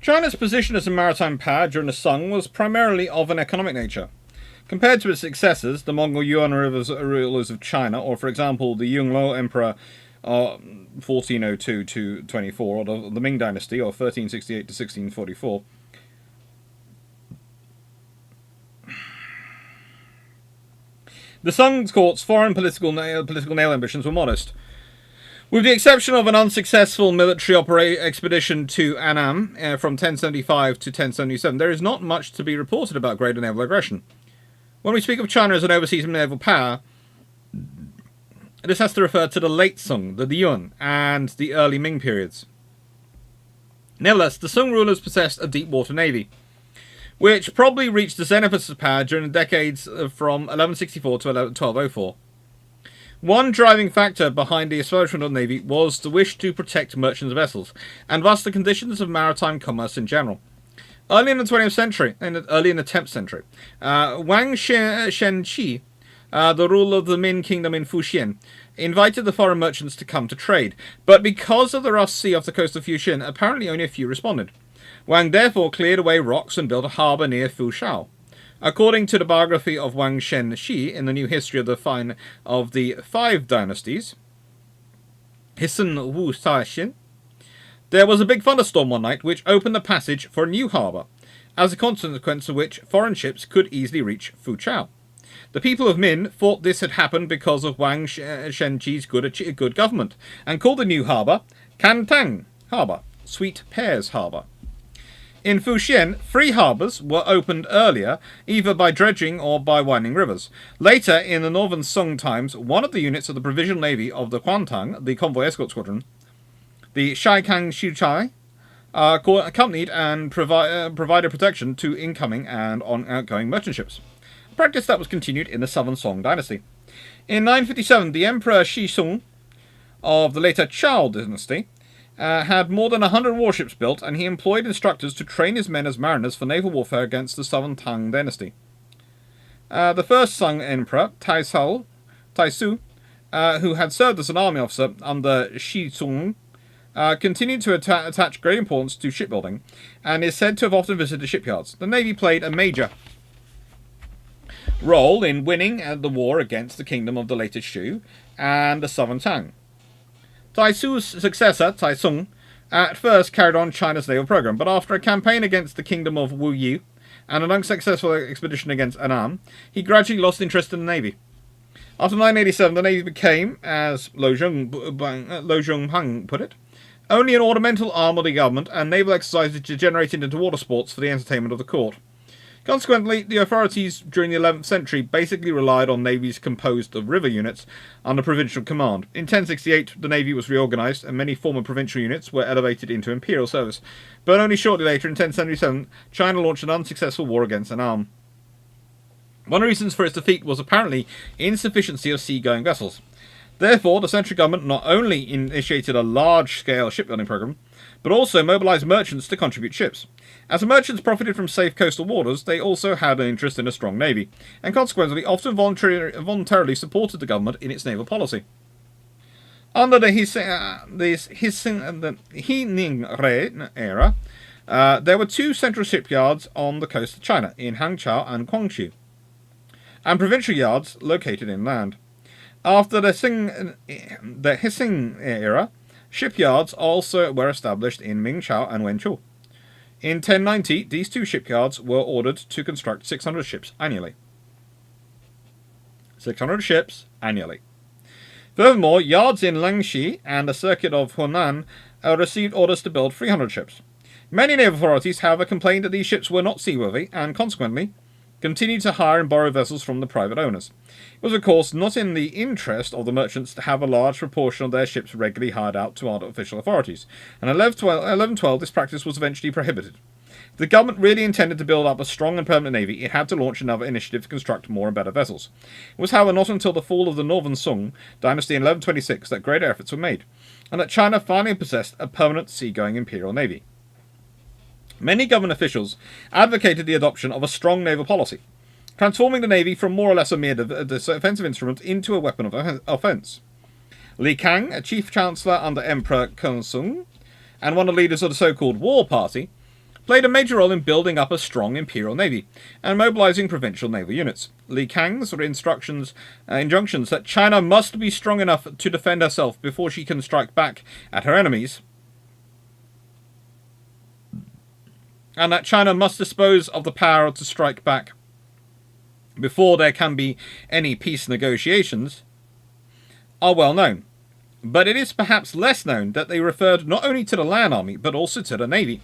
China's position as a maritime power during the Song was primarily of an economic nature. Compared to its successors, the Mongol Yuan rulers of China, or for example the Yongle Emperor 1402 to 24, or the Ming Dynasty, or 1368 to 1644. The Sung court's foreign political naval ambitions were modest. With the exception of an unsuccessful military expedition to Annam from 1075 to 1077, there is not much to be reported about greater naval aggression. When we speak of China as an overseas naval power, this has to refer to the late Sung, the Yuan, and the early Ming periods. Nevertheless, the Sung rulers possessed a deep water navy, which probably reached the zenith of power during the decades from 1164 to 1204. One driving factor behind the establishment of the navy was the wish to protect merchant vessels, and thus the conditions of maritime commerce in general. Early in the 20th century, early in the 10th century, Wang Shenqi, the ruler of the Min kingdom in Fujian, invited the foreign merchants to come to trade, but because of the rough sea off the coast of Fujian, apparently only a few responded. Wang therefore cleared away rocks and built a harbour near Fushao. According to the biography of Wang Shenqi in the New History of the Five Dynasties, Hissen Wu Saixin, there was a big thunderstorm one night which opened the passage for a new harbour, as a consequence of which foreign ships could easily reach Fuchao. The people of Min thought this had happened because of Wang Shenqi's good government, and called the new harbour Kantang Harbour, Sweet Pears Harbour. In Fujian, 3 harbours were opened earlier, either by dredging or by winding rivers. Later, in the northern Song times, one of the units of the provisional navy of the Kuantang, the convoy escort squadron, the Shaikang Shuchai, accompanied and provided protection to incoming and outgoing merchant ships, a practice that was continued in the southern Song dynasty. In 957, the Emperor Shizong of the later Chao dynasty had more than 100 warships built, and he employed instructors to train his men as mariners for naval warfare against the southern Tang dynasty. The first Sung emperor, Taisu, who had served as an army officer under Shizong, continued to attach great importance to shipbuilding, and is said to have often visited shipyards. The navy played a major role in winning the war against the kingdom of the later Shu and the southern Tang. Taisu's successor, Taisung, at first carried on China's naval program, but after a campaign against the kingdom of Wu Yu and an unsuccessful expedition against Annam, he gradually lost interest in the navy. After 987, the navy became, as Lo Zhonghang put it, only an ornamental arm of the government, and naval exercises degenerated into water sports for the entertainment of the court. Consequently, the authorities during the 11th century basically relied on navies composed of river units under provincial command. In 1068, the navy was reorganised, and many former provincial units were elevated into imperial service. But only shortly later, in 1077, China launched an unsuccessful war against Annam. One of the reasons for its defeat was apparently insufficiency of sea-going vessels. Therefore, the central government not only initiated a large-scale shipbuilding program, but also mobilised merchants to contribute ships. As the merchants profited from safe coastal waters, they also had an interest in a strong navy, and consequently often voluntarily supported the government in its naval policy. Under the He-Ning-Re era, there were 2 central shipyards on the coast of China, in Hangzhou and Guangzhou, and provincial yards located inland. After the Hissing era, shipyards also were established in Mingzhou and Wenzhou. In 1090, these 2 shipyards were ordered to construct 600 ships annually. 600 ships annually. Furthermore, yards in Langxi and the circuit of Hunan received orders to build 300 ships. Many naval authorities, however, complained that these ships were not seaworthy, and consequently continued to hire and borrow vessels from the private owners. It was, of course, not in the interest of the merchants to have a large proportion of their ships regularly hired out to artificial authorities, and in 1112 this practice was eventually prohibited. If the government really intended to build up a strong and permanent navy, it had to launch another initiative to construct more and better vessels. It was, however, not until the fall of the Northern Song dynasty in 1126 that greater efforts were made, and that China finally possessed a permanent sea-going imperial navy. Many government officials advocated the adoption of a strong naval policy, transforming the navy from more or less a mere defensive instrument into a weapon of offence. Li Kang, a chief chancellor under Emperor Kensung, and one of the leaders of the so-called War Party, played a major role in building up a strong Imperial Navy and mobilizing provincial naval units. Li Kang's injunctions that China must be strong enough to defend herself before she can strike back at her enemies, and that China must dispose of the power to strike back before there can be any peace negotiations, are well known. But it is perhaps less known that they referred not only to the land army, but also to the navy.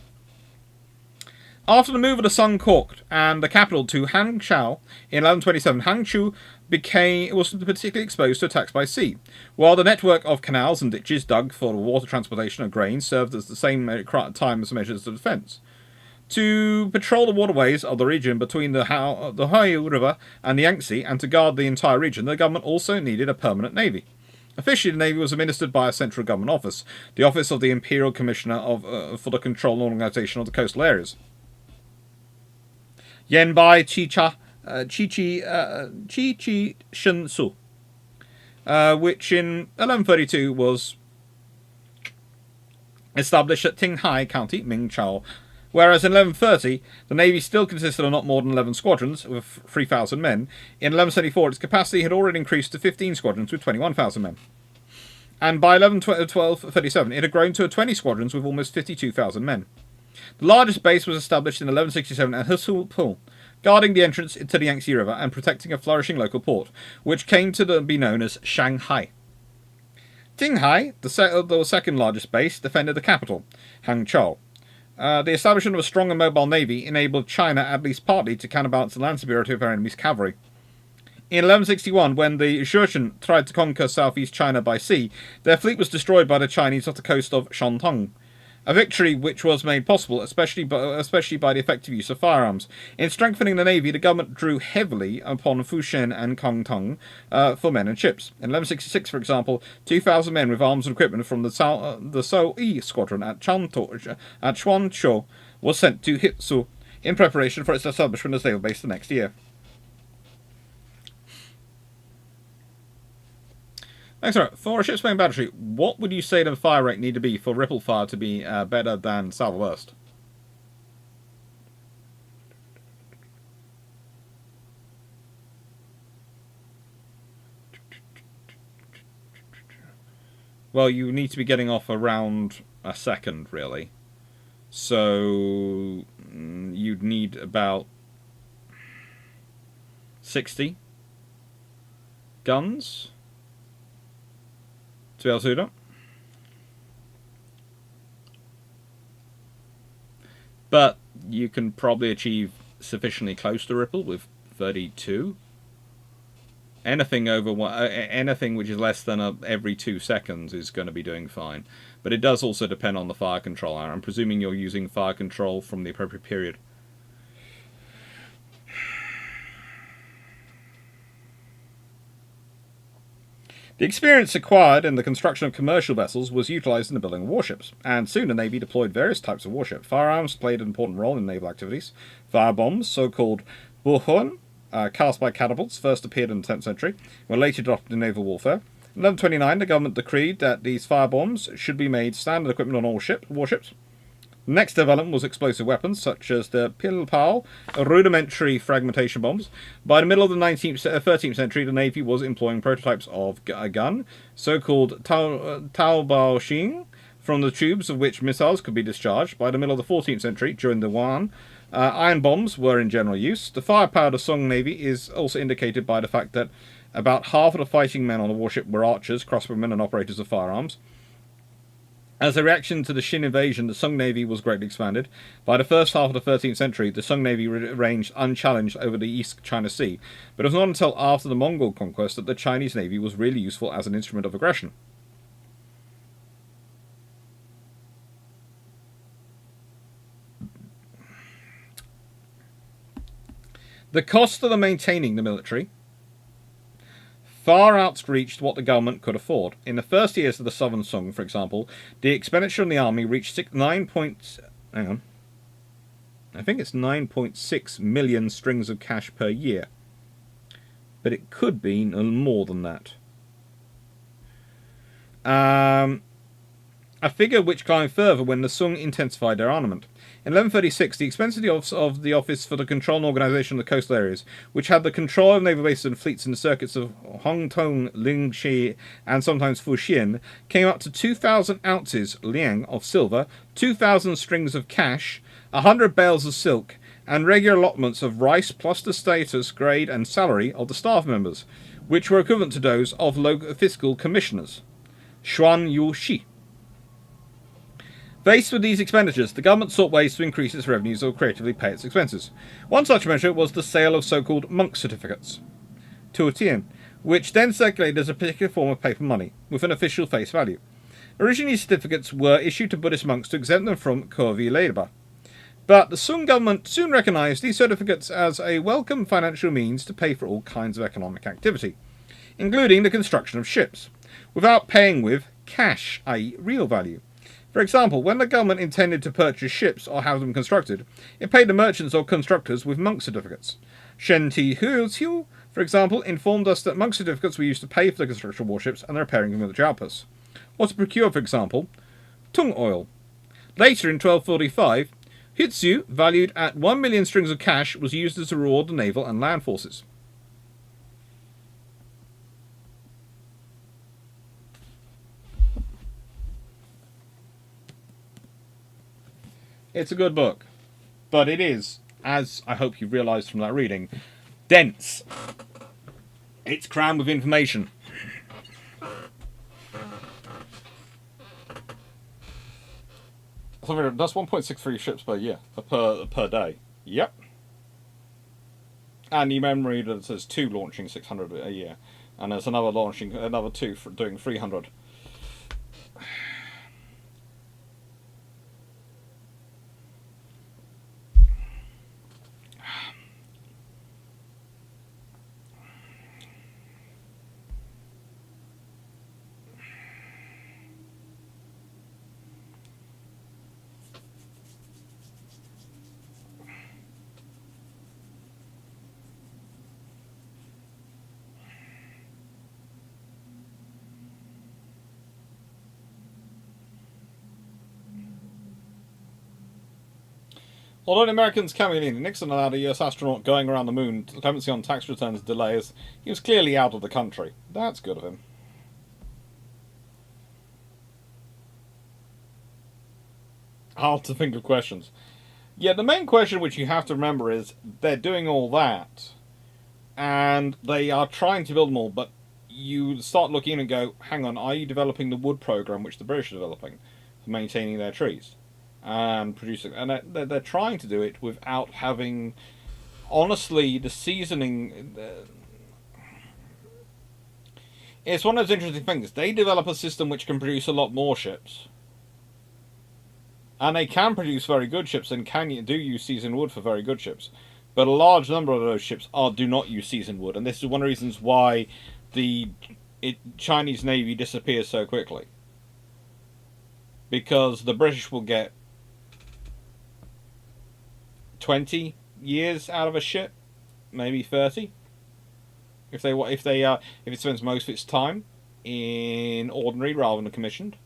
After the move of the Sung Court and the capital to Hangzhou in 1127, Hangzhou was particularly exposed to attacks by sea, while the network of canals and ditches dug for water transportation of grain served as the same time as measures of defence. To patrol the waterways of the region between the Huayu River and the Yangtze, and to guard the entire region, the government also needed a permanent navy. Officially, the navy was administered by a central government office, the Office of the Imperial Commissioner for the Control and Organisation of the Coastal Areas. Yanbai Chichi Shensu, which in 1132 was established at Tinghai County, Mingchao, whereas in 1130 the navy still consisted of not more than 11 squadrons with 3,000 men. In 1174 its capacity had already increased to 15 squadrons with 21,000 men. And by 1237 it had grown to 20 squadrons with almost 52,000 men. The largest base was established in 1167 at Husul, guarding the entrance to the Yangtze River and protecting a flourishing local port, which came to be known as Shanghai. Tinghai, the second largest base, defended the capital, Hangzhou. The establishment of a strong and mobile navy enabled China at least partly to counterbalance the land superiority of her enemy's cavalry. In 1161, when the Jurchen tried to conquer southeast China by sea, their fleet was destroyed by the Chinese off the coast of Shantung, a victory which was made possible especially by the effective use of firearms. In strengthening the navy, the government drew heavily upon Fushen and Kangtung for men and ships. In 1166, for example, 2,000 men with arms and equipment from the Sao-Yi squadron at Chuanzhou was sent to Hitsu in preparation for its establishment as naval base the next year. Thanks, sir. For a ship's main battery, what would you say the fire rate need to be for ripple fire to be better than salvo burst? Well, you need to be getting off around a second, really. So you'd need about 60 guns to be able to do that. But you can probably achieve sufficiently close to ripple with 32. Anything which is less than every 2 seconds is going to be doing fine. But it does also depend on the fire control hour. I'm presuming you're using fire control from the appropriate period. The experience acquired in the construction of commercial vessels was utilised in the building of warships, and soon the Navy deployed various types of warship. Firearms played an important role in naval activities. Firebombs, so-called buhon, cast by catapults, first appeared in the 10th century, were later adopted in naval warfare. In 1129, the government decreed that these firebombs should be made standard equipment on all warships. The next development was explosive weapons, such as the Pilpao, rudimentary fragmentation bombs. By the middle of the 13th century, the Navy was employing prototypes of a gun, so-called Taobaoxing, from the tubes of which missiles could be discharged. By the middle of the 14th century, during the Yuan, iron bombs were in general use. The firepower of the Song Navy is also indicated by the fact that about half of the fighting men on the warship were archers, crossbowmen, and operators of firearms. As a reaction to the Xin invasion, the Sung Navy was greatly expanded. By the first half of the 13th century, the Sung Navy ranged unchallenged over the East China Sea, but it was not until after the Mongol conquest that the Chinese Navy was really useful as an instrument of aggression. The cost of maintaining the military far outreached what the government could afford. In the first years of the Southern Song, for example, the expenditure on the army reached 9.6 million strings of cash per year. But it could be more than that. a figure which climbed further when the Sung intensified their armament. In 1136, the expense of the Office for the Control and Organisation of the Coastal Areas, which had the control of naval bases and fleets in the circuits of Hongtong, Lingxi, and sometimes Fuxian, came up to 2,000 ounces liang of silver, 2,000 strings of cash, 100 bales of silk, and regular allotments of rice plus the status, grade, and salary of the staff members, which were equivalent to those of local fiscal commissioners. Xuan Yu Shi. Faced with these expenditures, the government sought ways to increase its revenues or creatively pay its expenses. One such measure was the sale of so-called monk certificates, tuotian, which then circulated as a particular form of paper money, with an official face value. Originally, certificates were issued to Buddhist monks to exempt them from corvée labour. But the Sung government soon recognised these certificates as a welcome financial means to pay for all kinds of economic activity, including the construction of ships, without paying with cash, i.e. real value. For example, when the government intended to purchase ships or have them constructed, it paid the merchants or constructors with monk certificates. Shen Ti Huixiu, for example, informed us that monk certificates were used to pay for the construction of warships and the repairing of military outposts. Or to procure, for example, tung oil. Later, in 1245, Huixiu, valued at 1 million strings of cash, was used as a reward the naval and land forces. It's a good book, but it is, as I hope you've realised from that reading, dense. It's crammed with information. That's 1.63 ships per year, per day. Yep. And you memory that there's 2 launching 600 a year, and there's another 2 for doing 300. Although the Americans coming in, Nixon allowed a US astronaut going around the moon, clemency on tax returns delays. He was clearly out of the country. That's good of him. Hard to think of questions. Yeah, the main question which you have to remember is they're doing all that, and they are trying to build them all, but you start looking and go, hang on, are you developing the wood program which the British are developing for maintaining their trees? And producing, and they're trying to do it without having, honestly, the seasoning. It's one of those interesting things. They develop a system which can produce a lot more ships, and they can produce very good ships, and do use seasoned wood for very good ships. But a large number of those ships do not use seasoned wood, and this is one of the reasons why the Chinese Navy disappears so quickly. Because the British will get 20 years out of a ship, maybe 30, if it spends most of its time in ordinary rather than commissioned,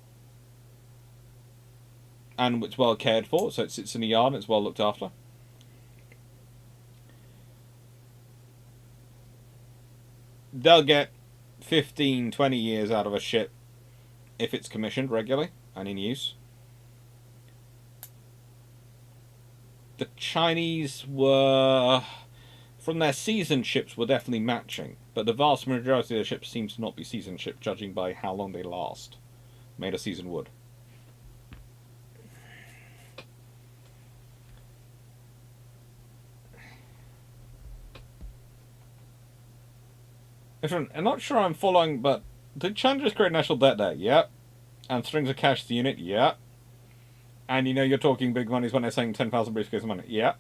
and it's well cared for, so it sits in a yard and it's well looked after. They'll get 15, 20 years out of a ship if it's commissioned regularly and in use. The Chinese were, from their seasoned ships, were definitely matching, but the vast majority of their ships seems to not be seasoned ships, judging by how long they last, made of seasoned wood. I'm not sure I'm following, but did China just create national debt there? Yep. And strings of cash to the unit? Yep. And you know you're talking big monies when they're saying 10,000 briefcases of money. Yeah.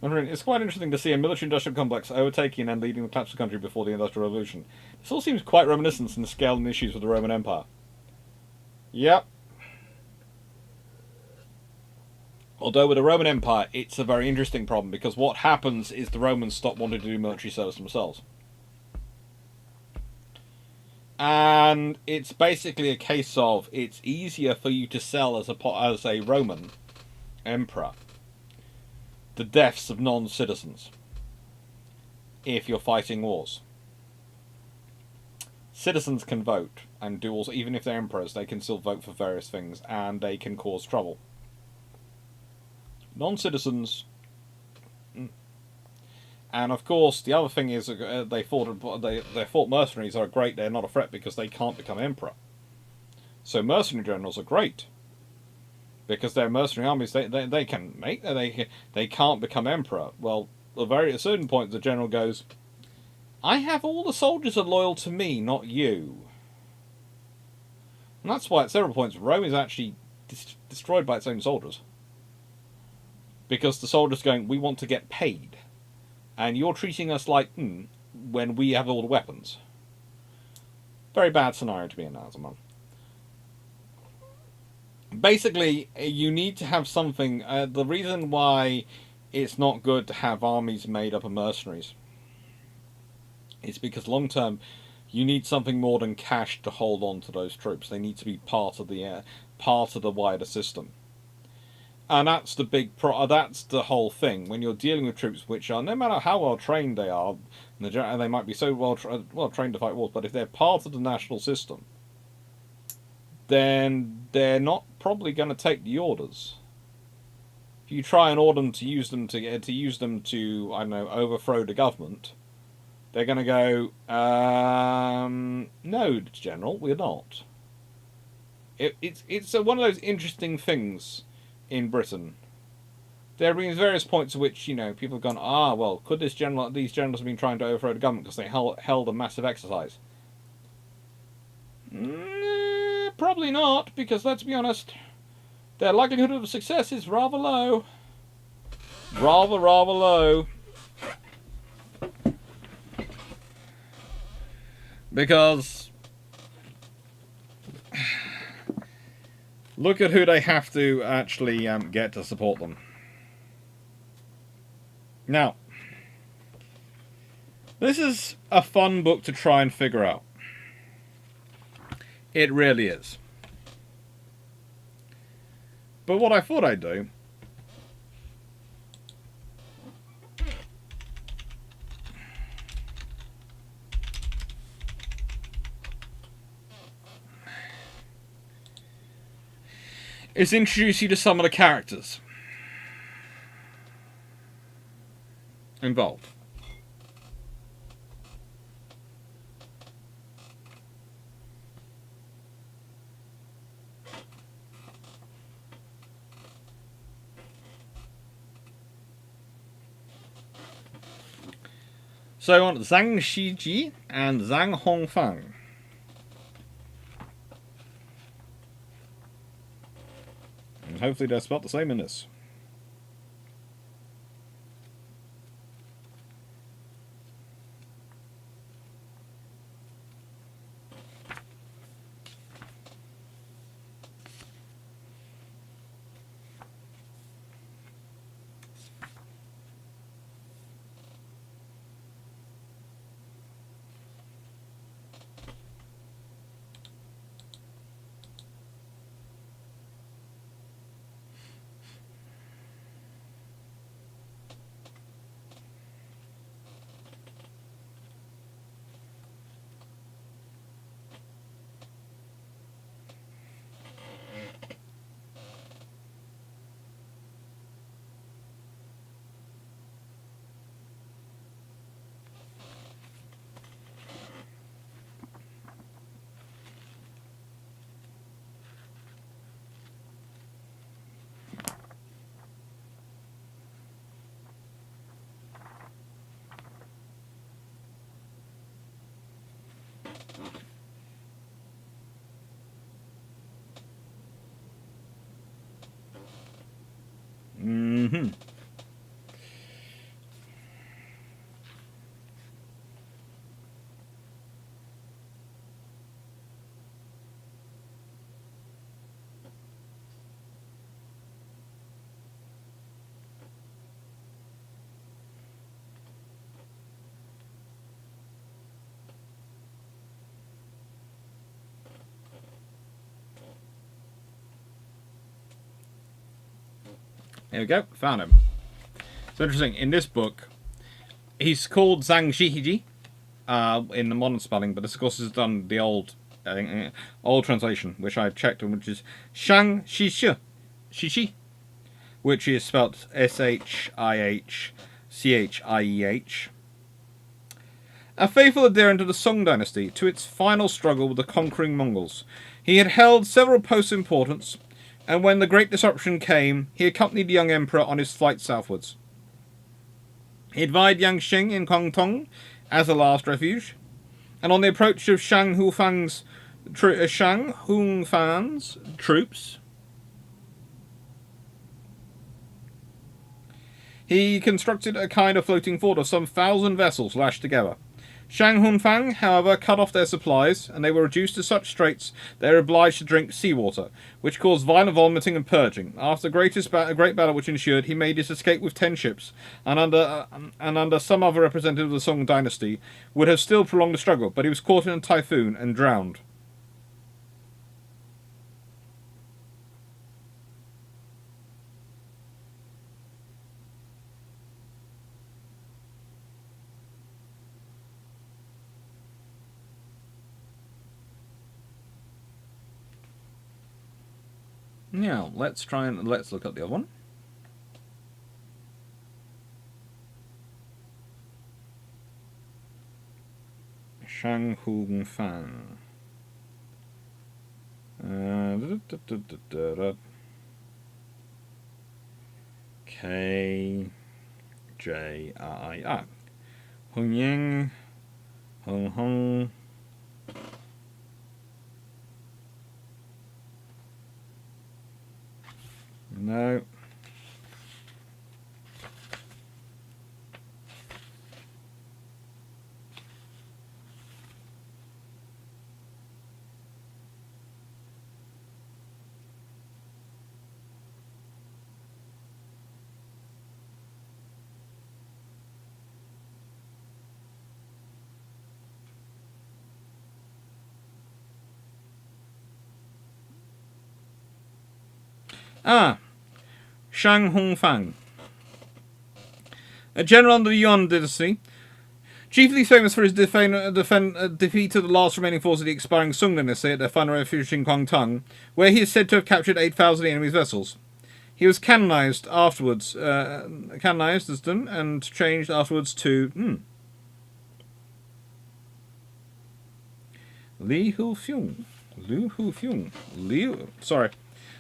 It's quite interesting to see a military-industrial complex overtaking and leading the collapse of the country before the Industrial Revolution. This all seems quite reminiscent in the scale and issues with the Roman Empire. Yep. Although with the Roman Empire, it's a very interesting problem, because what happens is the Romans stop wanting to do military service themselves. And it's basically a case of it's easier for you to sell as a Roman emperor the deaths of non-citizens if you're fighting wars. Citizens can vote and do also, even if they're emperors, they can still vote for various things and they can cause trouble. Non-citizens. And of course, the other thing is they fought mercenaries are great. They're not a threat because they can't become emperor. So mercenary generals are great because they're mercenary armies. They can't become emperor. Well, at a certain point, the general goes, "I have all the soldiers are loyal to me, not you." And that's why at several points Rome is actually destroyed by its own soldiers because the soldiers are going, "We want to get paid." And you're treating us like, when we have all the weapons. Very bad scenario to be in as a man. Basically, you need to have something. The reason why it's not good to have armies made up of mercenaries is because long term, you need something more than cash to hold on to those troops. They need to be part of the wider system. And that's the that's the whole thing. When you're dealing with troops which are, no matter how well trained they are, and they might be so well trained to fight wars, but if they're part of the national system, then they're not probably going to take the orders. If you try and order them to use them to I don't know, overthrow the government, they're going to go, no, General, we're not. It's one of those interesting things. In Britain, there have been various points at which people have gone, well, could these generals have been trying to overthrow the government because they held a massive exercise? Probably not, because let's be honest, their likelihood of success is rather low. Rather low. Because look at who they have to actually get to support them. Now, this is a fun book to try and figure out. It really is. But what I thought I'd do is introduce you to some of the characters involved. So on Zhang Shiji and Zhang Hongfang. And hopefully they're spelled the same in this. Mm-hmm. Here we go. Found him. It's interesting. In this book, he's called Zhang Shihiji in the modern spelling, but this, of course, is done the old translation, which I checked, which is Shang Shishi, which is spelt Shihchieh. A faithful adherent of the Song Dynasty to its final struggle with the conquering Mongols, he had held several posts of importance, and when the Great Disruption came, he accompanied the young emperor on his flight southwards. He advised Yangsheng in Guangdong as a last refuge, and on the approach of Shang Hufang's troops, he constructed a kind of floating fort of some 1,000 vessels lashed together. Shang Hunfang, however, cut off their supplies, and they were reduced to such straits they were obliged to drink seawater, which caused violent vomiting and purging. After a great battle which ensued, he made his escape with 10 ships, and under some other representative of the Song Dynasty, would have still prolonged the struggle, but he was caught in a typhoon and drowned. Now, let's look at the other one. Shang Hunfang. KJI. Hunying. Hung. No. Shang Hunfang. A general under the Yuan dynasty, chiefly famous for his defeat of the last remaining force of the expiring Sung dynasty at their final refuge in Guangdong, where he is said to have captured 8,000 enemy's vessels. He was canonized afterwards, and changed afterwards to Li Hufeng. Sorry.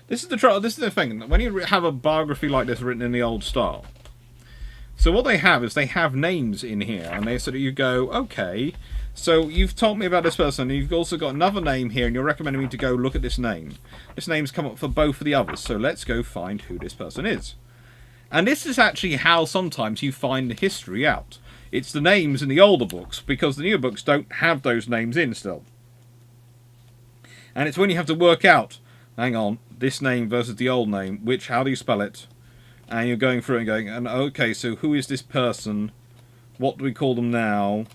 This is the thing. When you have a biography like this written in the old style, so what they have is they have names in here, and they sort of, you go, okay, so you've told me about this person, and you've also got another name here, and you're recommending me to go look at this name. This name's come up for both of the others, so let's go find who this person is. And this is actually how sometimes you find the history out. It's the names in the older books, because the newer books don't have those names in still. And it's when you have to work out, hang on, this name versus the old name, how do you spell it? And you're going through and going, and okay, so who is this person? What do we call them now?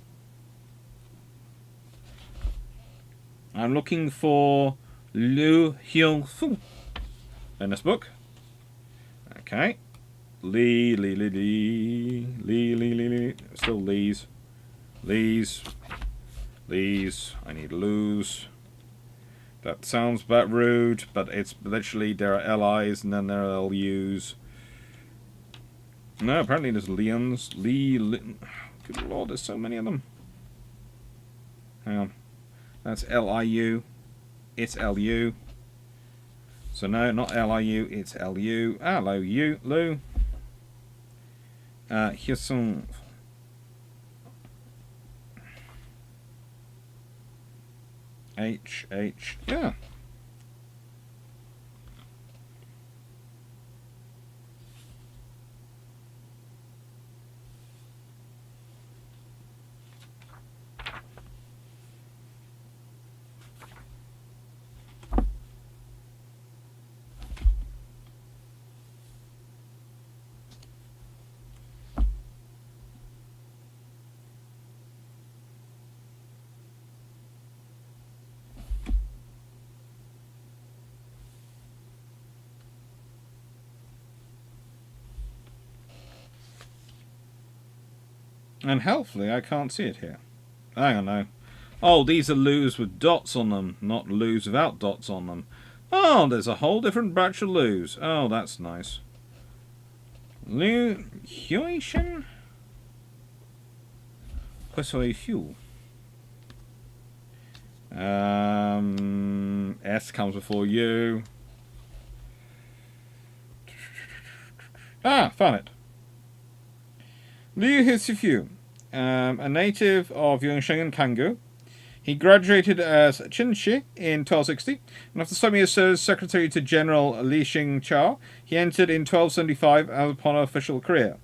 I'm looking for Liu Hyung-fu in this book. Okay. Lee. Still Lees. I need Lus. That sounds about rude, but it's literally there are LIs and then there are LUs. No, apparently there's Leons. Good lord, there's so many of them. Hang on. That's LIU. It's LU. So no, not LIU, it's LU. LOU. Lu. Hyesung. H. Yeah. And helpfully, I can't see it here. Hang on now. Oh, these are loos with dots on them, not loos without dots on them. Oh, there's a whole different batch of loos. Oh, that's nice. Huation? Fuel. S comes before U. Ah, found it. Liu Hsifu, a native of Yongsheng Kangu. He graduated as Qinshi in 1260, and after some years served as secretary to General Li Xingqiao, he entered in 1275 upon an official career.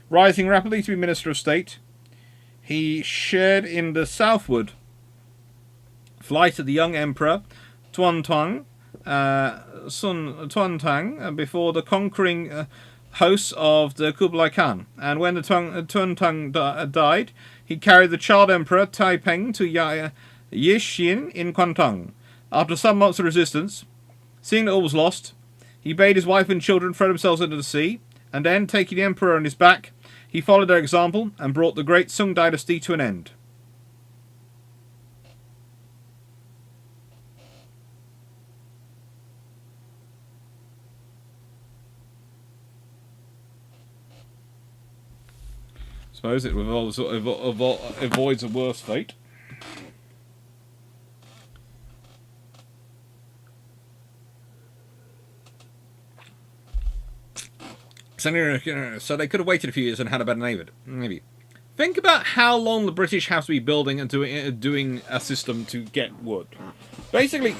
Rising rapidly to be Minister of State, he shared in the southward flight of the young Emperor Tuantang, before the conquering hosts of the Kublai Khan, and when the Tuantang died, he carried the child Emperor Taiping to Yixin in Guangdong. After some months of resistance, seeing that all was lost, he bade his wife and children throw themselves into the sea, and then, taking the Emperor on his back, he followed their example and brought the great Sung Dynasty to an end. Suppose it avoids a worse fate. So they could have waited a few years and had a better neighbour. Maybe. Think about how long the British have to be building and doing a system to get wood. Basically,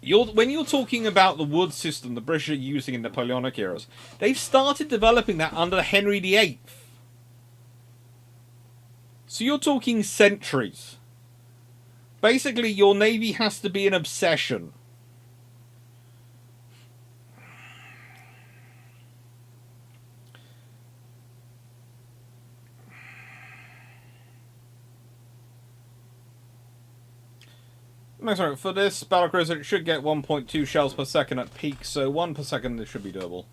when you're talking about the wood system the British are using in Napoleonic eras, they've started developing that under Henry VIII. So you're talking centuries. Basically, your navy has to be an obsession. No, sorry, for this battlecruiser it should get 1.2 shells per second at peak, so 1 per second it should be doable.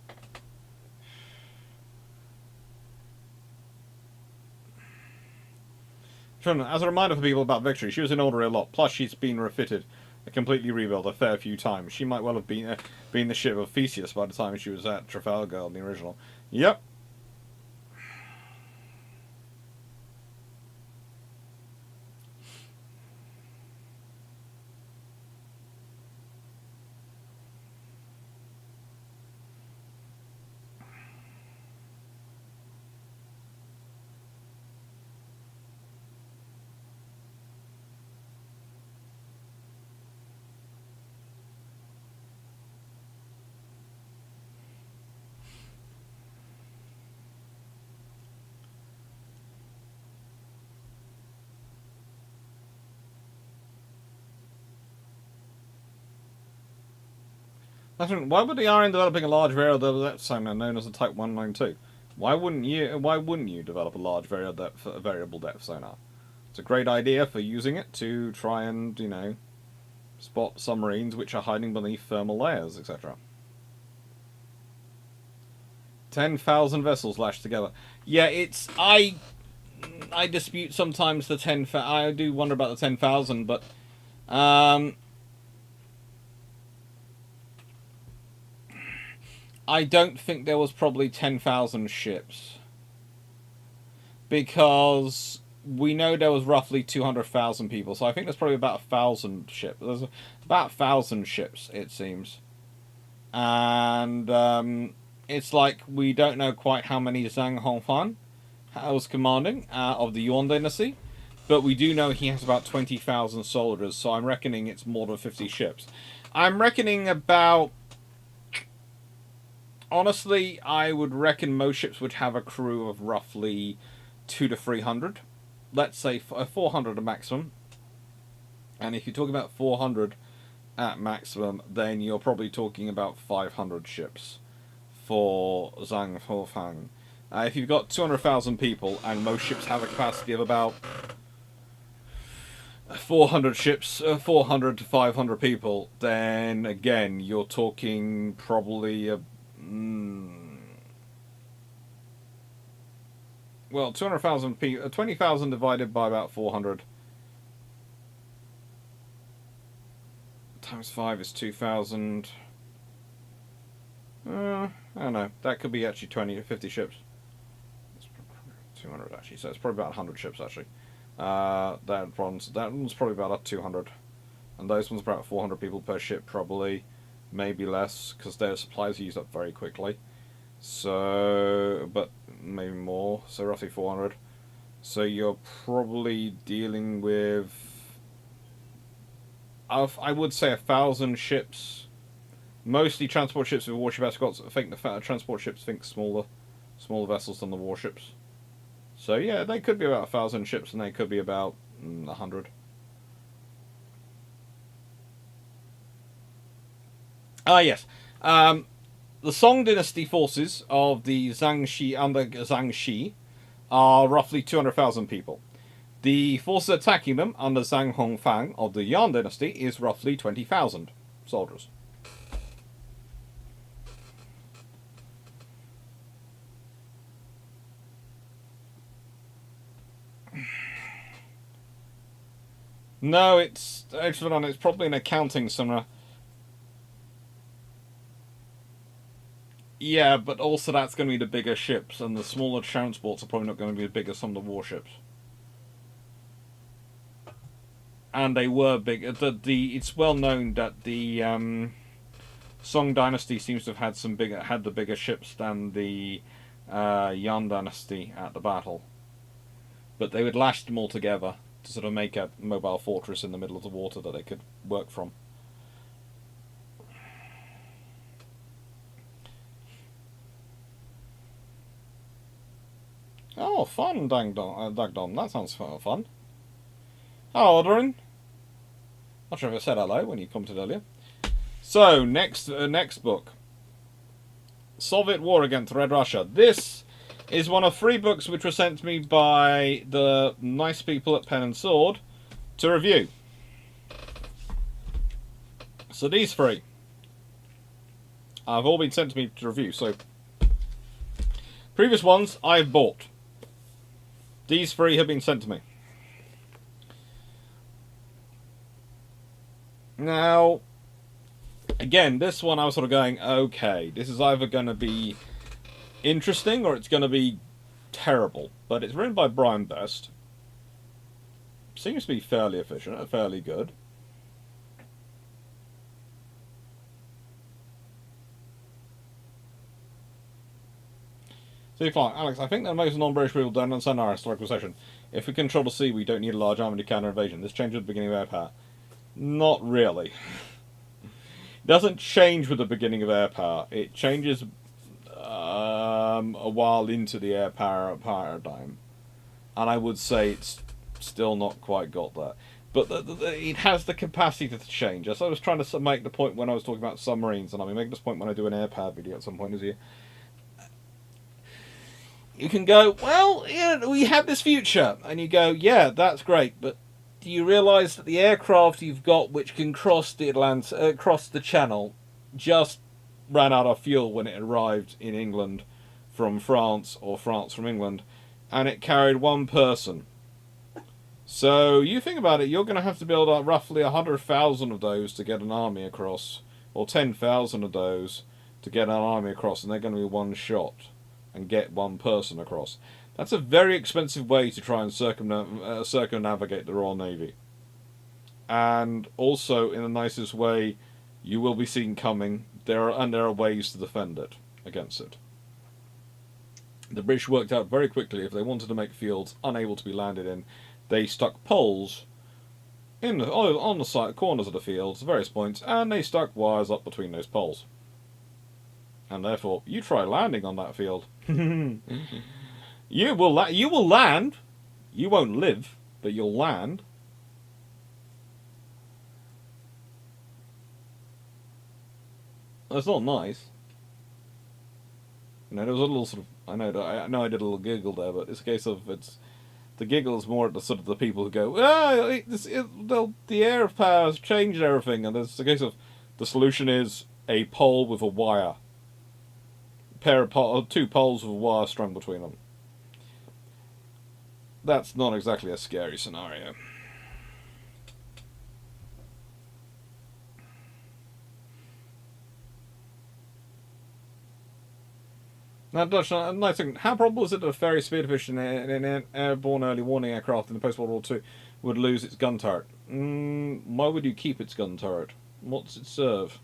As a reminder for people about Victory, she was in order a lot, plus she's been refitted, completely rebuilt a fair few times. She might well have been the ship of Theseus by the time she was at Trafalgar in the original. Yep. Why would the RN developing a large variable depth sonar known as a Type 192? Why wouldn't you develop a large variable depth sonar? It's a great idea for using it to try and, spot submarines which are hiding beneath thermal layers, etc. 10,000 vessels lashed together. Yeah, I dispute sometimes the 10,000. I do wonder about the 10,000, but I don't think there was probably 10,000 ships, because we know there was roughly 200,000 people, so I think there's probably about 1,000 ships. There's about 1,000 ships, it seems. And it's like we don't know quite how many Zhang Hongfan was commanding of the Yuan Dynasty, but we do know he has about 20,000 soldiers, so I'm reckoning it's more than 50 ships. I'm reckoning about... Honestly, I would reckon most ships would have a crew of roughly 200 to 300. Let's say 400 at maximum. And if you're talking about 400 at maximum, then you're probably talking about 500 ships for Zhang Hofang. If you've got 200,000 people, and most ships have a capacity of about 400 ships, 400 to 500 people, then again, you're talking probably Well, 200,000 people, 20,000 divided by about 400 times 5 is 2,000. I don't know. That could be actually 20 to 50 ships. 200 actually, so it's probably about 100 ships actually. That one's probably about 200, and those ones about 400 people per ship probably, maybe less because their supplies are used up very quickly. So, but maybe more. So roughly 400. So you're probably dealing with, I would say 1,000 ships, mostly transport ships with warship escorts. I think the transport ships think smaller vessels than the warships. So yeah, they could be about 1,000 ships, and they could be about 100. Yes. The Song Dynasty forces of the Zhangxi under Zhangxi are roughly 200,000 people. The forces attacking them under Zhang Hongfang of the Yan Dynasty is roughly 20,000 soldiers. No, it's actually it's probably an accounting somewhere. Yeah, but also that's going to be the bigger ships, and the smaller transports are probably not going to be as big as some of the warships. And they were big. It's well known that the Song Dynasty seems to have had the bigger ships than the Yan Dynasty at the battle. But they would lash them all together to sort of make a mobile fortress in the middle of the water that they could work from. Oh, fun, Dagdon. That sounds fun. Hello, Aldrin. Not sure if I said hello when you commented earlier. So, next book. Soviet War Against Red Russia. This is one of 3 books which were sent to me by the nice people at Pen and Sword to review. So these 3 have all been sent to me to review. So previous ones I've bought. These 3 have been sent to me. Now, again, this one I was sort of going, okay, this is either going to be interesting or it's going to be terrible. But it's written by Brian Best. Seems to be fairly efficient, fairly good. See, fine, Alex, I think that most non-British people don't understand our historical session. If we control the sea, we don't need a large army to counter invasion. This changes at the beginning of air power. Not really. It doesn't change with the beginning of air power. It changes a while into the air power paradigm. And I would say it's still not quite got that. But it has the capacity to change. As I was trying to make the point when I was talking about submarines, and I'll be making this point when I do an air power video at some point this year. You can go, well, yeah, we have this future. And you go, yeah, that's great, but do you realise that the aircraft you've got which can cross the cross the Channel just ran out of fuel when it arrived in England from France, or France from England, and it carried 1 person. So you think about it, you're going to have to build up roughly 100,000 of those to get an army across, or 10,000 of those to get an army across, and they're going to be one shot and get 1 person across. That's a very expensive way to try and circumnavigate the Royal Navy. And also, in the nicest way, you will be seen coming. There are ways to defend it against it. The British worked out very quickly if they wanted to make fields unable to be landed in, they stuck poles on the side corners of the fields, various points, and they stuck wires up between those poles. And therefore, you try landing on that field. You will land. You won't live, but you'll land. That's not nice. You know, there was a little sort of. I know I did a little giggle there, but it's a case of the giggle is more at the sort of the people who go, the air power has changed everything, and it's a case of the solution is a pole with a wire. Pair of 2 poles with a wire strung between them. That's not exactly a scary scenario. Now, Dutch, nice thing. How probable is it that a ferry spearfish in an airborne early warning aircraft in the post-World War II would lose its gun turret? Why would you keep its gun turret? What does it serve?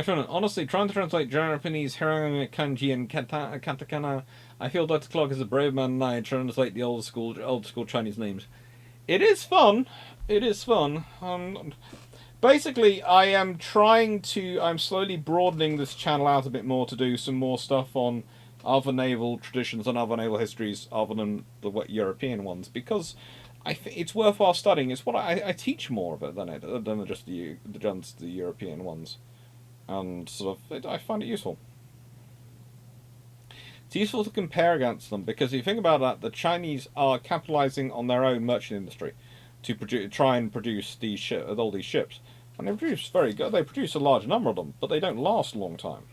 Honestly, trying to translate Japanese Hirangan kanji and katakana, I feel Dr. Clarke is a brave man and I translate the old school Chinese names. It is fun. It is fun. Basically, I'm slowly broadening this channel out a bit more to do some more stuff on other naval traditions and other naval histories other than the European ones, because it's worthwhile studying. It's what I teach more of it than just the European ones. And sort of, I find it useful. It's useful to compare against them because if you think about that, the Chinese are capitalizing on their own merchant industry to try and produce all these ships, and they produce very good. They produce a large number of them, but they don't last a long time.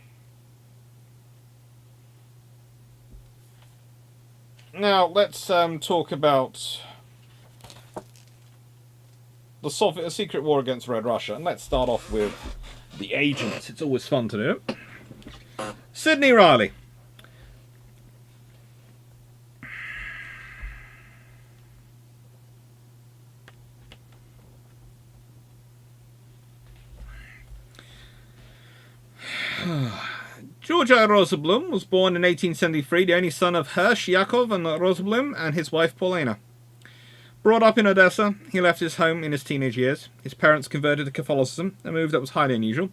Now let's talk about the secret war against Red Russia, and let's start off with the agents. It's always fun to do. Sidney Riley. George I. Rosenblum was born in 1873, the only son of Hirsch Yakov and Rosenblum and his wife Paulina. Brought up in Odessa, he left his home in his teenage years. His parents converted to Catholicism, a move that was highly unusual.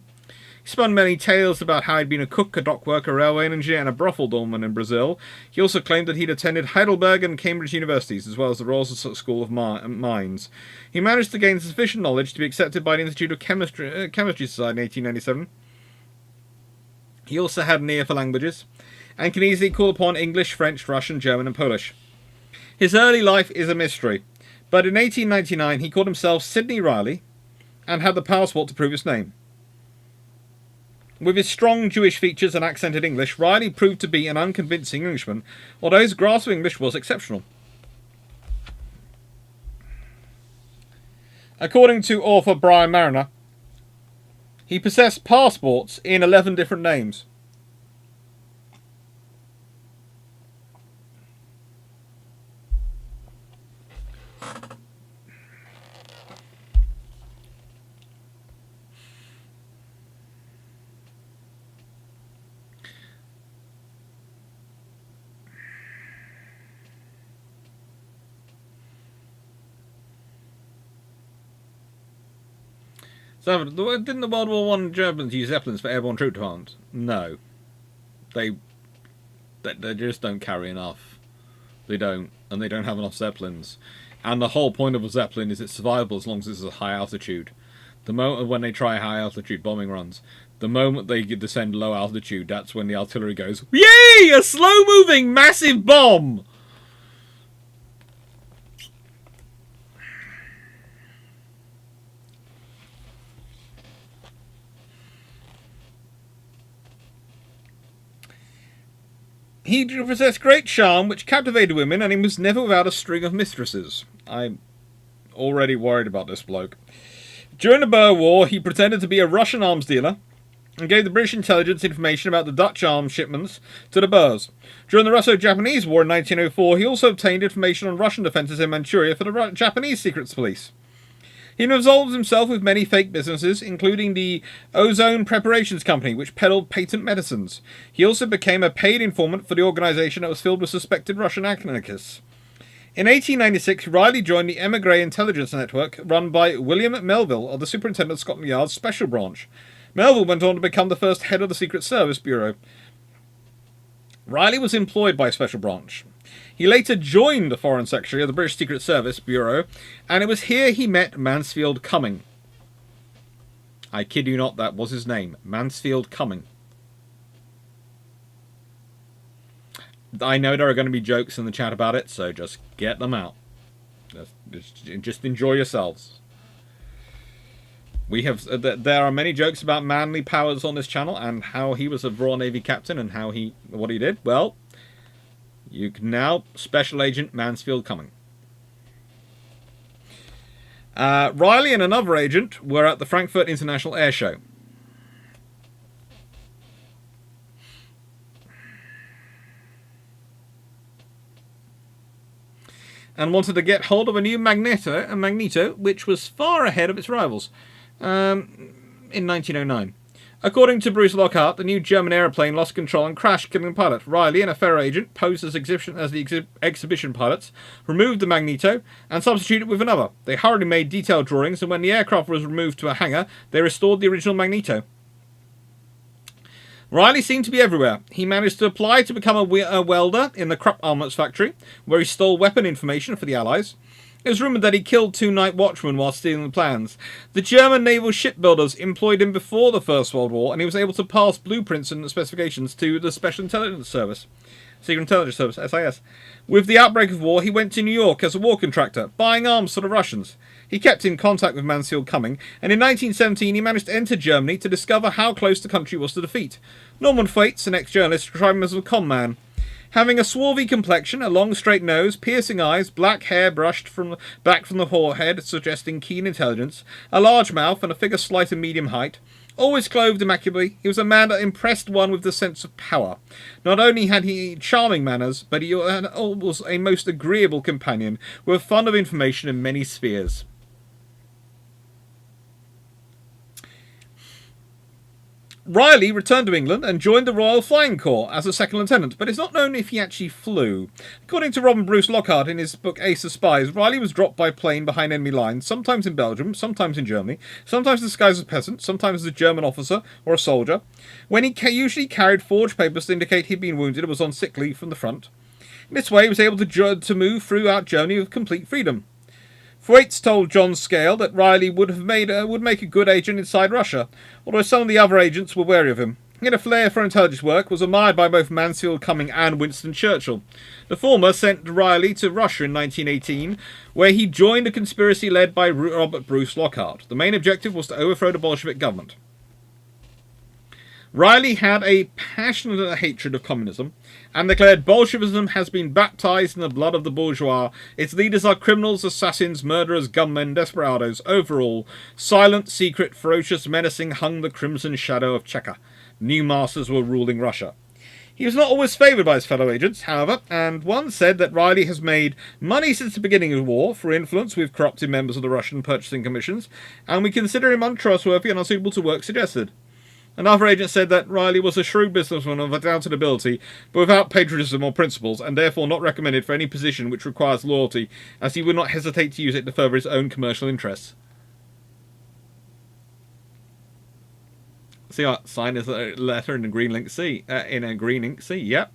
He spun many tales about how he'd been a cook, a dock worker, a railway engineer, and a brothel doorman in Brazil. He also claimed that he'd attended Heidelberg and Cambridge universities, as well as the Royal School of Mines. He managed to gain sufficient knowledge to be accepted by the Institute of Chemistry Society in 1897. He also had an ear for languages, and can easily call upon English, French, Russian, German, and Polish. His early life is a mystery, but in 1899 he called himself Sidney Riley, and had the passport to prove his name. With his strong Jewish features and accented English, Riley proved to be an unconvincing Englishman, although his grasp of English was exceptional. According to author Brian Mariner, he possessed passports in 11 different names. So, didn't the World War I Germans use Zeppelins for airborne troop departments? No. They just don't carry enough. They don't. And they don't have enough Zeppelins. And the whole point of a Zeppelin is it's survivable as long as it's at high altitude. The moment when they try high altitude bombing runs, the moment they descend low altitude, that's when the artillery goes, "Yay! A slow-moving, massive bomb!" He possessed great charm, which captivated women, and he was never without a string of mistresses. I'm already worried about this bloke. During the Boer War, he pretended to be a Russian arms dealer, and gave the British intelligence information about the Dutch arms shipments to the Boers. During the Russo-Japanese War in 1904, he also obtained information on Russian defences in Manchuria for the Japanese Secret Police. He involved himself with many fake businesses, including the Ozone Preparations Company, which peddled patent medicines. He also became a paid informant for the organisation that was filled with suspected Russian anarchists. In 1896, Riley joined the Emigre Intelligence Network, run by William Melville of the Superintendent of Scotland Yard's Special Branch. Melville went on to become the first head of the Secret Service Bureau. Riley was employed by Special Branch. He later joined the Foreign Secretary of the British Secret Service Bureau, and it was here he met Mansfield Cumming. I kid you not, that was his name, Mansfield Cumming. I know there are going to be jokes in the chat about it, so just get them out. Just enjoy yourselves. We have there are many jokes about manly powers on this channel and how he was a Royal Navy captain and what he did. Well, you can now Special Agent Mansfield Cumming. Riley and another agent were at the Frankfurt International Air Show. And wanted to get hold of a new magneto, which was far ahead of its rivals, in 1909. According to Bruce Lockhart, the new German aeroplane lost control and crashed, killing the pilot. Riley and a fellow agent, posed as the exhibition pilots, removed the magneto and substituted it with another. They hurriedly made detailed drawings, and when the aircraft was removed to a hangar, they restored the original magneto. Riley seemed to be everywhere. He managed to apply to become a welder in the Krupp Armaments factory, where he stole weapon information for the Allies. It was rumoured that he killed 2 night watchmen while stealing the plans. The German naval shipbuilders employed him before the First World War, and he was able to pass blueprints and specifications to the Special Intelligence Service. Secret Intelligence Service, SIS. With the outbreak of war, he went to New York as a war contractor, buying arms for the Russians. He kept in contact with Mansfield Cumming, and in 1917 he managed to enter Germany to discover how close the country was to defeat. Norman Thwaites, an ex-journalist, described him as a con man. Having a swarthy complexion, a long straight nose, piercing eyes, black hair brushed back from the forehead, suggesting keen intelligence, a large mouth, and a figure slight and medium height, always clothed immaculately, he was a man that impressed one with the sense of power. Not only had he charming manners, but he was a most agreeable companion, with fond of information in many spheres. Riley returned to England and joined the Royal Flying Corps as a second lieutenant, but it's not known if he actually flew. According to Robin Bruce Lockhart in his book Ace of Spies, Riley was dropped by plane behind enemy lines, sometimes in Belgium, sometimes in Germany, sometimes disguised as a peasant, sometimes as a German officer or a soldier, when he usually carried forged papers to indicate he'd been wounded and was on sick leave from the front. In this way, he was able to move throughout Germany with complete freedom. Thwaites told John Scale that Riley would make a good agent inside Russia, although some of the other agents were wary of him. He had a flair for intelligence work, was admired by both Mansfield Cumming and Winston Churchill. The former sent Riley to Russia in 1918, where he joined a conspiracy led by Robert Bruce Lockhart. The main objective was to overthrow the Bolshevik government. Riley had a passionate hatred of communism and declared Bolshevism has been baptized in the blood of the bourgeois. Its leaders are criminals, assassins, murderers, gunmen, desperados. Overall, silent, secret, ferocious, menacing hung the crimson shadow of Cheka. New masters were ruling Russia. He was not always favoured by his fellow agents, however, and one said that Riley has made money since the beginning of the war for influence with corrupted members of the Russian purchasing commissions, and we consider him untrustworthy and unsuitable to work suggested. Another agent said that Riley was a shrewd businessman of undoubted ability, but without patriotism or principles, and therefore not recommended for any position which requires loyalty, as he would not hesitate to use it to further his own commercial interests. See, sign his letter in a green ink sea. Yep.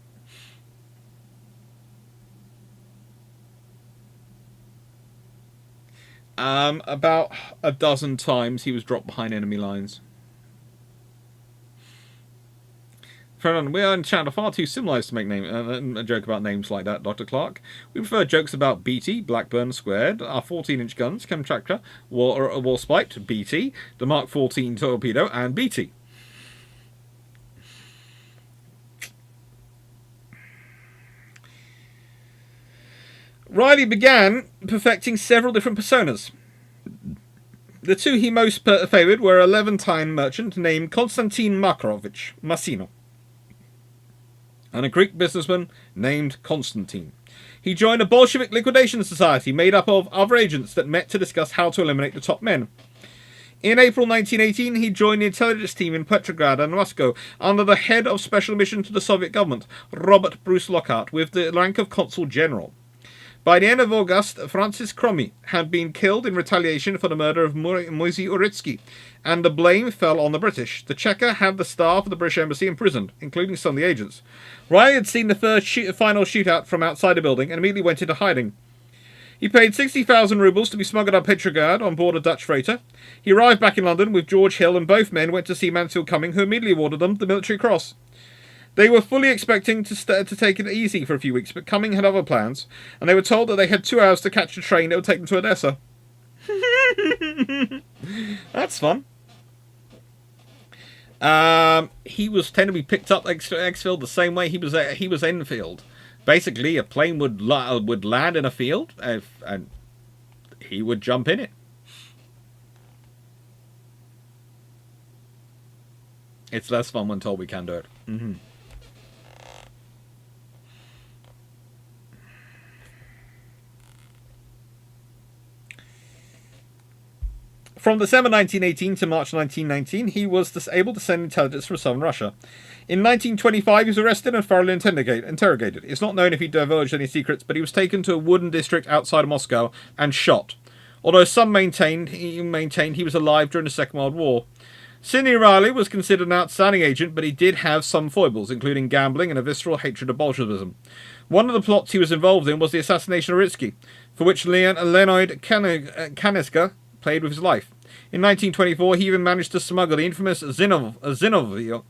About a dozen times he was dropped behind enemy lines. We are in chat are far too civilized to make a joke about names like that, Dr. Clarke. We prefer jokes about BT, Blackburn Squared, our 14-inch guns, Kamchatka, Warspite, BT, the Mark 14 Torpedo, and BT. Riley began perfecting several different personas. The two he most favoured were a Levantine merchant named Konstantin Makarovich Massino and a Greek businessman named Constantine. He joined a Bolshevik liquidation society made up of other agents that met to discuss how to eliminate the top men. In April 1918, he joined the intelligence team in Petrograd and Moscow under the head of special mission to the Soviet government, Robert Bruce Lockhart, with the rank of Consul General. By the end of August, Francis Cromy had been killed in retaliation for the murder of Moisey Uritsky, and the blame fell on the British. The Cheka had the staff of the British embassy imprisoned, including some of the agents. Riley had seen the final shootout from outside the building and immediately went into hiding. He paid 60,000 rubles to be smuggled out of Petrograd on board a Dutch freighter. He arrived back in London with George Hill, and both men went to see Mansfield Cumming, who immediately awarded them the Military Cross. They were fully expecting to take it easy for a few weeks, but Cumming had other plans, and they were told that they had 2 hours to catch a train that would take them to Odessa. That's fun. He was tend to be picked up X-Field the same way he was Enfield. Basically, a plane would land in a field, and he would jump in it. It's less fun when told we can do it. Mm-hmm. From December 1918 to March 1919, he was able to send intelligence from southern Russia. In 1925, he was arrested and thoroughly interrogated. It's not known if he divulged any secrets, but he was taken to a wooden district outside of Moscow and shot. Although some maintained he was alive during the Second World War. Sidney Riley was considered an outstanding agent, but he did have some foibles, including gambling and a visceral hatred of Bolshevism. One of the plots he was involved in was the assassination of Ritsky, for which Leonid Kaniska played with his life. In 1924, he even managed to smuggle the infamous Zinoviev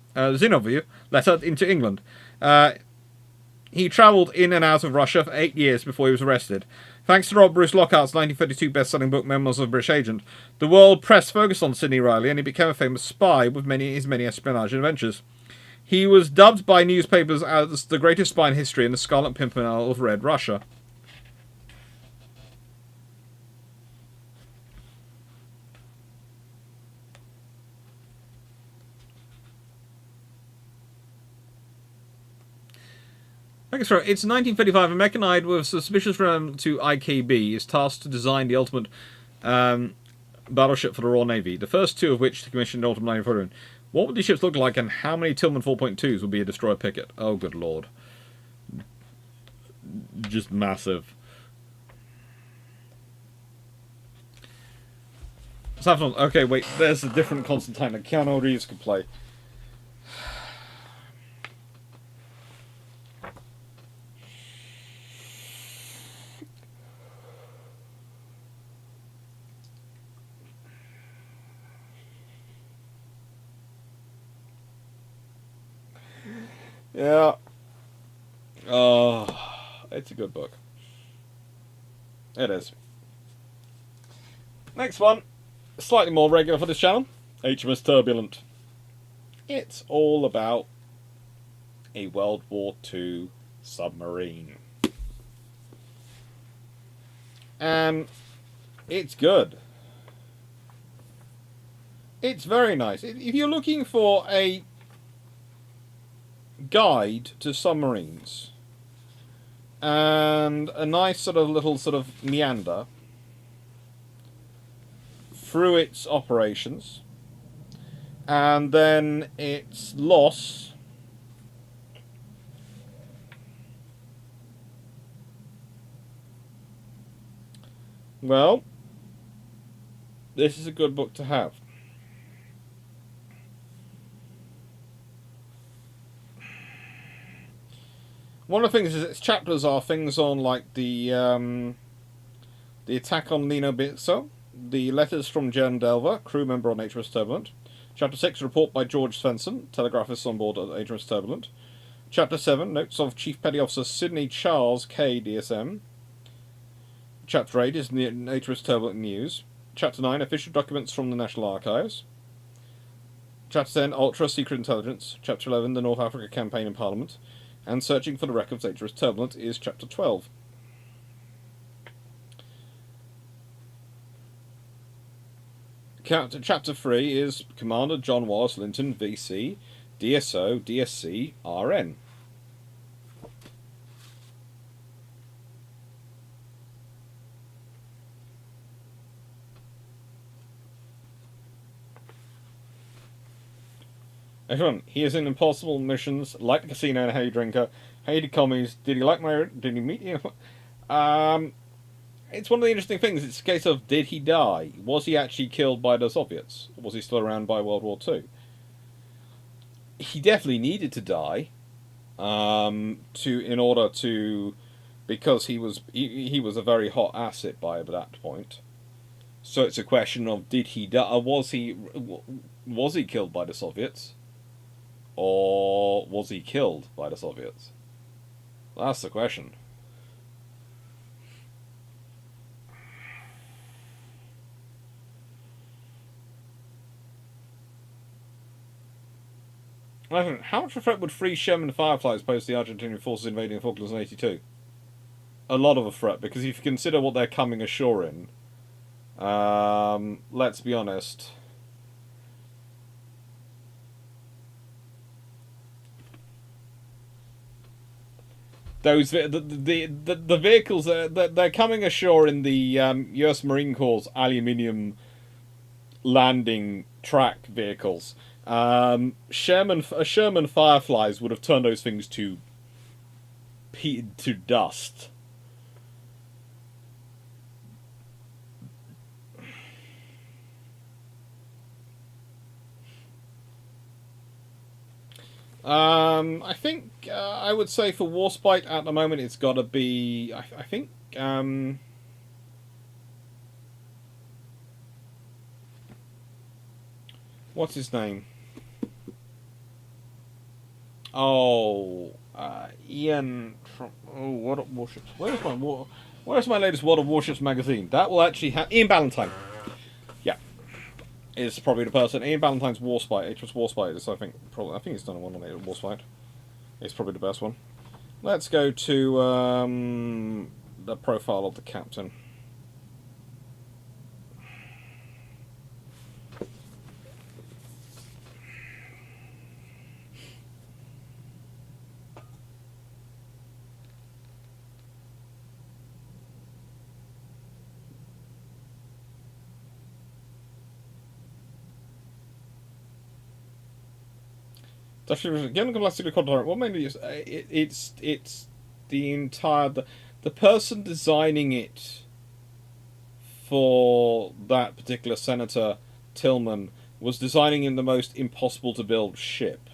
letter into England. He travelled in and out of Russia for 8 years before he was arrested. Thanks to Robert Bruce Lockhart's 1932 best-selling book Memoirs of a British Agent, the world press focused on Sidney Riley, and he became a famous spy with his many espionage adventures. He was dubbed by newspapers as the greatest spy in history and the Scarlet Pimpernel of Red Russia. It's 1935. A mechanized with suspicious relation to IKB is tasked to design the ultimate battleship for the Royal Navy. The first two of which to commission in autumn 1941. What would these ships look like, and how many Tillman 4.2s would be a destroyer picket? Oh, good lord! Just massive. Okay, wait. There's a different Constantine that Keanu Reeves could play. Yeah. Oh, it's a good book. It is. Next one, slightly more regular for this channel, HMS Turbulent. It's all about a World War II submarine. And it's good. It's very nice. If you're looking for a guide to submarines and a nice little meander through its operations and then its loss, well, this is a good book to have. One of the things is its chapters are things on like the attack on Lino Bitso, the letters from Jen Delver, crew member on HMS Turbulent. Chapter 6, report by George Svensson, telegraphist on board at HMS Turbulent. Chapter 7, notes of Chief Petty Officer Sidney Charles K. DSM. Chapter 8 is HMS Turbulent News. Chapter 9, official documents from the National Archives. Chapter 10, ultra secret intelligence. Chapter 11, the North Africa campaign in Parliament. And searching for the wreck of HMS Turbulent is Chapter 12. Chapter 3 is Commander John Wallace Linton, VC, DSO, DSC, RN. Everyone, he is in Impossible Missions, like the Casino and Hey Drinker, hated commies. Did he like my? Did he meet you? It's one of the interesting things. It's a case of, did he die? Was he actually killed by the Soviets? Was he still around by World War II? He definitely needed to die, because he was a very hot asset by that point. So it's a question of, did he die? Was he killed by the Soviets? Or was he killed by the Soviets? That's the question. Imagine, how much of a threat would 3 Sherman Fireflies pose to the Argentinian forces invading the Falklands in 82? A lot of a threat, because if you consider what they're coming ashore in, let's be honest. Those the vehicles they're coming ashore in the U.S. Marine Corps aluminium landing track vehicles. Sherman Fireflies would have turned those things to dust. I think I would say for Warspite at the moment it's got to be. I think. What's his name? Oh, Ian from. Oh, World of Warships. Where's my latest World of Warships magazine? That will actually have Ian Ballantyne. Yeah, is probably the person. Ian Ballantyne's Warspite, HMS Warspite is, I think, probably. I think he's done one on Warspite. It's probably the best one. Let's go to the profile of the captain. Actually, getting complexity content. What mainly is it's the entire the person designing it for that particular Senator Tillman was designing in the most impossible to build ship.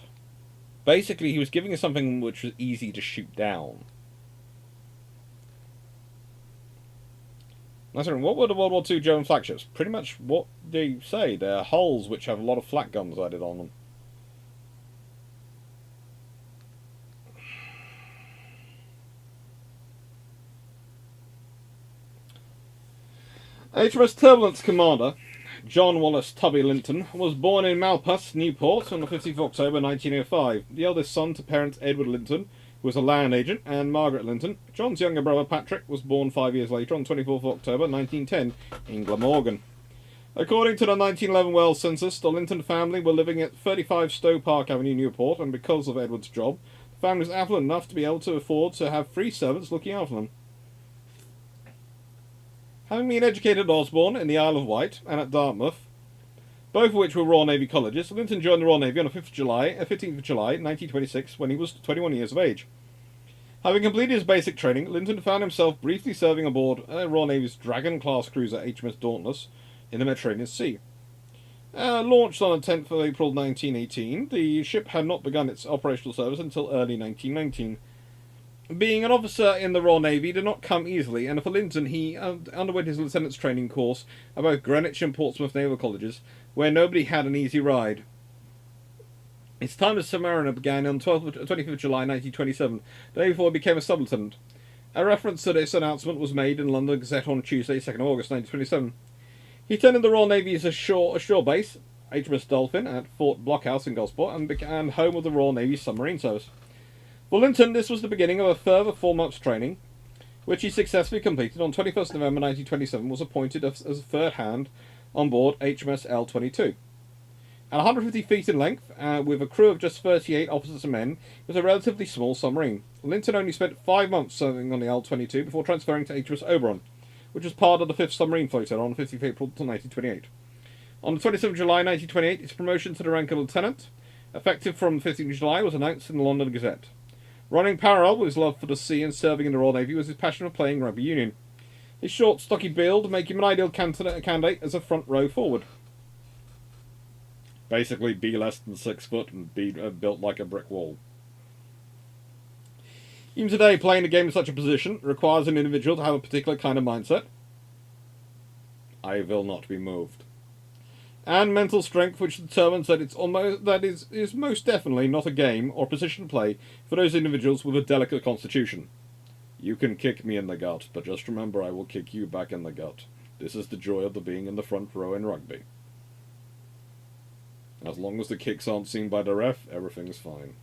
Basically, he was giving us something which was easy to shoot down. What were the World War II German flagships? Pretty much what they say. They're hulls which have a lot of flak guns added on them. HMS Turbulent's commander, John Wallace Tubby Linton, was born in Malpas, Newport, on the 15th of October 1905. The eldest son to parents Edward Linton, who was a land agent, and Margaret Linton. John's younger brother Patrick was born 5 years later on 24th of October 1910 in Glamorgan. According to the 1911 Wells census, the Linton family were living at 35 Stowe Park Avenue, Newport, and because of Edward's job, the family was affluent enough to be able to afford to have 3 servants looking after them. Having been educated at Osborne in the Isle of Wight and at Dartmouth, both of which were Royal Navy colleges, Linton joined the Royal Navy on the 15th of July 1926 when he was 21 years of age. Having completed his basic training, Linton found himself briefly serving aboard Royal Navy's Dragon-class cruiser HMS Dauntless in the Mediterranean Sea. Launched on the 10th of April 1918, the ship had not begun its operational service until early 1919. Being an officer in the Royal Navy did not come easily, and for Linton he underwent his lieutenant's training course at both Greenwich and Portsmouth Naval Colleges, where nobody had an easy ride. His time as submariner began on 25th of July 1927, the day before he became a sub-lieutenant. A reference to this announcement was made in London Gazette on Tuesday, 2nd of August 1927. He attended the Royal Navy's ashore base, HMS Dolphin, at Fort Blockhouse in Gosport, and began home of the Royal Navy submarine service. For Linton, this was the beginning of a further 4 months' training, which he successfully completed. On 21st November 1927, was appointed as a third hand on board HMS L-22. At 150 feet in length, with a crew of just 38 officers and men, it was a relatively small submarine. Linton only spent 5 months serving on the L-22 before transferring to HMS Oberon, which was part of the 5th Submarine Flotilla on 15th April 1928. On the 27th of July 1928, his promotion to the rank of lieutenant, effective from 15th of July, was announced in the London Gazette. Running parallel with his love for the sea and serving in the Royal Navy was his passion for playing rugby union. His short, stocky build make him an ideal candidate as a front row forward. Basically, be less than 6 foot and be built like a brick wall. Even today, playing the game in such a position requires an individual to have a particular kind of mindset. I will not be moved. And mental strength, which determines that is most definitely not a game or position play for those individuals with a delicate constitution. You can kick me in the gut, but just remember I will kick you back in the gut. This is the joy of being in the front row in rugby. As long as the kicks aren't seen by the ref, everything's fine.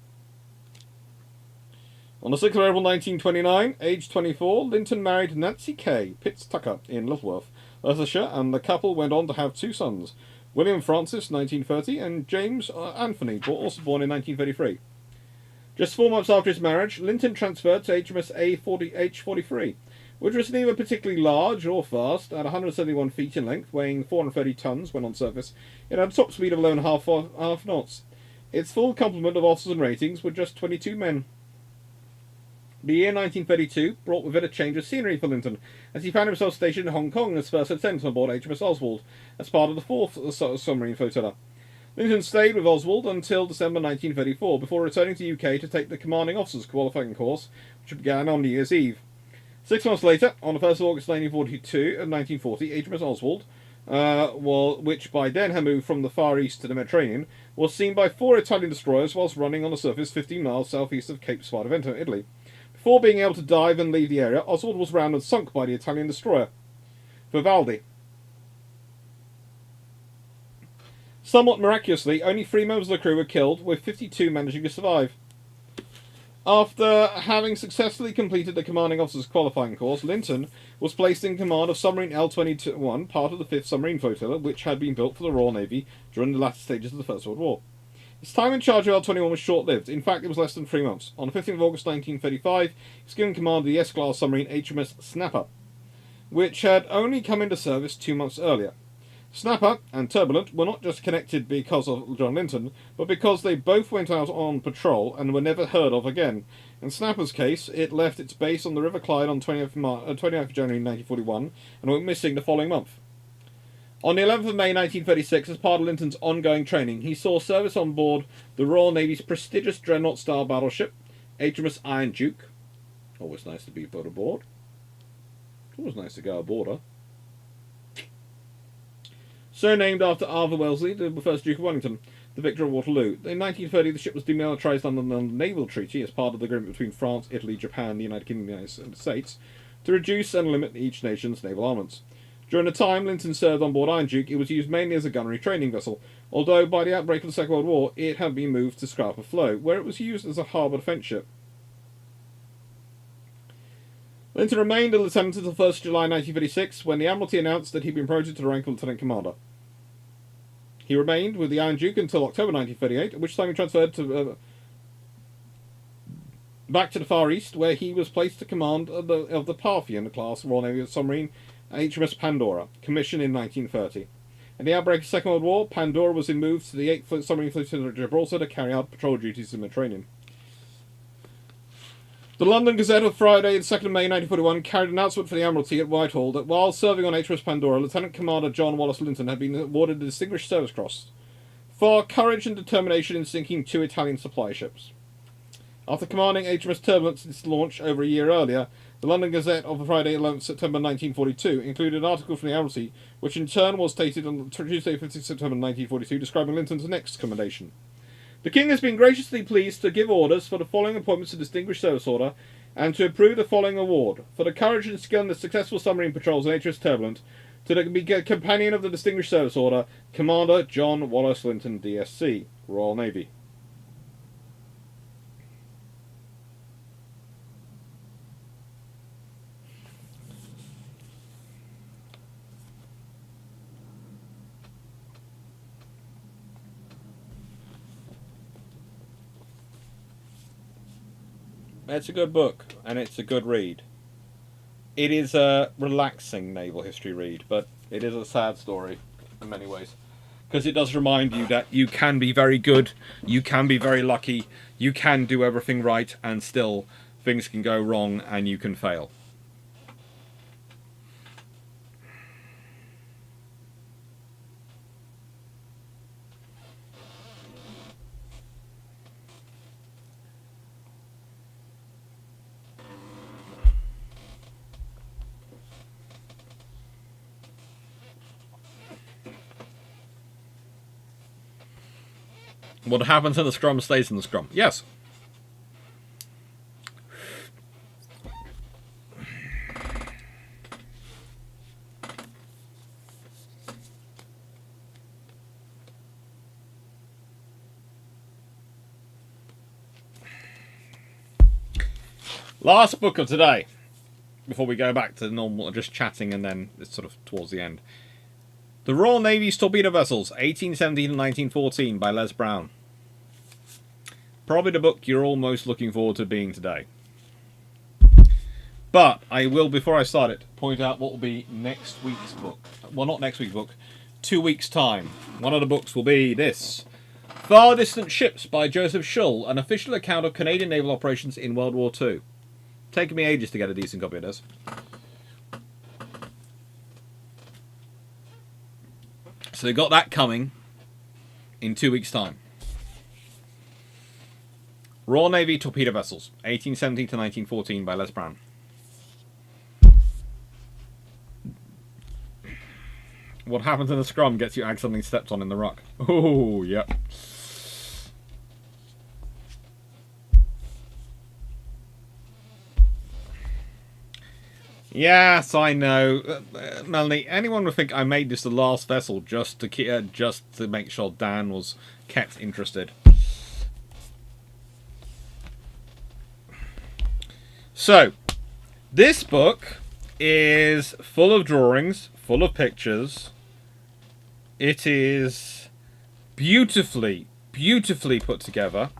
On the 6th of April 1929, aged 24, Linton married Nancy Kay Pitts Tucker in Littleworth, Leicestershire, and the couple went on to have 2 sons, William Francis, 1930, and James Anthony, also born in 1933. Just 4 months after his marriage, Linton transferred to HMS H-43, which was neither particularly large or fast. At 171 feet in length, weighing 430 tons when on surface, it had a top speed of 11.5 knots. Its full complement of officers and ratings were just 22 men. The year 1932 brought with it a change of scenery for Linton, as he found himself stationed in Hong Kong as first lieutenant on board HMS Oswald, as part of the 4th submarine flotilla. Linton stayed with Oswald until December 1934, before returning to the UK to take the commanding officers qualifying course, which began on New Year's Eve. 6 months later, on the 1st of August 1942 and 1940, HMS Oswald, which by then had moved from the Far East to the Mediterranean, was seen by 4 Italian destroyers whilst running on the surface 15 miles southeast of Cape Spartivento, Italy. Before being able to dive and leave the area, Oswald was rammed and sunk by the Italian destroyer Vivaldi. Somewhat miraculously, only 3 members of the crew were killed, with 52 managing to survive. After having successfully completed the commanding officer's qualifying course, Linton was placed in command of submarine L-21, part of the 5th submarine flotilla, which had been built for the Royal Navy during the latter stages of the First World War. His time in charge of L-21 was short-lived. In fact, it was less than 3 months. On the 15th of August 1935, he was given command of the S-class submarine HMS Snapper, which had only come into service 2 months earlier. Snapper and Turbulent were not just connected because of John Linton, but because they both went out on patrol and were never heard of again. In Snapper's case, it left its base on the River Clyde on 29th of January 1941 and went missing the following month. On the 11th of May 1936, as part of Linton's ongoing training, he saw service on board the Royal Navy's prestigious dreadnought-style battleship, HMS Iron Duke. Always nice to be put aboard. Always nice to go aboard her. So named after Arthur Wellesley, the first Duke of Wellington, the victor of Waterloo. In 1930, the ship was demilitarised under the Naval Treaty as part of the agreement between France, Italy, Japan, the United Kingdom, and the United States to reduce and limit each nation's naval armaments. During the time Linton served on board Iron Duke, it was used mainly as a gunnery training vessel, although by the outbreak of the Second World War, it had been moved to Scapa Flow, where it was used as a harbour defence ship. Linton remained a lieutenant until 1st July 1936, when the Admiralty announced that he'd been promoted to the rank of Lieutenant Commander. He remained with the Iron Duke until October 1938, at which time he transferred back to the Far East, where he was placed to command of the Parthian-class Royal Navy submarine HMS Pandora, commissioned in 1930. In the outbreak of the Second World War, Pandora was moved to the 8th Submarine Flotilla at Gibraltar to carry out patrol duties in the Mediterranean. The London Gazette of Friday, the 2nd of May 1941, carried an announcement for the Admiralty at Whitehall that while serving on HMS Pandora, Lieutenant Commander John Wallace Linton had been awarded the Distinguished Service Cross for courage and determination in sinking 2 Italian supply ships. After commanding HMS Turbulent since launch over a year earlier, the London Gazette of Friday, 11th September 1942, included an article from the Admiralty, which in turn was stated on Tuesday, 15th September 1942, describing Linton's next commendation. The King has been graciously pleased to give orders for the following appointments to Distinguished Service Order and to approve the following award: for the courage and skill in the successful submarine patrols on HMS Turbulent, to the Companion of the Distinguished Service Order, Commander John Wallace Linton, DSC, Royal Navy. It's a good book, and it's a good read. It is a relaxing naval history read, but it is a sad story in many ways. Because it does remind you that you can be very good, you can be very lucky, you can do everything right, and still things can go wrong and you can fail. What happens in the scrum stays in the scrum. Yes. Last book of today, before we go back to normal, just chatting, and then it's sort of towards the end. The Royal Navy's Torpedo Vessels, 1817 and 1914 by Les Brown. Probably the book you're all most looking forward to being today. But I will, before I start it, point out what will be next week's book. Well, not next week's book, 2 weeks' time. One of the books will be this. Far Distant Ships by Joseph Schull, an official account of Canadian naval operations in World War II. Taken me ages to get a decent copy of this. So they got that coming in 2 weeks' time. Royal Navy Torpedo Vessels, 1817 to 1914 by Les Brown. What happens in a scrum gets you accidentally stepped on in the ruck. Oh, yep. Yes, I know. Melanie, anyone would think I made this the last vessel just to make sure Dan was kept interested. So, this book is full of drawings, full of pictures. It is beautifully, beautifully put together.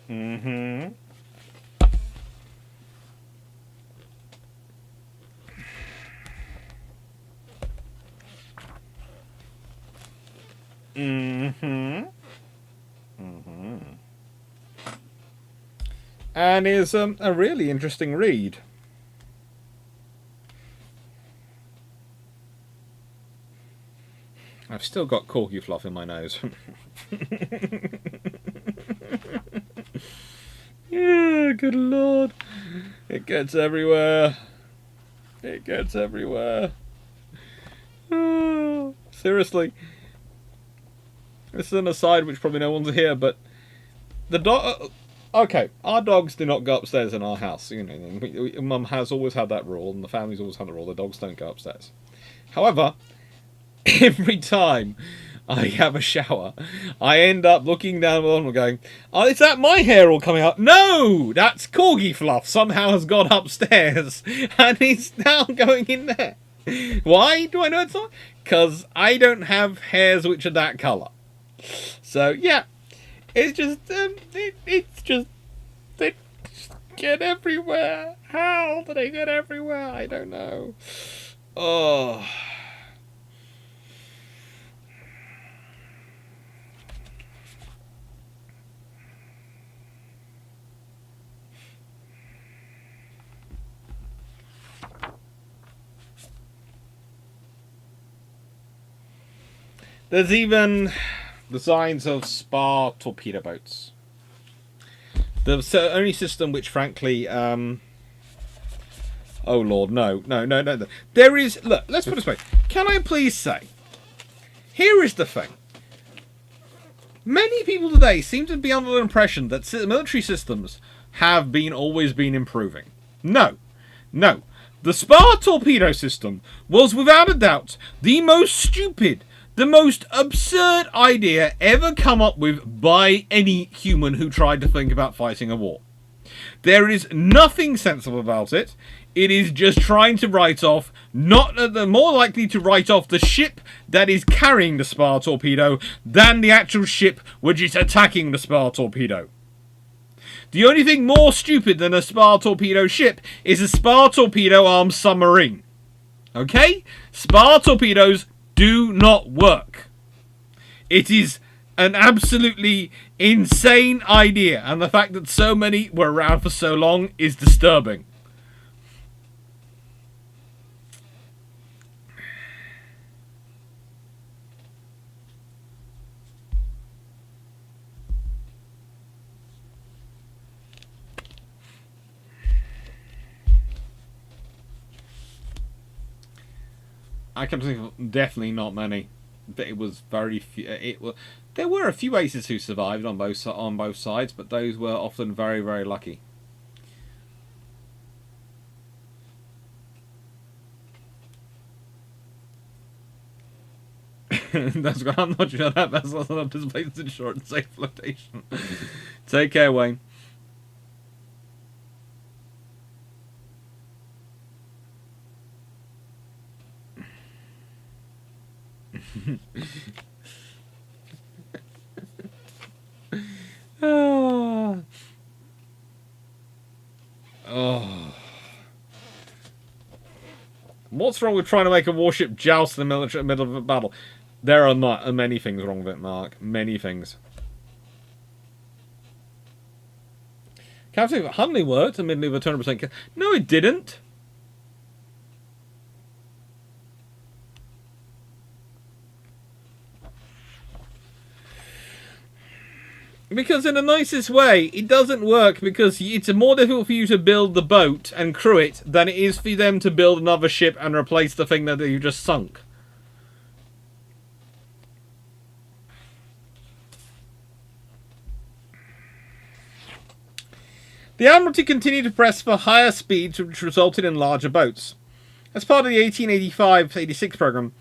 Mm-hmm. Mm-hmm. Mm-hmm. And is a really interesting read. I've still got corky fluff in my nose. Yeah, good lord. It gets everywhere. It gets everywhere. Oh, seriously. This is an aside which probably no one's here, but the dog... Okay, our dogs do not go upstairs in our house. You know, Mum has always had that rule, and the family's always had the rule. The dogs don't go upstairs. However, every time I have a shower, I end up looking down the bottom and going, "Oh, is that my hair all coming up?" No, that's corgi fluff. Somehow has gone upstairs, and he's now going in there. Why do I know it's not? Because I don't have hairs which are that colour. So yeah, it's just they just get everywhere. How do they get everywhere? I don't know. Oh. There's even designs of spar torpedo boats. The only system which, frankly, oh lord, no. There is. Look, let's put it this way. Can I please say? Here is the thing. Many people today seem to be under the impression that military systems have always been improving. No. The spar torpedo system was, without a doubt, the most stupid, the most absurd idea ever come up with by any human who tried to think about fighting a war. There is nothing sensible about it. It is just trying to write off, more likely to write off the ship that is carrying the spar torpedo than the actual ship which is attacking the spar torpedo. The only thing more stupid than a spar torpedo ship is a spar torpedo armed submarine. Okay? Spar torpedoes do not work. It is an absolutely insane idea, and the fact that so many were around for so long is disturbing. I can think of definitely not many. But it was very few. There were a few aces who survived on both sides, but those were often very, very lucky. That's what I'm not sure that vessel enough displays in short and safe flotation. Take care, Wayne. Oh. Oh. What's wrong with trying to make a warship joust in the middle of a battle? There are not many things wrong with it, Mark. Many things. Captain Huntley worked in the middle of a 200%. No, it didn't. Because in the nicest way, it doesn't work because it's more difficult for you to build the boat and crew it than it is for them to build another ship and replace the thing that you just sunk. The Admiralty continued to press for higher speeds, which resulted in larger boats. As part of the 1885-86 program,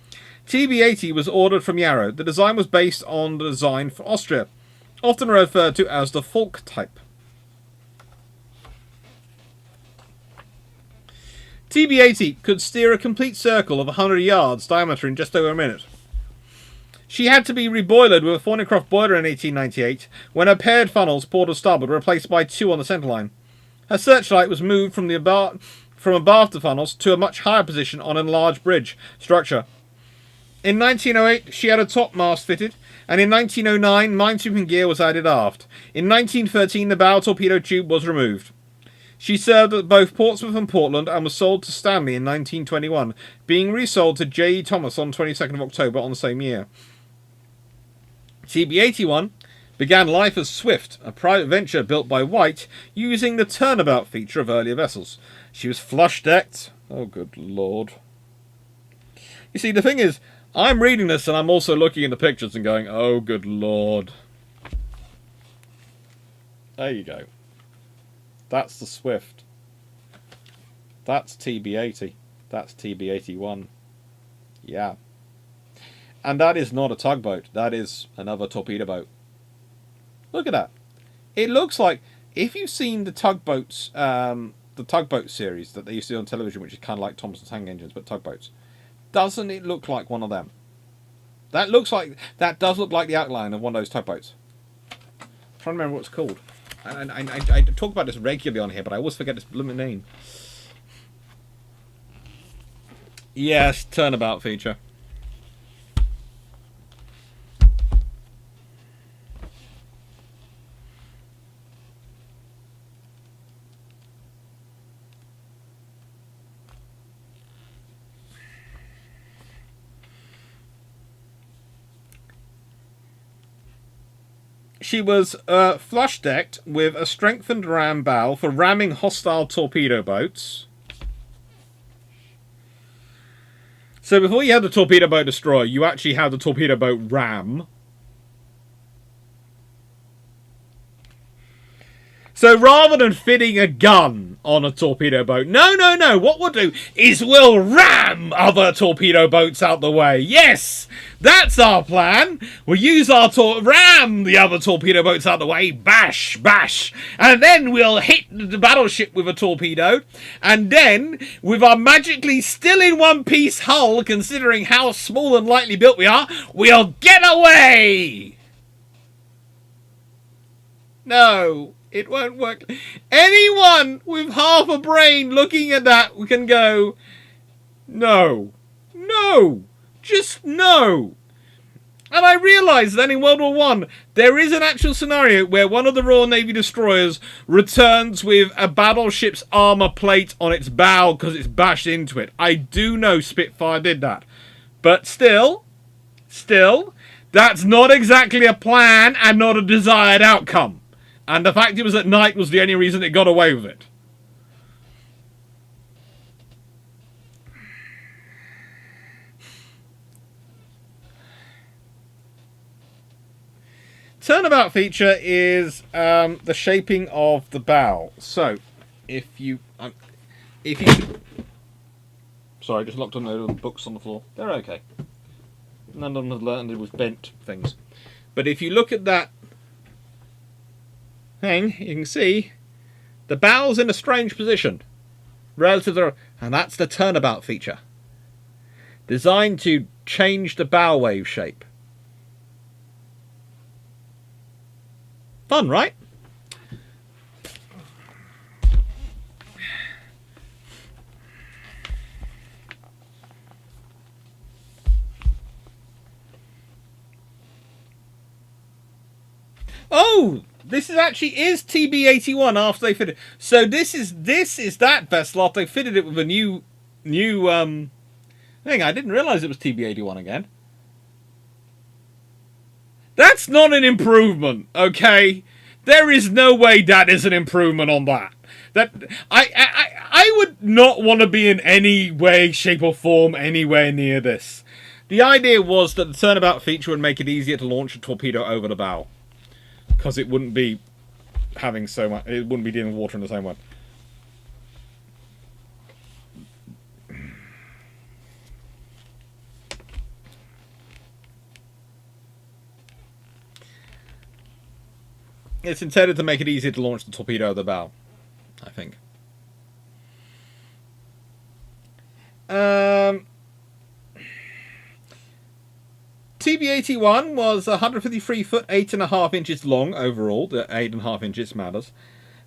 TB-80 was ordered from Yarrow. The design was based on the design for Austria, often referred to as the Falk type. TB-80 could steer a complete circle of 100 yards diameter in just over a minute. She had to be reboilered with a Thornycroft boiler in 1898 when her paired funnels, port or starboard, were replaced by two on the centreline. Her searchlight was moved from abaft the funnels to a much higher position on a large bridge structure. In 1908, she had a topmast fitted, and in 1909, minesweeping gear was added aft. In 1913, the bow torpedo tube was removed. She served at both Portsmouth and Portland and was sold to Stanley in 1921, being resold to J. E. Thomas on 22nd of October on the same year. TB-81 began life as Swift, a private venture built by White using the turnabout feature of earlier vessels. She was flush-decked. Oh, good lord. You see, the thing is, I'm reading this and I'm also looking at the pictures and going, oh, good lord. There you go. That's the Swift. That's TB-80. That's TB-81. Yeah. And that is not a tugboat. That is another torpedo boat. Look at that. It looks like, if you've seen the tugboats, the tugboat series that they used to do on television, which is kind of like Thompson tank engines, but tugboats, doesn't it look like one of them? That does look like the outline of one of those tugboats. I'm trying to remember what it's called. I talk about this regularly on here, but I always forget its blooming name. Yes, turnabout feature. She was flush-decked with a strengthened ram bow for ramming hostile torpedo boats. So before you had the torpedo boat destroyer, you actually had the torpedo boat ram. So rather than fitting a gun on a torpedo boat, no, what we'll do is we'll ram other torpedo boats out the way. Yes, that's our plan. We'll use our ram the other torpedo boats out the way, bash, bash, and then we'll hit the battleship with a torpedo, and then, with our magically still in one piece hull, considering how small and lightly built we are, we'll get away. No. It won't work. Anyone with half a brain looking at that can go, no, just no. And I realised that in World War One, there is an actual scenario where one of the Royal Navy destroyers returns with a battleship's armour plate on its bow because it's bashed into it. I do know Spitfire did that. But still, that's not exactly a plan and not a desired outcome. And the fact it was at night was the only reason it got away with it. Turnabout feature is the shaping of the bow. So, if you... Sorry, I just locked a load of books on the floor. They're okay. None of them have learned it was bent things. But if you look at that thing, you can see the bow's in a strange position relative to, and that's the turnabout feature, designed to changed the bow wave shape. Fun, right? Oh, this is TB81 after they fitted. So this is that vessel after they fitted it with a new thing. I didn't realise it was TB81 again. That's not an improvement, okay? There is no way that is an improvement on that. That I would not want to be in any way, shape, or form anywhere near this. The idea was that the turnabout feature would make it easier to launch a torpedo over the bow, because it wouldn't be having so much. It wouldn't be dealing with water in the same way. It's intended to make it easier to launch the torpedo over the bow, I think. TB81 was 153 foot 8.5 inches long overall. The 8.5 inches matters.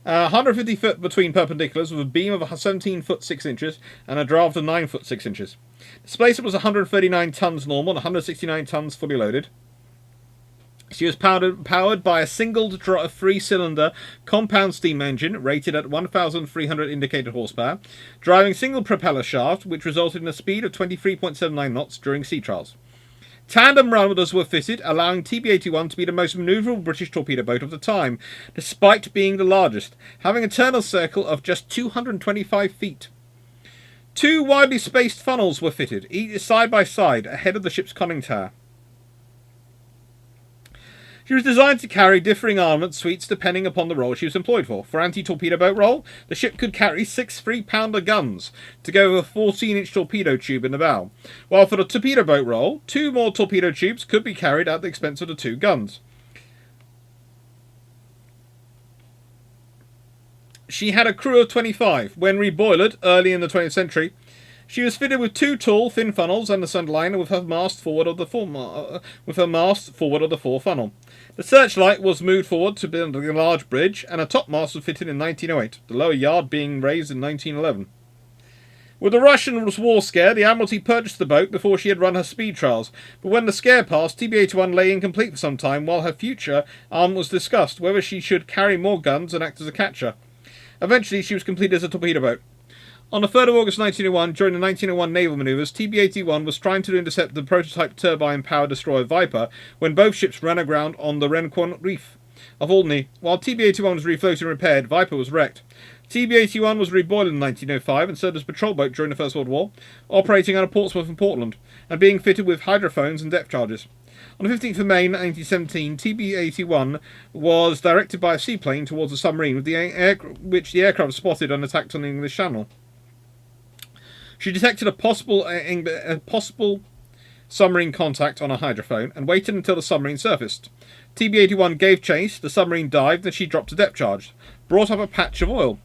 150 foot between perpendiculars with a beam of 17 foot 6 inches and a draft of 9 foot 6 inches. Displacement was 139 tons normal and 169 tons fully loaded. She was powered by a single 3-cylinder compound steam engine rated at 1,300 indicated horsepower, driving single propeller shaft, which resulted in a speed of 23.79 knots during sea trials. Tandem rudders were fitted, allowing TB81 to be the most manoeuvrable British torpedo boat of the time, despite being the largest, having a turn circle of just 225 feet. 2 widely spaced funnels were fitted, each side by side, ahead of the ship's conning tower. She was designed to carry differing armament suites depending upon the role she was employed for. For anti-torpedo boat role, the ship could carry 6 3-pounder guns to go with a 14-inch torpedo tube in the bow, while for the torpedo boat role, 2 more torpedo tubes could be carried at the expense of the 2 guns. She had a crew of 25. When reboilered early in the 20th century, she was fitted with 2 tall, thin funnels and the sunliner with her mast forward of the fore funnel. The searchlight was moved forward to build a large bridge, and a topmast was fitted in 1908, the lower yard being raised in 1911. With the Russian war scare, the Admiralty purchased the boat before she had run her speed trials, but when the scare passed, TB81 lay incomplete for some time while her future arm was discussed, whether she should carry more guns and act as a catcher. Eventually, she was completed as a torpedo boat. On the 3rd of August 1901, during the 1901 naval manoeuvres, TB81 was trying to intercept the prototype turbine-powered destroyer Viper when both ships ran aground on the Renquon Reef of Alderney. While TB81 was refloated and repaired, Viper was wrecked. TB81 was reboiled in 1905 and served as a patrol boat during the First World War, operating out of Portsmouth and Portland, and being fitted with hydrophones and depth charges. On the 15th of May 1917, TB81 was directed by a seaplane towards a submarine which the aircraft spotted and attacked on the English Channel. She detected a possible submarine contact on a hydrophone and waited until the submarine surfaced. TB81 gave chase, the submarine dived, and she dropped a depth charge, brought up a patch of oil.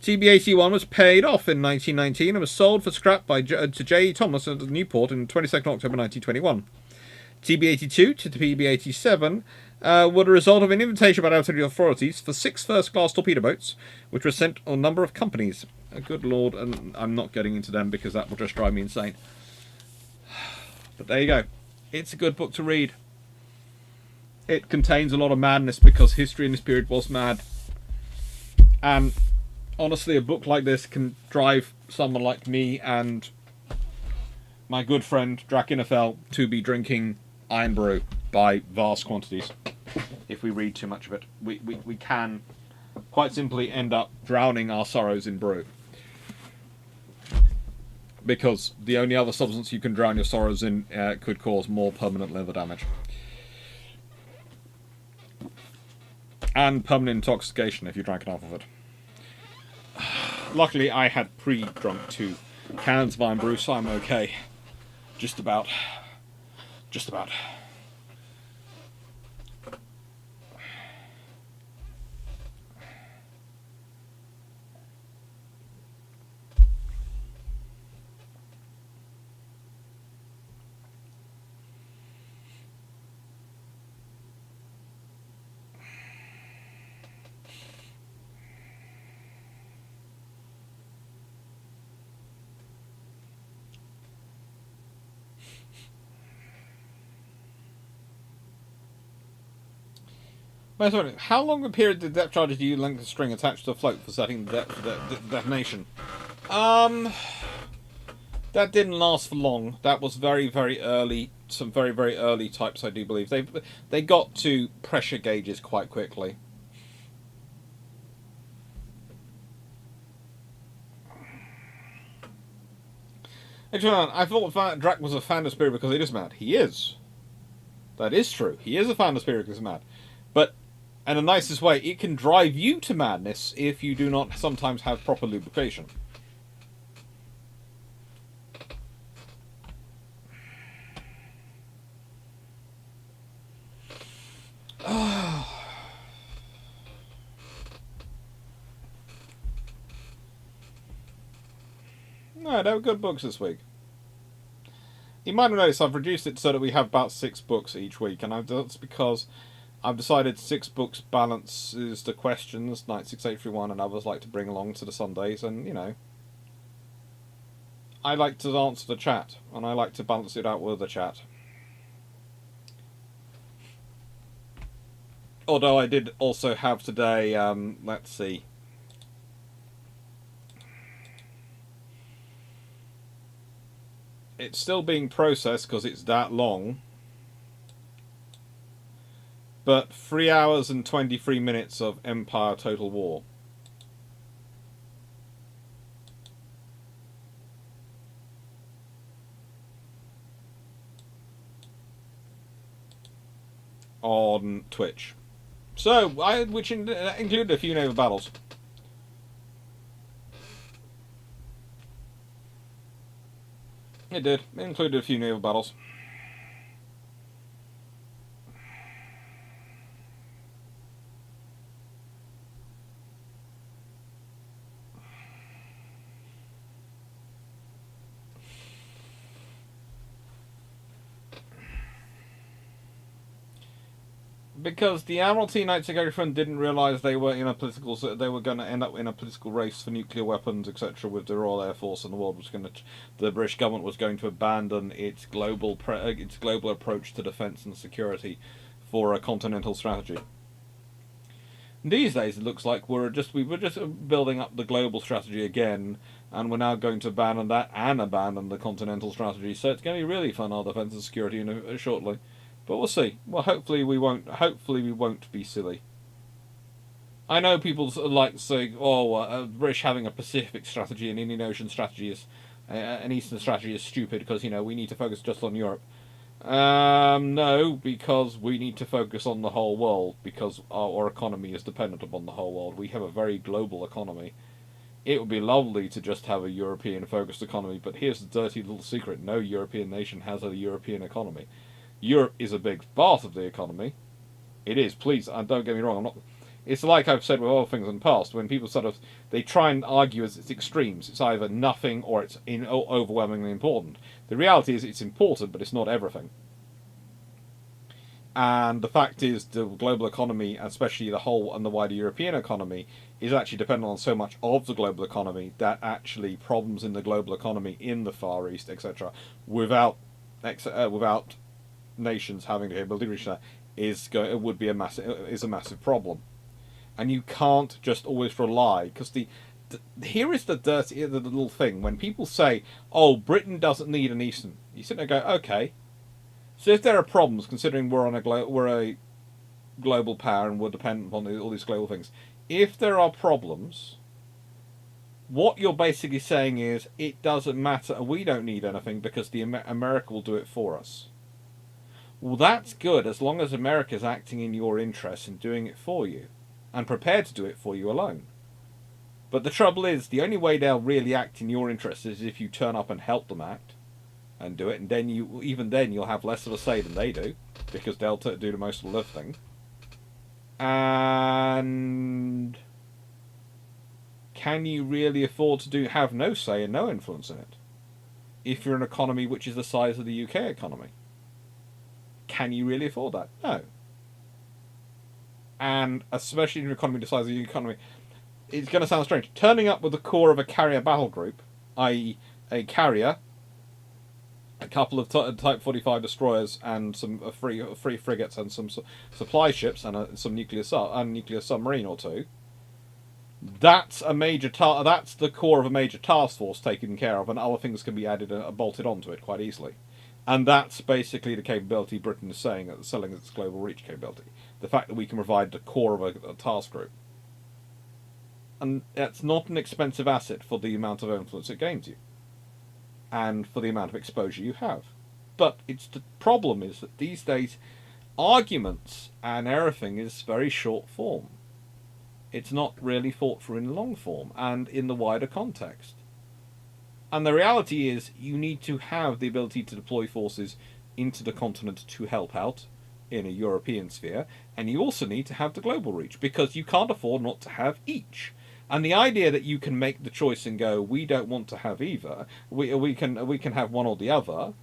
TB81 was paid off in 1919 and was sold for scrap to J. E. Thomas at Newport on 22nd October 1921. TB82 to TB87 were the result of an invitation by the authorities for 6 first-class torpedo boats, which were sent on a number of companies. Good lord, and I'm not getting into them because that will just drive me insane. But there you go. It's a good book to read. It contains a lot of madness because history in this period was mad. And honestly, a book like this can drive someone like me and my good friend Drakinafel to be drinking iron brew by vast quantities. If we read too much of it, we can quite simply end up drowning our sorrows in brew. Because the only other substance you can drown your sorrows in could cause more permanent liver damage. And permanent intoxication if you drank enough of it. Luckily, I had pre-drunk 2 cans of iron brew, so I'm okay. Just about. Just about. Wait a minute, how long a period did depth charges use length of string attached to a float for setting the depth of the detonation? That didn't last for long. That was very, very early. Some very, very early types, I do believe. They got to pressure gauges quite quickly. Actually, I thought Drac was a fan of Spirit because it is mad. He is. That is true. He is a fan of Spirit because he's mad. But in the nicest way, it can drive you to madness if you do not sometimes have proper lubrication. No, they were good books this week. You might have noticed I've reduced it so that we have about 6 books each week, and that's because I've decided 6 books balances the questions, Night 6831 and others like to bring along to the Sundays, and, you know, I like to answer the chat, and I like to balance it out with the chat. Although I did also have today, let's see. It's still being processed because it's that long. But 3 hours and 23 minutes of Empire Total War. On Twitch. So, which included a few naval battles. It did. It included a few naval battles. Because the Admiralty Knights of Griffin didn't realise they were in a political, they were going to end up in a political race for nuclear weapons, etc., with the Royal Air Force, and the world was going to, the British government was going to abandon its global approach to defence and security for a continental strategy. These days, it looks like we were just building up the global strategy again, and we're now going to abandon that and abandon the continental strategy. So it's going to be really fun, our defence and security, shortly. But we'll see. Well, hopefully we won't. Hopefully we won't be silly. I know people like saying, "Oh, British having a Pacific strategy, an Indian Ocean strategy is, an Eastern strategy is stupid because we need to focus just on Europe." No, because we need to focus on the whole world because our economy is dependent upon the whole world. We have a very global economy. It would be lovely to just have a European-focused economy, but here's the dirty little secret: no European nation has a European economy. Europe is a big part of the economy. It is, please, don't get me wrong, I'm not... It's like I've said with other things in the past, when people they try and argue as its extremes. It's either nothing or it's overwhelmingly important. The reality is it's important, but it's not everything. And the fact is, the global economy, especially the whole and the wider European economy, is actually dependent on so much of the global economy that actually problems in the global economy in the Far East, etc., without nations having the ability to reach that is a massive problem, and you can't just always rely because here is the little thing when people say, "Oh, Britain doesn't need an Eastern," you sit there and go, "Okay, so if there are problems, considering we're a global power and we're dependent on all these global things, if there are problems." What you're basically saying is it doesn't matter. We don't need anything because America will do it for us. Well, that's good as long as America's acting in your interests and doing it for you, and prepared to do it for you alone. But the trouble is, the only way they'll really act in your interests is if you turn up and help them act, and do it, and then you'll have less of a say than they do, because they'll do the most of the lifting. And can you really afford to have no say and no influence in it? If you're an economy which is the size of the UK economy. Can you really afford that? No. And especially in an economy the size of the economy, it's going to sound strange. Turning up with the core of a carrier battle group, i.e. a carrier, a couple of Type 45 destroyers and some free frigates and some supply ships and some nuclear submarine or two. That's a major that's the core of a major task force taken care of, and other things can be added and bolted onto it quite easily. And that's basically the capability Britain is selling its global reach capability. The fact that we can provide the core of a task group. And it's not an expensive asset for the amount of influence it gains you. And for the amount of exposure you have. But the problem is that these days, arguments and everything is very short form. It's not really thought through in long form and in the wider context. And the reality is, you need to have the ability to deploy forces into the continent to help out in a European sphere, and you also need to have the global reach, because you can't afford not to have each. And the idea that you can make the choice and go, we don't want to have either, we can have one or the other.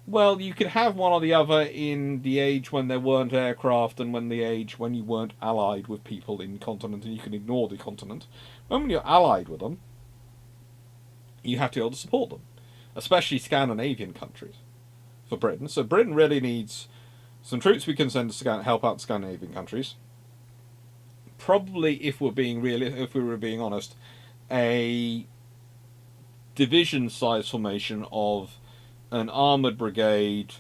Well, you could have one or the other in the age when there weren't aircraft, and when you weren't allied with people in continent, and you can ignore the continent. When you're allied with them, you have to be able to support them, especially Scandinavian countries, for Britain. So Britain really needs some troops we can send to help out Scandinavian countries. Probably, if we were being honest, a division-size formation of an armoured brigade,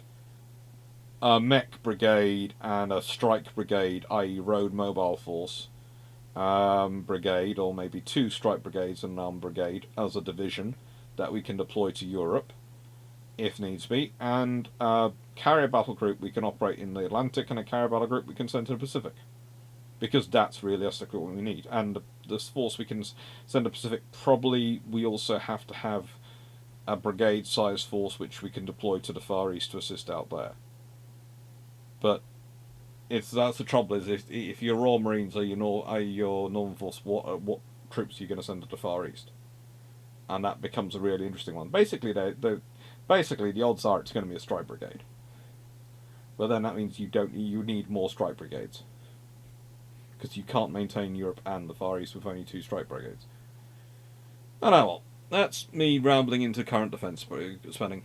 a mech brigade, and a strike brigade, i.e. road mobile force brigade, or maybe 2 strike brigades and an armed brigade as a division that we can deploy to Europe, if needs be, and a carrier battle group we can operate in the Atlantic, and a carrier battle group we can send to the Pacific. Because that's realistically what we need. And this force we can send to the Pacific, probably we also have to have a brigade-sized force which we can deploy to the Far East to assist out there. But that's the trouble, is if your Royal Marines are your Northern Force, what troops are you going to send to the Far East? And that becomes a really interesting one. Basically, the odds are it's going to be a strike brigade. But then that means you need more strike brigades, because you can't maintain Europe and the Far East with only 2 strike brigades. Oh no, well, that's me rambling into current defence spending.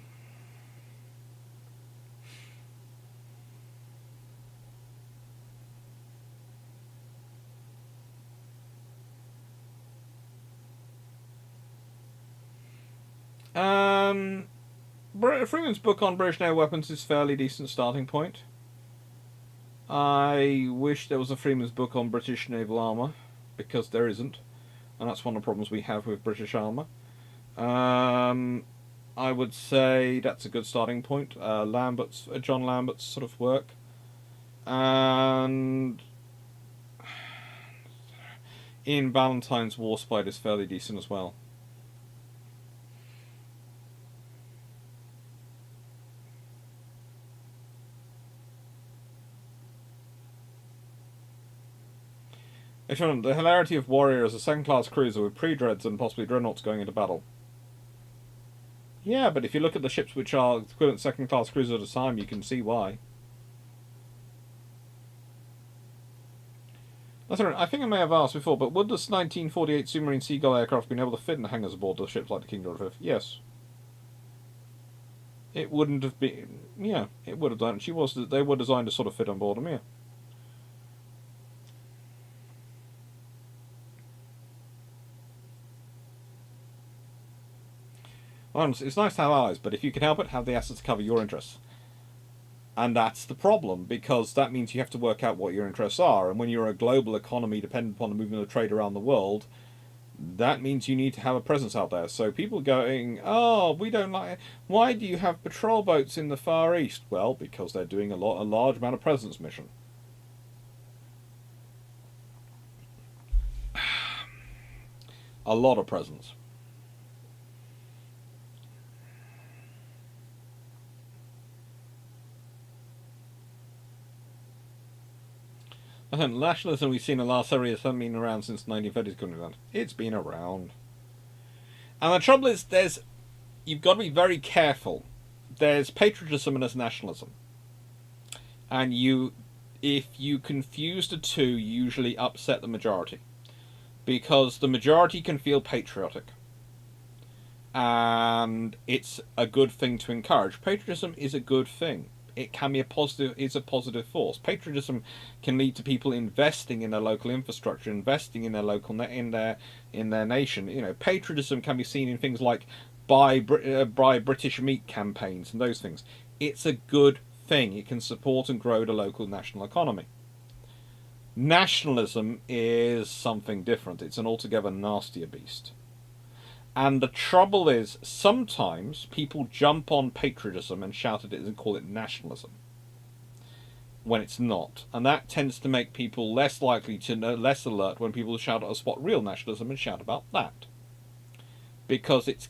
Freeman's book on British naval weapons is a fairly decent starting point. I wish there was a Freeman's book on British naval armour, because there isn't, and that's one of the problems we have with British armour. I would say that's a good starting point. John Lambert's sort of work, and Ian Ballantyne's Warspite is fairly decent as well. The hilarity of Warrior as a second-class cruiser with pre-dreads and possibly dreadnoughts going into battle. Yeah, but if you look at the ships which are equivalent second-class cruisers at a time, you can see why. I think I may have asked before, but would this 1948 Submarine Seagull aircraft been able to fit in the hangars aboard the ships like the King George V? Yes. It wouldn't have been... Yeah, it would have done. They were designed to sort of fit on board them, yeah. Honestly, it's nice to have allies, but if you can help it, have the assets to cover your interests. And that's the problem, because that means you have to work out what your interests are, and when you're a global economy dependent upon the movement of trade around the world, that means you need to have a presence out there. So people going, oh, we don't like... Why do you have patrol boats in the Far East? Well, because they're doing a large amount of presence mission. A lot of presence. Nationalism we've seen in the last several years hasn't been around since the 1930s, couldn't it? It's been around. And the trouble is, you've got to be very careful. There's patriotism and there's nationalism. And if you confuse the two, you usually upset the majority. Because the majority can feel patriotic. and it's a good thing to encourage. Patriotism is a good thing. It can be a positive force. Patriotism can lead to people investing in their local infrastructure, investing in their local in their nation. You know, patriotism can be seen in things like buy British meat campaigns and those things. It's a good thing. It can support and grow the local national economy. Nationalism is something different. It's an altogether nastier beast. And the trouble is, sometimes people jump on patriotism and shout at it and call it nationalism, when it's not. And that tends to make people less likely to know, less alert when people shout at us what real nationalism and shout about that. Because it's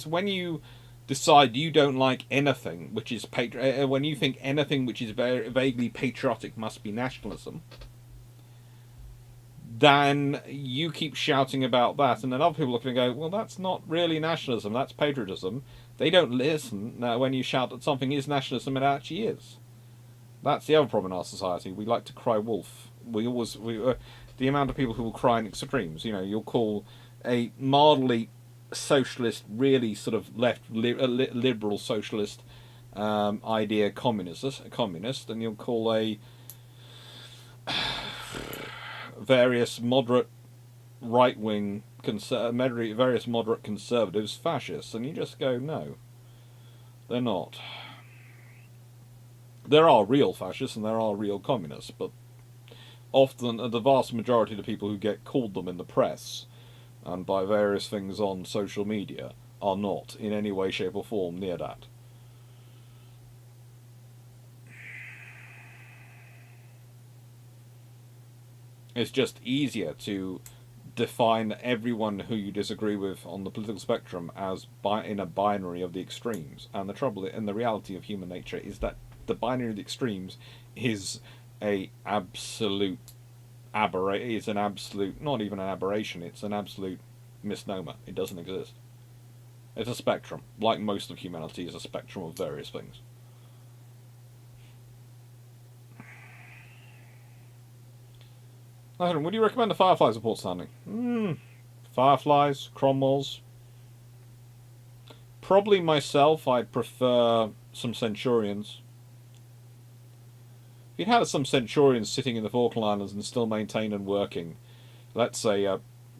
when you decide you don't like anything which is when you think anything which is very vaguely patriotic must be nationalism, then you keep shouting about that, and then other people look and go, well, that's not really nationalism, that's patriotism. They don't listen when you shout that something is nationalism, it actually is. That's the other problem in our society. We like to cry wolf. The amount of people who will cry in extremes. You know, you'll call a mildly socialist, really sort of left liberal socialist idea communist, and you'll call a various moderate right-wing various moderate conservatives fascists, and you just go, no, they're not. There are real fascists and there are real communists, but often the vast majority of the people who get called them in the press and by various things on social media are not in any way, shape or form near that. It's just easier to define everyone who you disagree with on the political spectrum as in a binary of the extremes. And the trouble and the reality of human nature is that the binary of the extremes is a absolute is an absolute, not even an aberration, it's an absolute misnomer. It doesn't exist. It's a spectrum. Like most of humanity is a spectrum of various things. Would you recommend the Fireflies report standing? Fireflies, Cromwells. Probably myself, I'd prefer some Centurions. If you'd had some Centurions sitting in the Falkland Islands and still maintained and working, let's say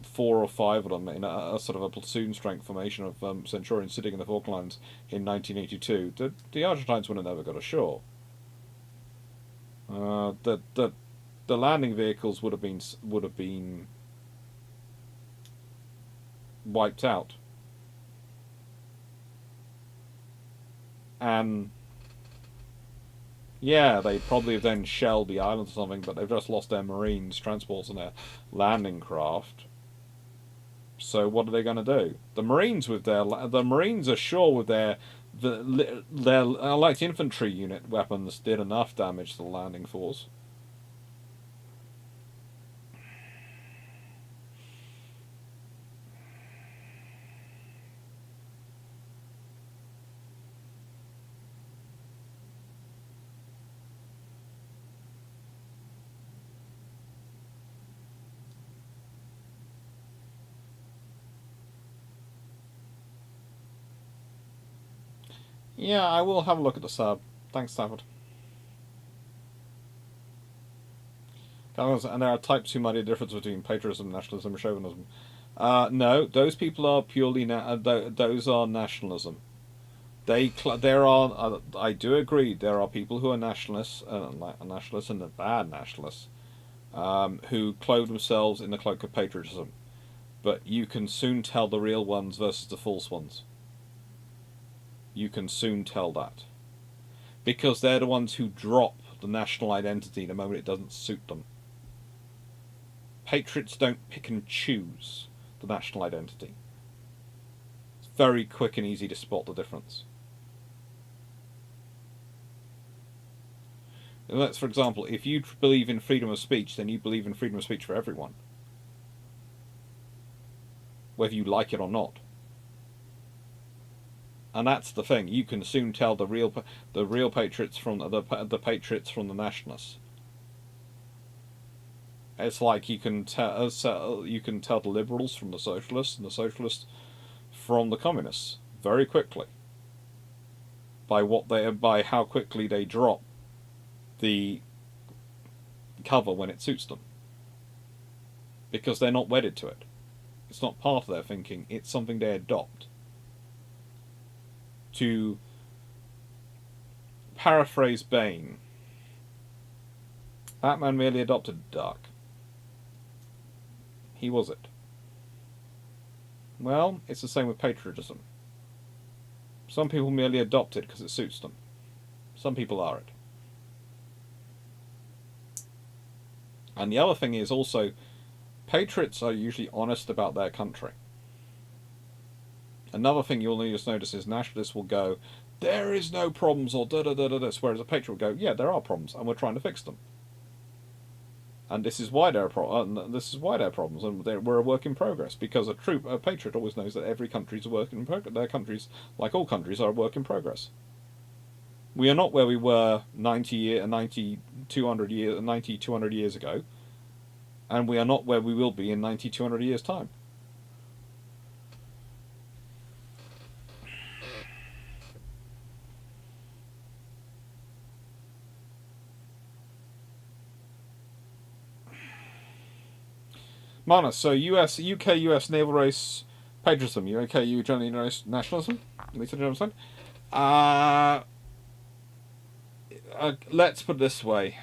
4 or 5 of them in a sort of a platoon strength formation of Centurions sitting in the Falklands in 1982, the Argentines would have never got ashore. The landing vehicles would have been wiped out, and yeah, they probably have then shelled the island or something, but they've just lost their marines, transports, and their landing craft. So what are they going to do? The marines ashore with their light infantry unit weapons did enough damage to the landing force. Yeah, I will have a look at the sub. Thanks, Stafford. And there are types who muddy the difference between patriotism, nationalism, and chauvinism. No, those people are purely those are nationalism. There are. I do agree. There are people who are nationalists and the bad nationalists, who clothe themselves in the cloak of patriotism. But you can soon tell the real ones versus the false ones. You can soon tell that. Because they're the ones who drop the national identity the moment it doesn't suit them. Patriots don't pick and choose the national identity. It's very quick and easy to spot the difference. And let's, for example, if you believe in freedom of speech, then you believe in freedom of speech for everyone. Whether you like it or not. And that's the thing. You can soon tell the real patriots from the patriots from the nationalists. It's like you can tell the liberals from the socialists, and the socialists from the communists very quickly by how quickly they drop the cover when it suits them, because they're not wedded to it. It's not part of their thinking. It's something they adopt. To paraphrase Bane, that man merely adopted the dark. He was it. Well, it's the same with patriotism. Some people merely adopt it because it suits them. Some people are it. And the other thing is also, patriots are usually honest about their country. Another thing you'll just notice is nationalists will go, there is no problems, or da-da-da-da-da, whereas a patriot will go, yeah, there are problems, and we're trying to fix them. And this is why there are problems, and we're a work in progress, because a patriot always knows that every country is a work in progress. Their countries, like all countries, are a work in progress. We are not where we were 200 years ago, and we are not where we will be in 200 years' time. Manus, so UK-US naval race patriotism, UK-EU generally nationalism? Lisa, do you understand? Let's put it this way.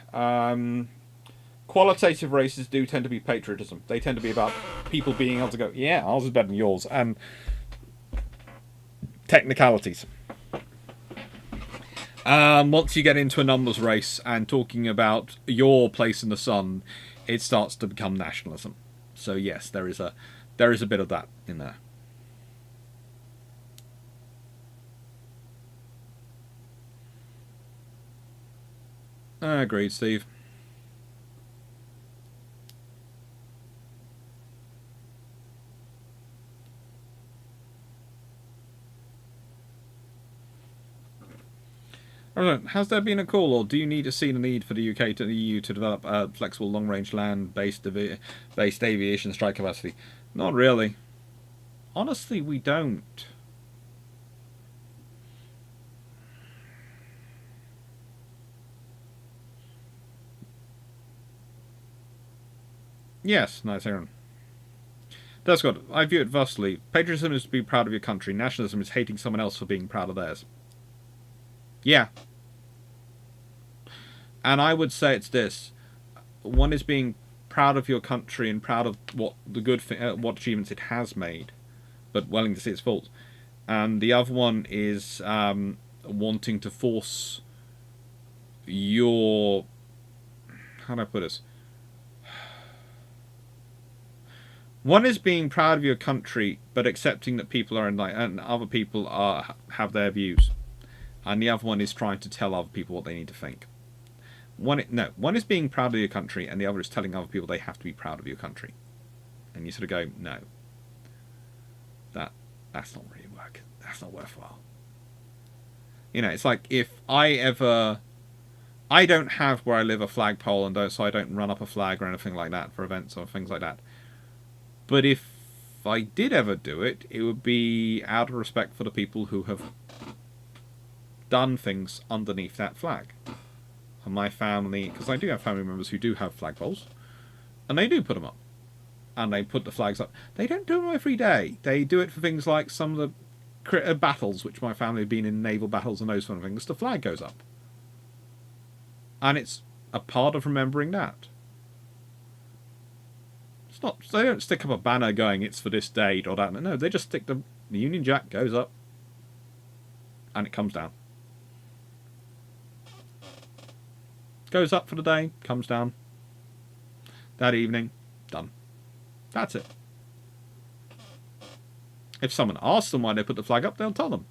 Qualitative races do tend to be patriotism. They tend to be about people being able to go, yeah, ours is better than yours. Technicalities. Once you get into a numbers race and talking about your place in the sun, it starts to become nationalism. So yes, there is a bit of that in there. Agreed, Steve. Has there been a call, or do you need to see the need for the UK to the EU to develop a flexible long-range land-based aviation strike capacity? Not really. Honestly, we don't. Yes, nice, Aaron. That's good. I view it thusly. Patriotism is to be proud of your country. Nationalism is hating someone else for being proud of theirs. Yeah. And I would say it's this. One is being proud of your country and proud of what what achievements it has made, but willing to see its faults. And the other one is wanting to force your... How do I put this? One is being proud of your country, but accepting that people are and other people have their views. And the other one is trying to tell other people what they need to think. One is being proud of your country, and the other is telling other people they have to be proud of your country. And you sort of go, no, that's not really work. That's not worthwhile. You know, it's like if I don't have where I live a flagpole, and so I don't run up a flag or anything like that for events or things like that. But if I did ever do it, it would be out of respect for the people who have done things underneath that flag. And my family, because I do have family members who do have flagpoles, and they do put them up. And they put the flags up. They don't do them every day. They do it for things like some of the battles, which my family have been in, naval battles and those sort of things. The flag goes up. And it's a part of remembering that. It's not, they don't stick up a banner going, it's for this date or that. No, they just stick the Union Jack goes up. And it comes down. Goes up for the day, comes down. That evening, done. That's it. If someone asks them why they put the flag up, they'll tell them.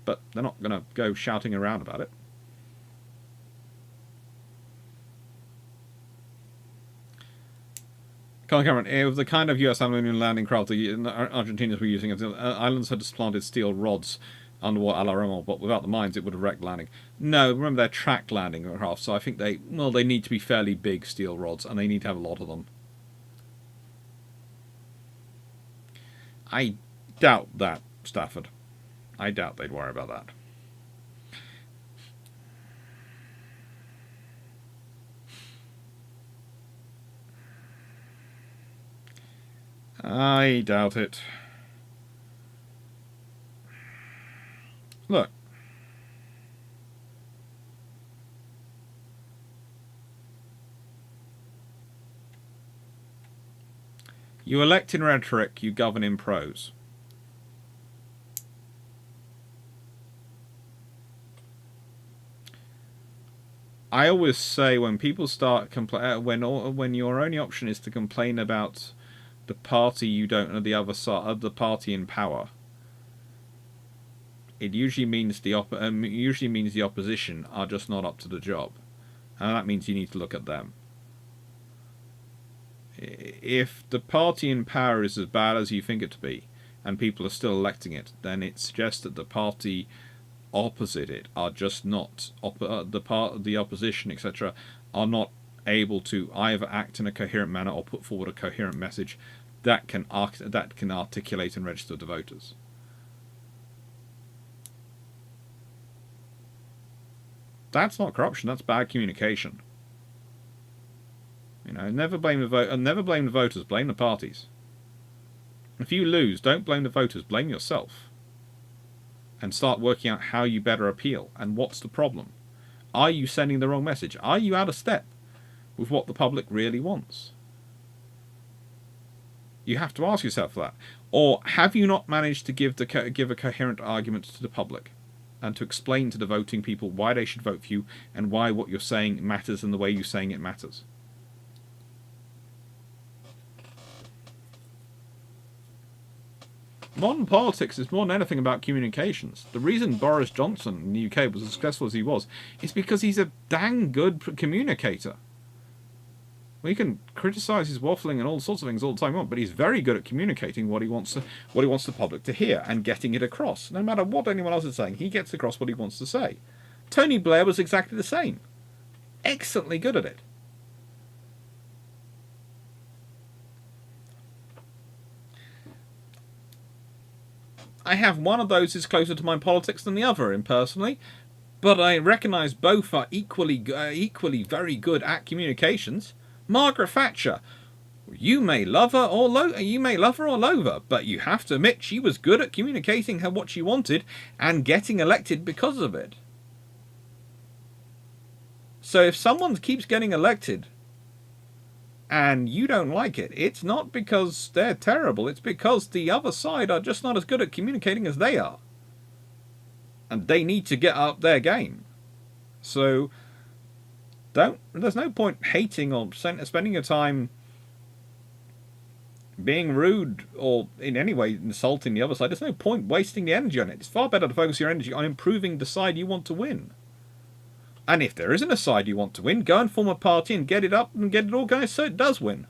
But they're not going to go shouting around about it. Colin Cameron, with the kind of US aluminum landing craft the Argentinians were using, the islands had supplanted steel rods underwater a la Remo, but without the mines it would have wrecked landing. No, remember they're tracked landing craft, so I think they need to be fairly big steel rods, and they need to have a lot of them. I doubt that, Stafford. I doubt they'd worry about that. I doubt it. Look. You elect in rhetoric, you govern in prose. I always say when people start when your only option is to complain about the party you don't know the other side of the party in power, it usually means the opposition are just not up to the job, and that means you need to look at them. If the party in power is as bad as you think it to be, and people are still electing it, then it suggests that the party opposite it are just not the opposition, etc., are not able to either act in a coherent manner or put forward a coherent message that can articulate and register the voters. That's not corruption. That's bad communication. You know, never blame the voters. Blame the parties. If you lose, don't blame the voters. Blame yourself. And start working out how you better appeal and what's the problem. Are you sending the wrong message? Are you out of step with what the public really wants? You have to ask yourself that. Or have you not managed to give a coherent argument to the public and to explain to the voting people why they should vote for you and why what you're saying matters and the way you're saying it matters? Modern politics is more than anything about communications. The reason Boris Johnson in the UK was as successful as he was is because he's a dang good communicator. We can criticise his waffling and all sorts of things all the time we want, but he's very good at communicating what he wants the public to hear and getting it across. No matter what anyone else is saying, he gets across what he wants to say. Tony Blair was exactly the same. Excellently good at it. I have one of those is closer to my politics than the other, impersonally, but I recognise both are equally very good at communications. Margaret Thatcher, you may love her or loathe her, but you have to admit she was good at communicating her what she wanted and getting elected because of it. So if someone keeps getting elected and you don't like it, it's not because they're terrible, it's because the other side are just not as good at communicating as they are. And they need to get up their game. So there's no point hating or spending your time being rude or in any way insulting the other side. There's no point wasting the energy on it. It's far better to focus your energy on improving the side you want to win. And if there isn't a side you want to win, go and form a party and get it up and get it organised so it does win.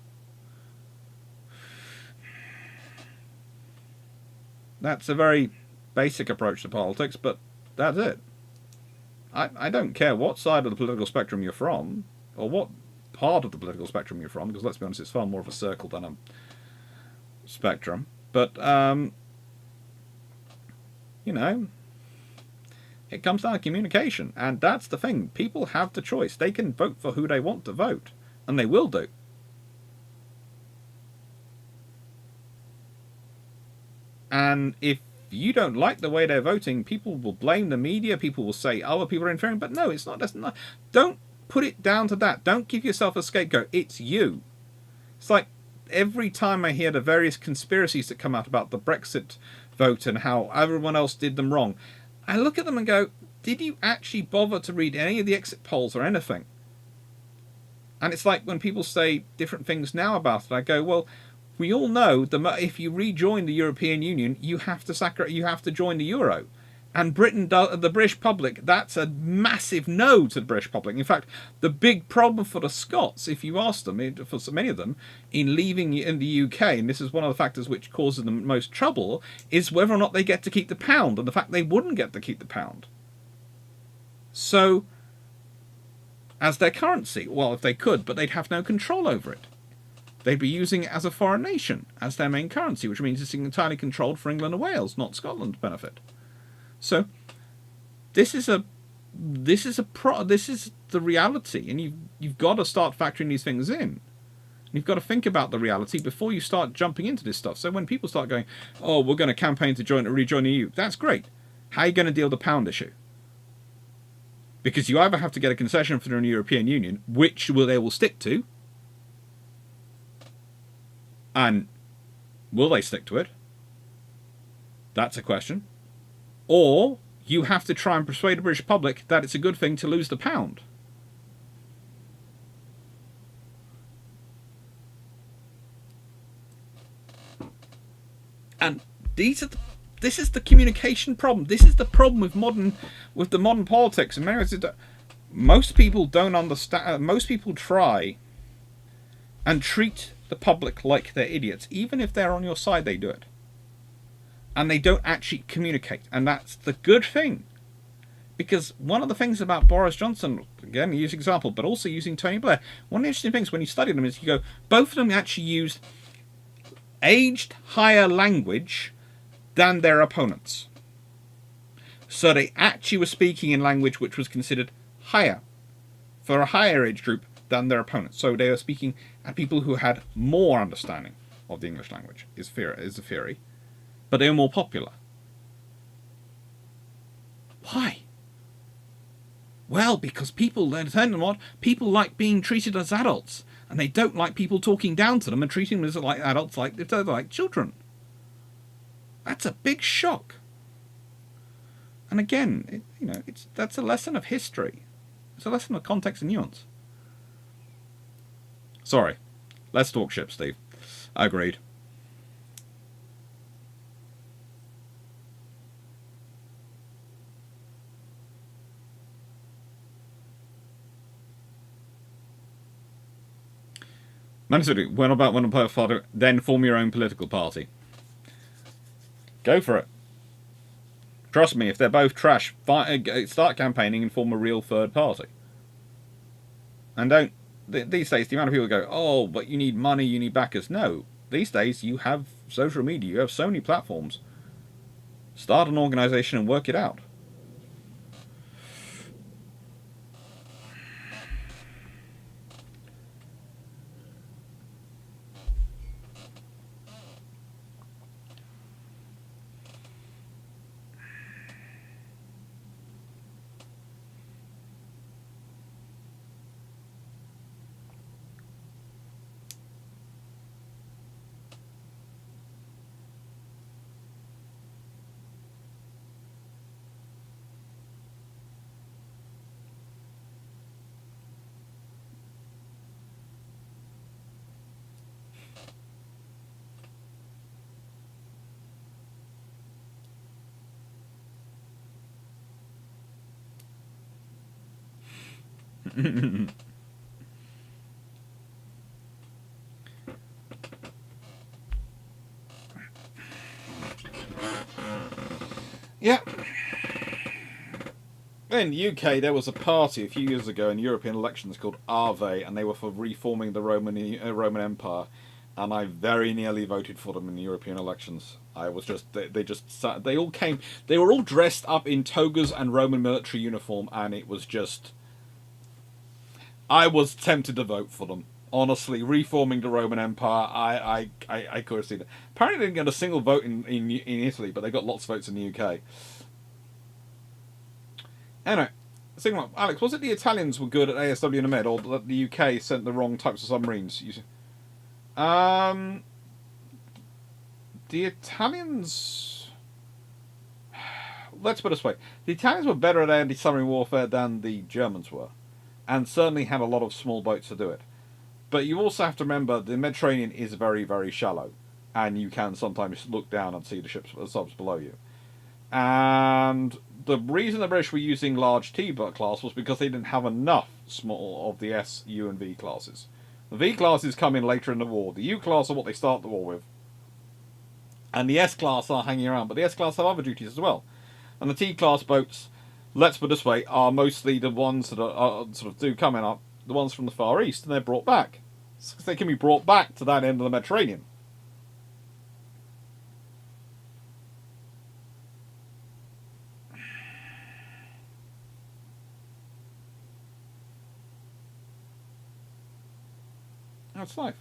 That's a very basic approach to politics, but that's it. I don't care what side of the political spectrum you're from, or what part of the political spectrum you're from, because let's be honest, it's far more of a circle than a spectrum. But, you know, it comes down to communication, and that's the thing. People have the choice. They can vote for who they want to vote, and they will do. And if you don't like the way they're voting, people will blame the media, people will say other people are interfering, but no, it's not. That's not. Don't put it down to that. Don't give yourself a scapegoat. It's you. It's like every time I hear the various conspiracies that come out about the Brexit vote and how everyone else did them wrong, I look at them and go, did you actually bother to read any of the exit polls or anything? And it's like when people say different things now about it, I go, well, we all know that if you rejoin the European Union, you have to join the euro. And Britain, the British public, that's a massive no to the British public. In fact, the big problem for the Scots, if you ask them, for so many of them, in leaving in the UK, and this is one of the factors which causes them most trouble, is whether or not they get to keep the pound, and the fact they wouldn't get to keep the pound. So, as their currency, well, if they could, but they'd have no control over it. they'd be using it as a foreign nation, as their main currency, which means it's entirely controlled for England and Wales, not Scotland's benefit. So this is the reality, and you've got to start factoring these things in. You've got to think about the reality before you start jumping into this stuff. So when people start going, "Oh, we're going to campaign to rejoin the EU," that's great. How are you going to deal with the pound issue? Because you either have to get a concession from the European Union, which they will stick to, and will they stick to it? That's a question. Or you have to try and persuade the British public that it's a good thing to lose the pound. And this is the communication problem. This is the problem with the modern politics. In many ways, most people don't understand. Most people try and treat the public like they're idiots. Even if they're on your side, they do it. And they don't actually communicate. And that's the good thing. Because one of the things about Boris Johnson, again, use example, but also using Tony Blair, one of the interesting things when you study them is you go, both of them actually used aged higher language than their opponents. So they actually were speaking in language which was considered higher, for a higher age group than their opponents. So they were speaking at people who had more understanding of the English language, is the theory. But they were more popular. Why? Well, because people like being treated as adults. And they don't like people talking down to them and treating them as like adults, like if they're like children. That's a big shock. And again, that's a lesson of history. It's a lesson of context and nuance. Sorry, let's talk ships, Steve. Agreed. When a party, then form your own political party. Go for it. Trust me, if they're both trash, start campaigning and form a real third party. And don't. These days, the amount of people go, "Oh, but you need money, you need backers." No, these days you have social media, you have so many platforms. Start an organisation and work it out. Yeah. In the UK, there was a party a few years ago in European elections called AFRA, and they were for reforming the Roman Empire. And I very nearly voted for them in the European elections. I was just, they all came, they were all dressed up in togas and Roman military uniform, and it was just, I was tempted to vote for them. Honestly, reforming the Roman Empire, I could have seen it. Apparently, they didn't get a single vote in Italy, but they got lots of votes in the UK. Anyway, Alex, was it the Italians were good at ASW and Med, or that the UK sent the wrong types of submarines? The Italians... Let's put it this way. The Italians were better at anti-submarine warfare than the Germans were, and certainly had a lot of small boats to do it. But you also have to remember the Mediterranean is very, very shallow, and you can sometimes look down and see the subs below you. And the reason the British were using large T class was because they didn't have enough small of the S, U, and V classes. The V classes come in later in the war. The U class are what they start the war with. And the S class are hanging around, but the S class have other duties as well. And the T class boats, let's put it this way, are mostly the ones that are sort of do coming up, the ones from the Far East, and they're brought back. because they can be brought back to that end of the Mediterranean. That's life.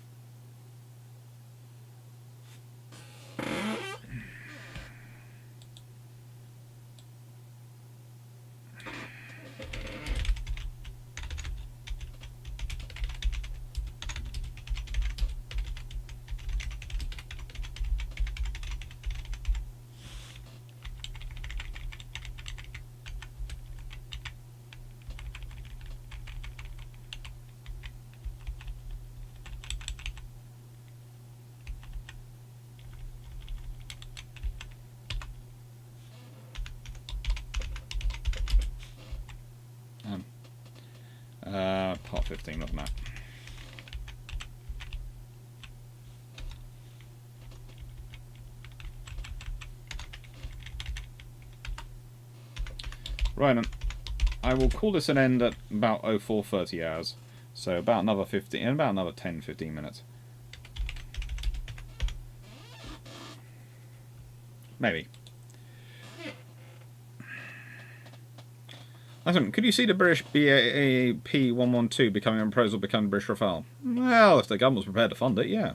Part 15 of that. Right then, I will call this an end at about 0430 hours. So about another 10-15 minutes. Maybe. Listen, could you see the British BAP 112 becoming a proposal becoming British Rafale? Well, if the government was prepared to fund it, yeah.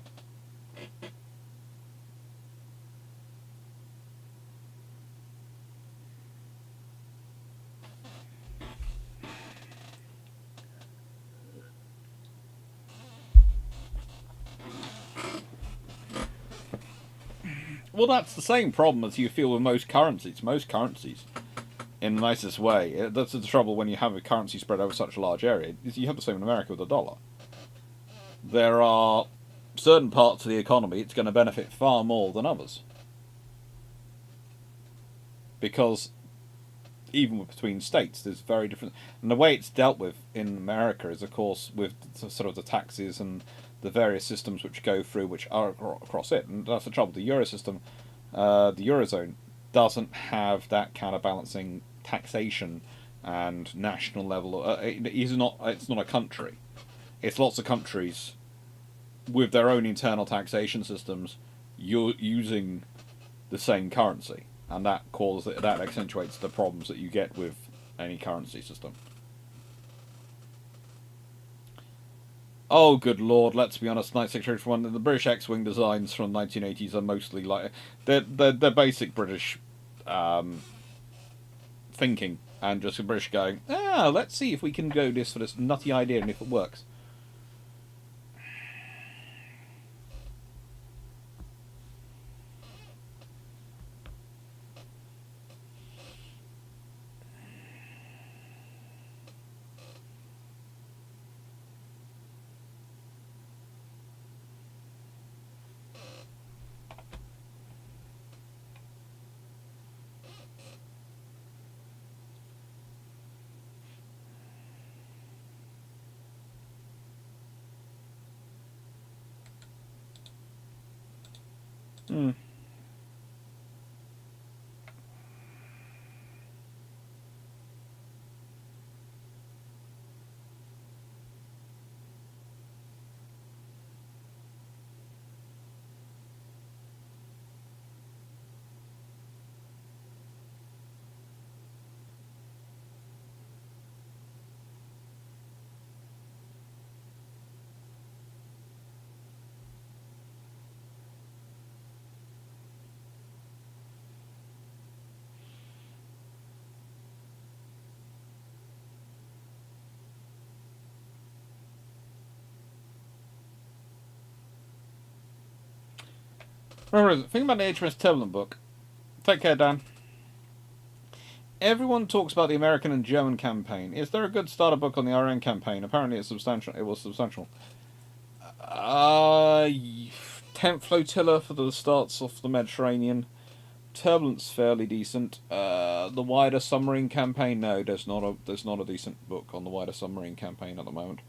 Well, that's the same problem as you feel with most currencies. Most currencies, in the nicest way, that's the trouble when you have a currency spread over such a large area. You have the same in America with the dollar. There are certain parts of the economy it's going to benefit far more than others. Because even between states, there's very different. And the way it's dealt with in America is, of course, with sort of the taxes and the various systems which go through, which are across it. And that's the trouble. The Euro system, the Eurozone, doesn't have that counterbalancing taxation and national level. It's not a country. It's lots of countries with their own internal taxation systems using the same currency. And that accentuates the problems that you get with any currency system. Oh, good lord! Let's be honest. 96one. The British X-wing designs from the 1980s are mostly like they're basic British thinking, and just the British going, let's see if we can go this for this nutty idea and if it works. Hmm. Remember, think about the HMS Turbulent book. Take care, Dan. Everyone talks about the American and German campaign. Is there a good starter book on the Iran campaign? Apparently it's substantial. It was substantial. 10th Flotilla for the starts off the Mediterranean. Turbulent's fairly decent. The wider submarine campaign, no, there's not a decent book on the wider submarine campaign at the moment.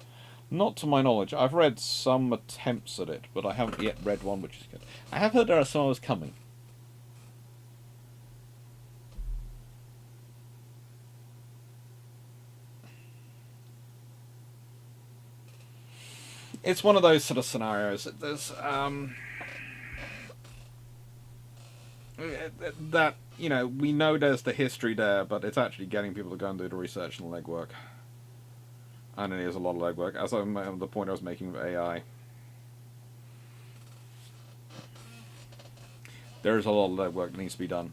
Not to my knowledge. I've read some attempts at it, but I haven't yet read one which is good. I have heard there are some others coming. it's one of those sort of scenarios. There's that, you know, we know there's the history there, but it's actually getting people to go and do the research and the legwork. And it is a lot of legwork, as I'm the point I was making with AI. There is a lot of legwork that needs to be done.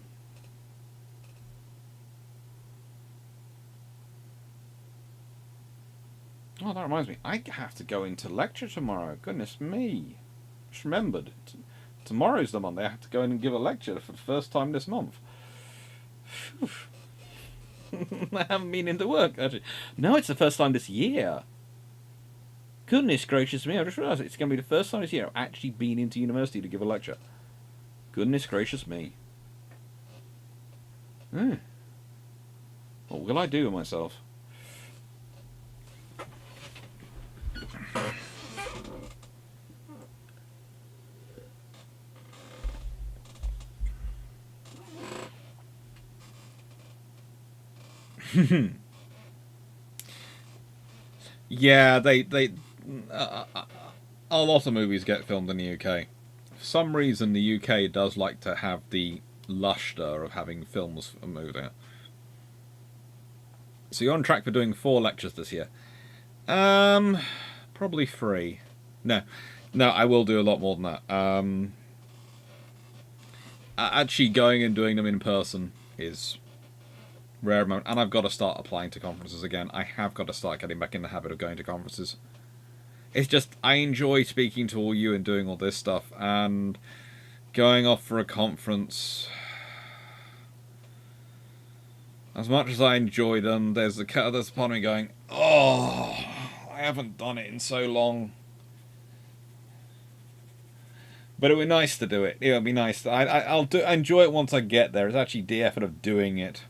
Oh, that reminds me. I have to go into lecture tomorrow. Goodness me. Just remembered. Tomorrow's the Monday. I have to go in and give a lecture for the first time this month. I haven't been into work, actually. No, it's the first time this year. Goodness gracious me. I just realised it's going to be the first time this year I've actually been into university to give a lecture. Goodness gracious me. What will I do with myself? Yeah, a lot of movies get filmed in the UK. For some reason, the UK does like to have the lustre of having films moved out. So you're on track for doing 4 lectures this year. Probably 3. No, I will do a lot more than that. Actually going and doing them in person is rare amount, and I've got to start applying to conferences again. I have got to start getting back in the habit of going to conferences. It's just, I enjoy speaking to all you and doing all this stuff, and going off for a conference, as much as I enjoy them, there's a part of me going, oh, I haven't done it in so long. But it would be nice to do it. It would be nice. I'll enjoy it once I get there. It's actually the effort of doing it.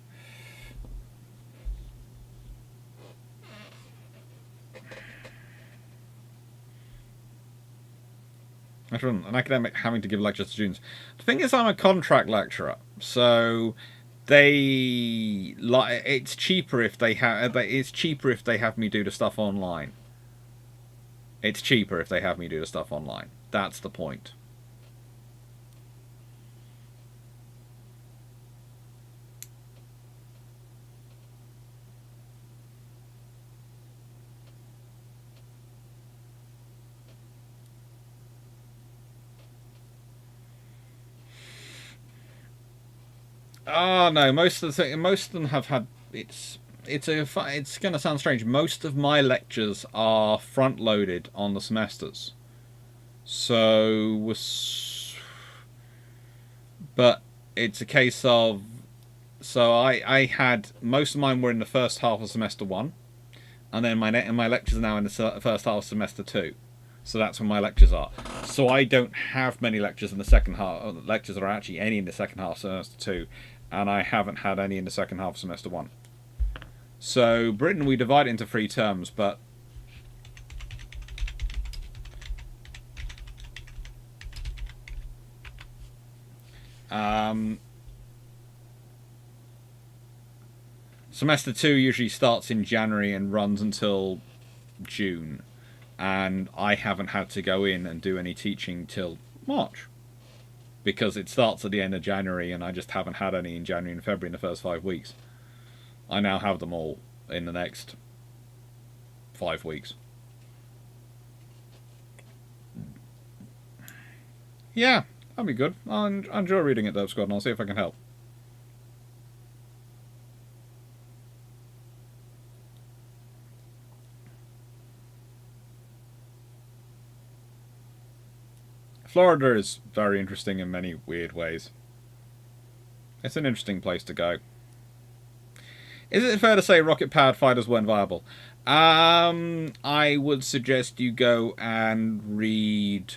An academic having to give lectures to students. The thing is, I'm a contract lecturer, so it's cheaper if they have. It's cheaper if they have me do the stuff online. It's cheaper if they have me do the stuff online. That's the point. Oh no, most of them have had it's going to sound strange. Most of my lectures are front loaded on the semesters. But it's a case of, I had most of mine were in the first half of semester 1, and then my lectures are now in the first half of semester 2. So that's when my lectures are. So I don't have many lectures in the second half. Lectures are actually any in the second half of semester 2, and I haven't had any in the second half of semester 1. So Britain, we divide it into 3 terms, but semester 2 usually starts in January and runs until June. And I haven't had to go in and do any teaching till March, because it starts at the end of January, and I just haven't had any in January and February in the first 5 weeks. I now have them all in the next 5 weeks. Yeah, that'll be good. I'll enjoy reading it, though, Scott, and I'll see if I can help. Florida is very interesting in many weird ways. It's an interesting place to go. Is it fair to say rocket-powered fighters weren't viable? I would suggest you go and read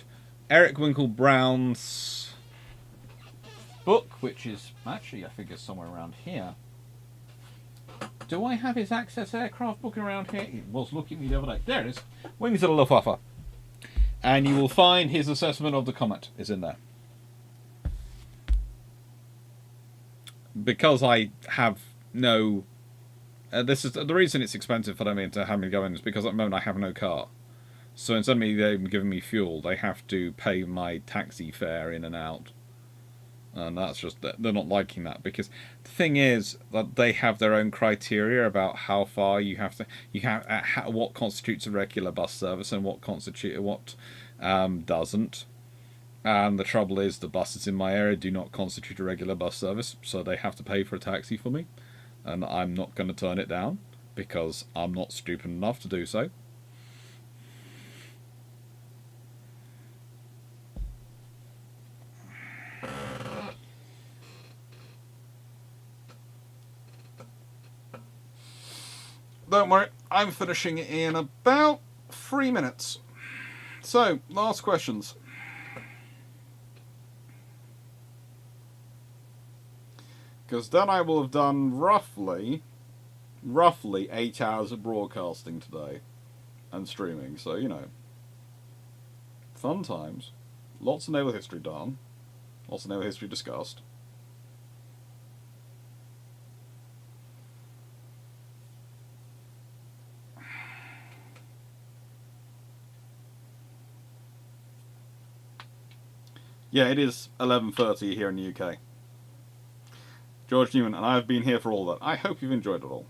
Eric Winkle-Brown's book, which is actually, I think, is somewhere around here. Do I have his Access Aircraft book around here? He was looking at me the other day. There it is. Wings of the Luftwaffe. And you will find his assessment of the comet is in there. Because I have no... this is the reason it's expensive for me to have me go in is because at the moment I have no car. So instead of me them giving me fuel, they have to pay my taxi fare in and out. And that's just, they're not liking that, because the thing is that they have their own criteria about how far you have to, what constitutes a regular bus service and what doesn't. And the trouble is, the buses in my area do not constitute a regular bus service, so they have to pay for a taxi for me, and I'm not going to turn it down because I'm not stupid enough to do so. Don't worry, I'm finishing in about 3 minutes. So, last questions. Because then I will have done roughly 8 hours of broadcasting today and streaming. So, you know, fun times. Lots of naval history done. Lots of naval history discussed. Yeah, it is 11:30 here in the UK. George Newman, and I have been here for all that. I hope you've enjoyed it all.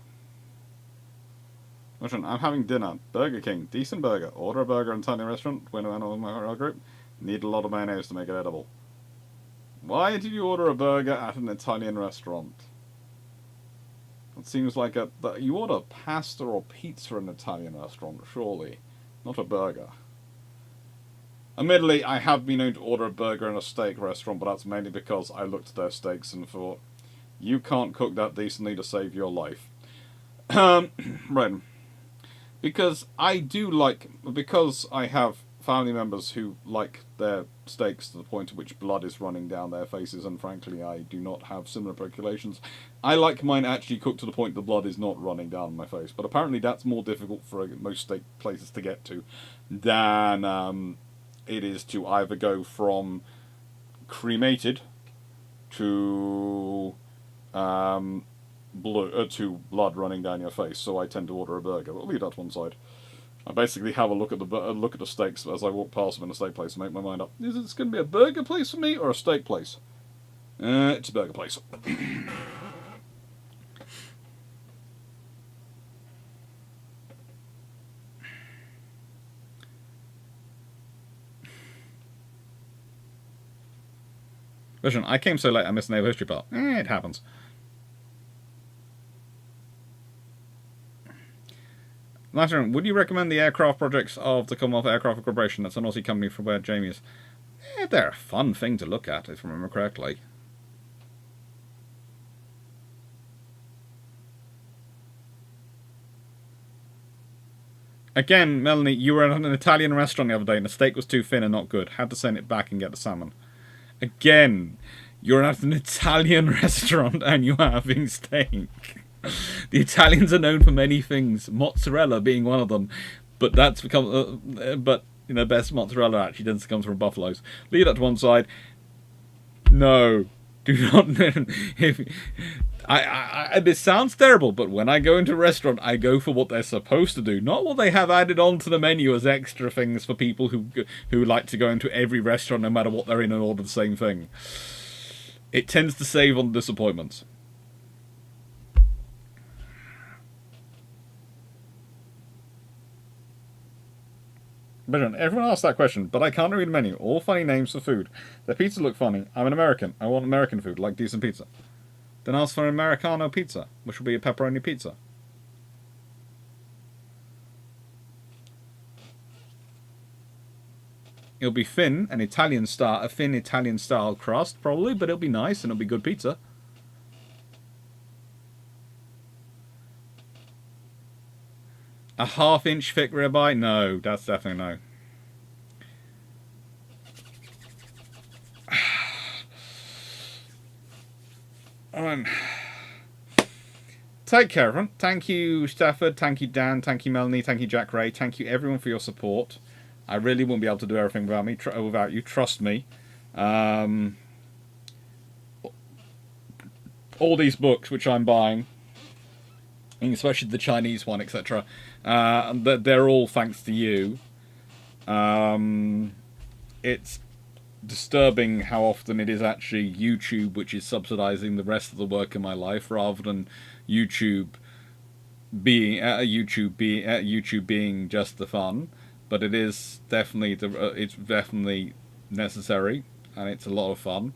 Listen, I'm having dinner. Burger King, decent burger. Order a burger in an Italian restaurant. Win a my group. Need a lot of mayonnaise to make it edible. Why did you order a burger at an Italian restaurant? It seems like you order pasta or pizza in an Italian restaurant, surely, not a burger. Admittedly, I have been known to order a burger in a steak restaurant, but that's mainly because I looked at their steaks and thought, you can't cook that decently to save your life. Right. Because I have family members who like their steaks to the point at which blood is running down their faces, and frankly I do not have similar percolations. I like mine actually cooked to the point the blood is not running down my face, but apparently that's more difficult for most steak places to get to than it is to either go from cremated to blood running down your face. So I tend to order a burger. But I'll leave that to one side. I basically have a look at the steaks as I walk past them in a steak place and make my mind up. Is it going to be a burger place for me or a steak place? It's a burger place. Listen, I came so late I missed the naval history part. It happens. Lateran, would you recommend the aircraft projects of the Commonwealth Aircraft Corporation? That's an Aussie company from where Jamie is. They're a fun thing to look at, if I remember correctly. Again, Melanie, you were at an Italian restaurant the other day and the steak was too thin and not good. Had to send it back and get the salmon. Again, you're at an Italian restaurant and you're having steak. The Italians are known for many things, mozzarella being one of them, but that's become. But you know, best mozzarella actually tends to come from buffaloes. Leave that to one side. No, do not. This sounds terrible, but when I go into a restaurant, I go for what they're supposed to do, not what they have added onto the menu as extra things for people who like to go into every restaurant, no matter what they're in, and order the same thing. It tends to save on disappointments. Brilliant. Everyone asked that question, but I can't read the menu. All funny names for food. Their pizzas look funny. I'm an American. I want American food, like decent pizza. Then ask for an Americano pizza, which will be a pepperoni pizza. It'll be thin, a thin Italian style crust, probably, but it'll be nice and it'll be good pizza. A half-inch thick ribeye? No, that's definitely no. Take care, everyone. Thank you, Stafford. Thank you, Dan. Thank you, Melanie. Thank you, Jack Ray. Thank you, everyone, for your support. I really wouldn't be able to do everything without you. Trust me. All these books which I'm buying, especially the Chinese one, etc. They're all thanks to you. It's disturbing how often it is actually YouTube which is subsidizing the rest of the work in my life, rather than YouTube YouTube being just the fun. But it is definitely it's definitely necessary, and it's a lot of fun.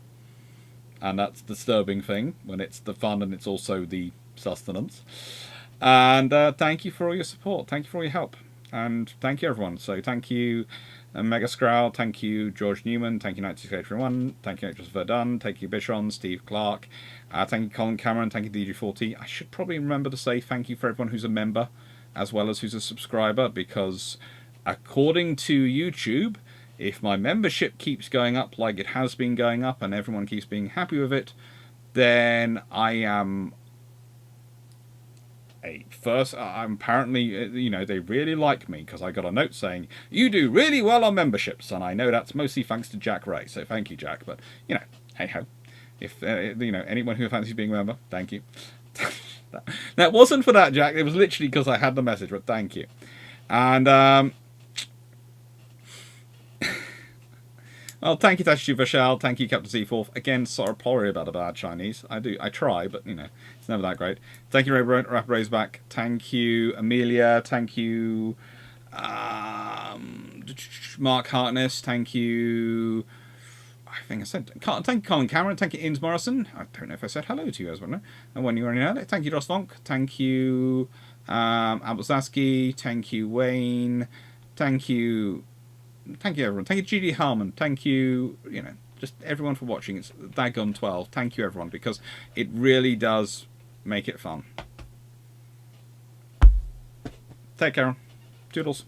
And that's the disturbing thing, when it's the fun and it's also the sustenance. And thank you for all your support. Thank you for all your help. And thank you, everyone. So thank you, Mega Scrowl. Thank you, George Newman. Thank you, 9681. Thank you, Actress Verdun. Thank you, Bichon, Steve Clarke. Thank you, Colin Cameron. Thank you, DG40. I should probably remember to say thank you for everyone who's a member, as well as who's a subscriber, because according to YouTube, if my membership keeps going up like it has been going up and everyone keeps being happy with it, then I am I'm apparently, they really like me, because I got a note saying, you do really well on memberships, and I know that's mostly thanks to Jack Ray, so thank you, Jack. But, hey ho. If, anyone who fancies being a member, thank you. That wasn't for that, Jack. It was literally because I had the message, but thank you. And, well, thank you, Tashi Vashal. Thank you, Captain Z4. Again, sorry about the bad Chinese. I try, but, it's never that great. Thank you, Rapid Raceback. Thank you, Amelia. Thank you, Mark Hartness. Thank you, I think I said, thank you, Colin Cameron. Thank you, Inns Morrison. I don't know if I said hello to you guys, and when you were in it. Thank you, Ross Vonk. Thank you, Abelzaski. Thank you, Wayne. Thank you, everyone. Thank you, GD Hartman. Thank you, just everyone for watching. It's daggone 12. Thank you, everyone, because it really does make it fun. Take care. Toodles.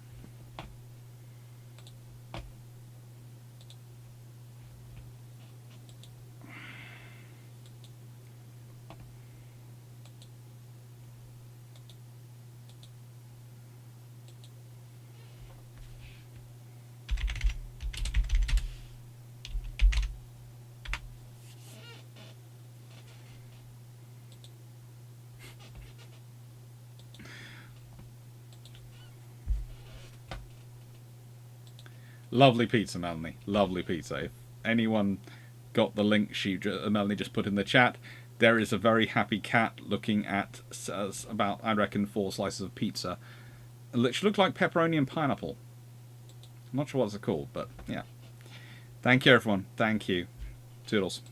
Lovely pizza, Melanie. Lovely pizza. If anyone got the link Melanie just put in the chat, there is a very happy cat looking at about, I reckon, 4 slices of pizza, which look like pepperoni and pineapple. I'm not sure what it's called, but yeah. Thank you, everyone. Thank you. Toodles.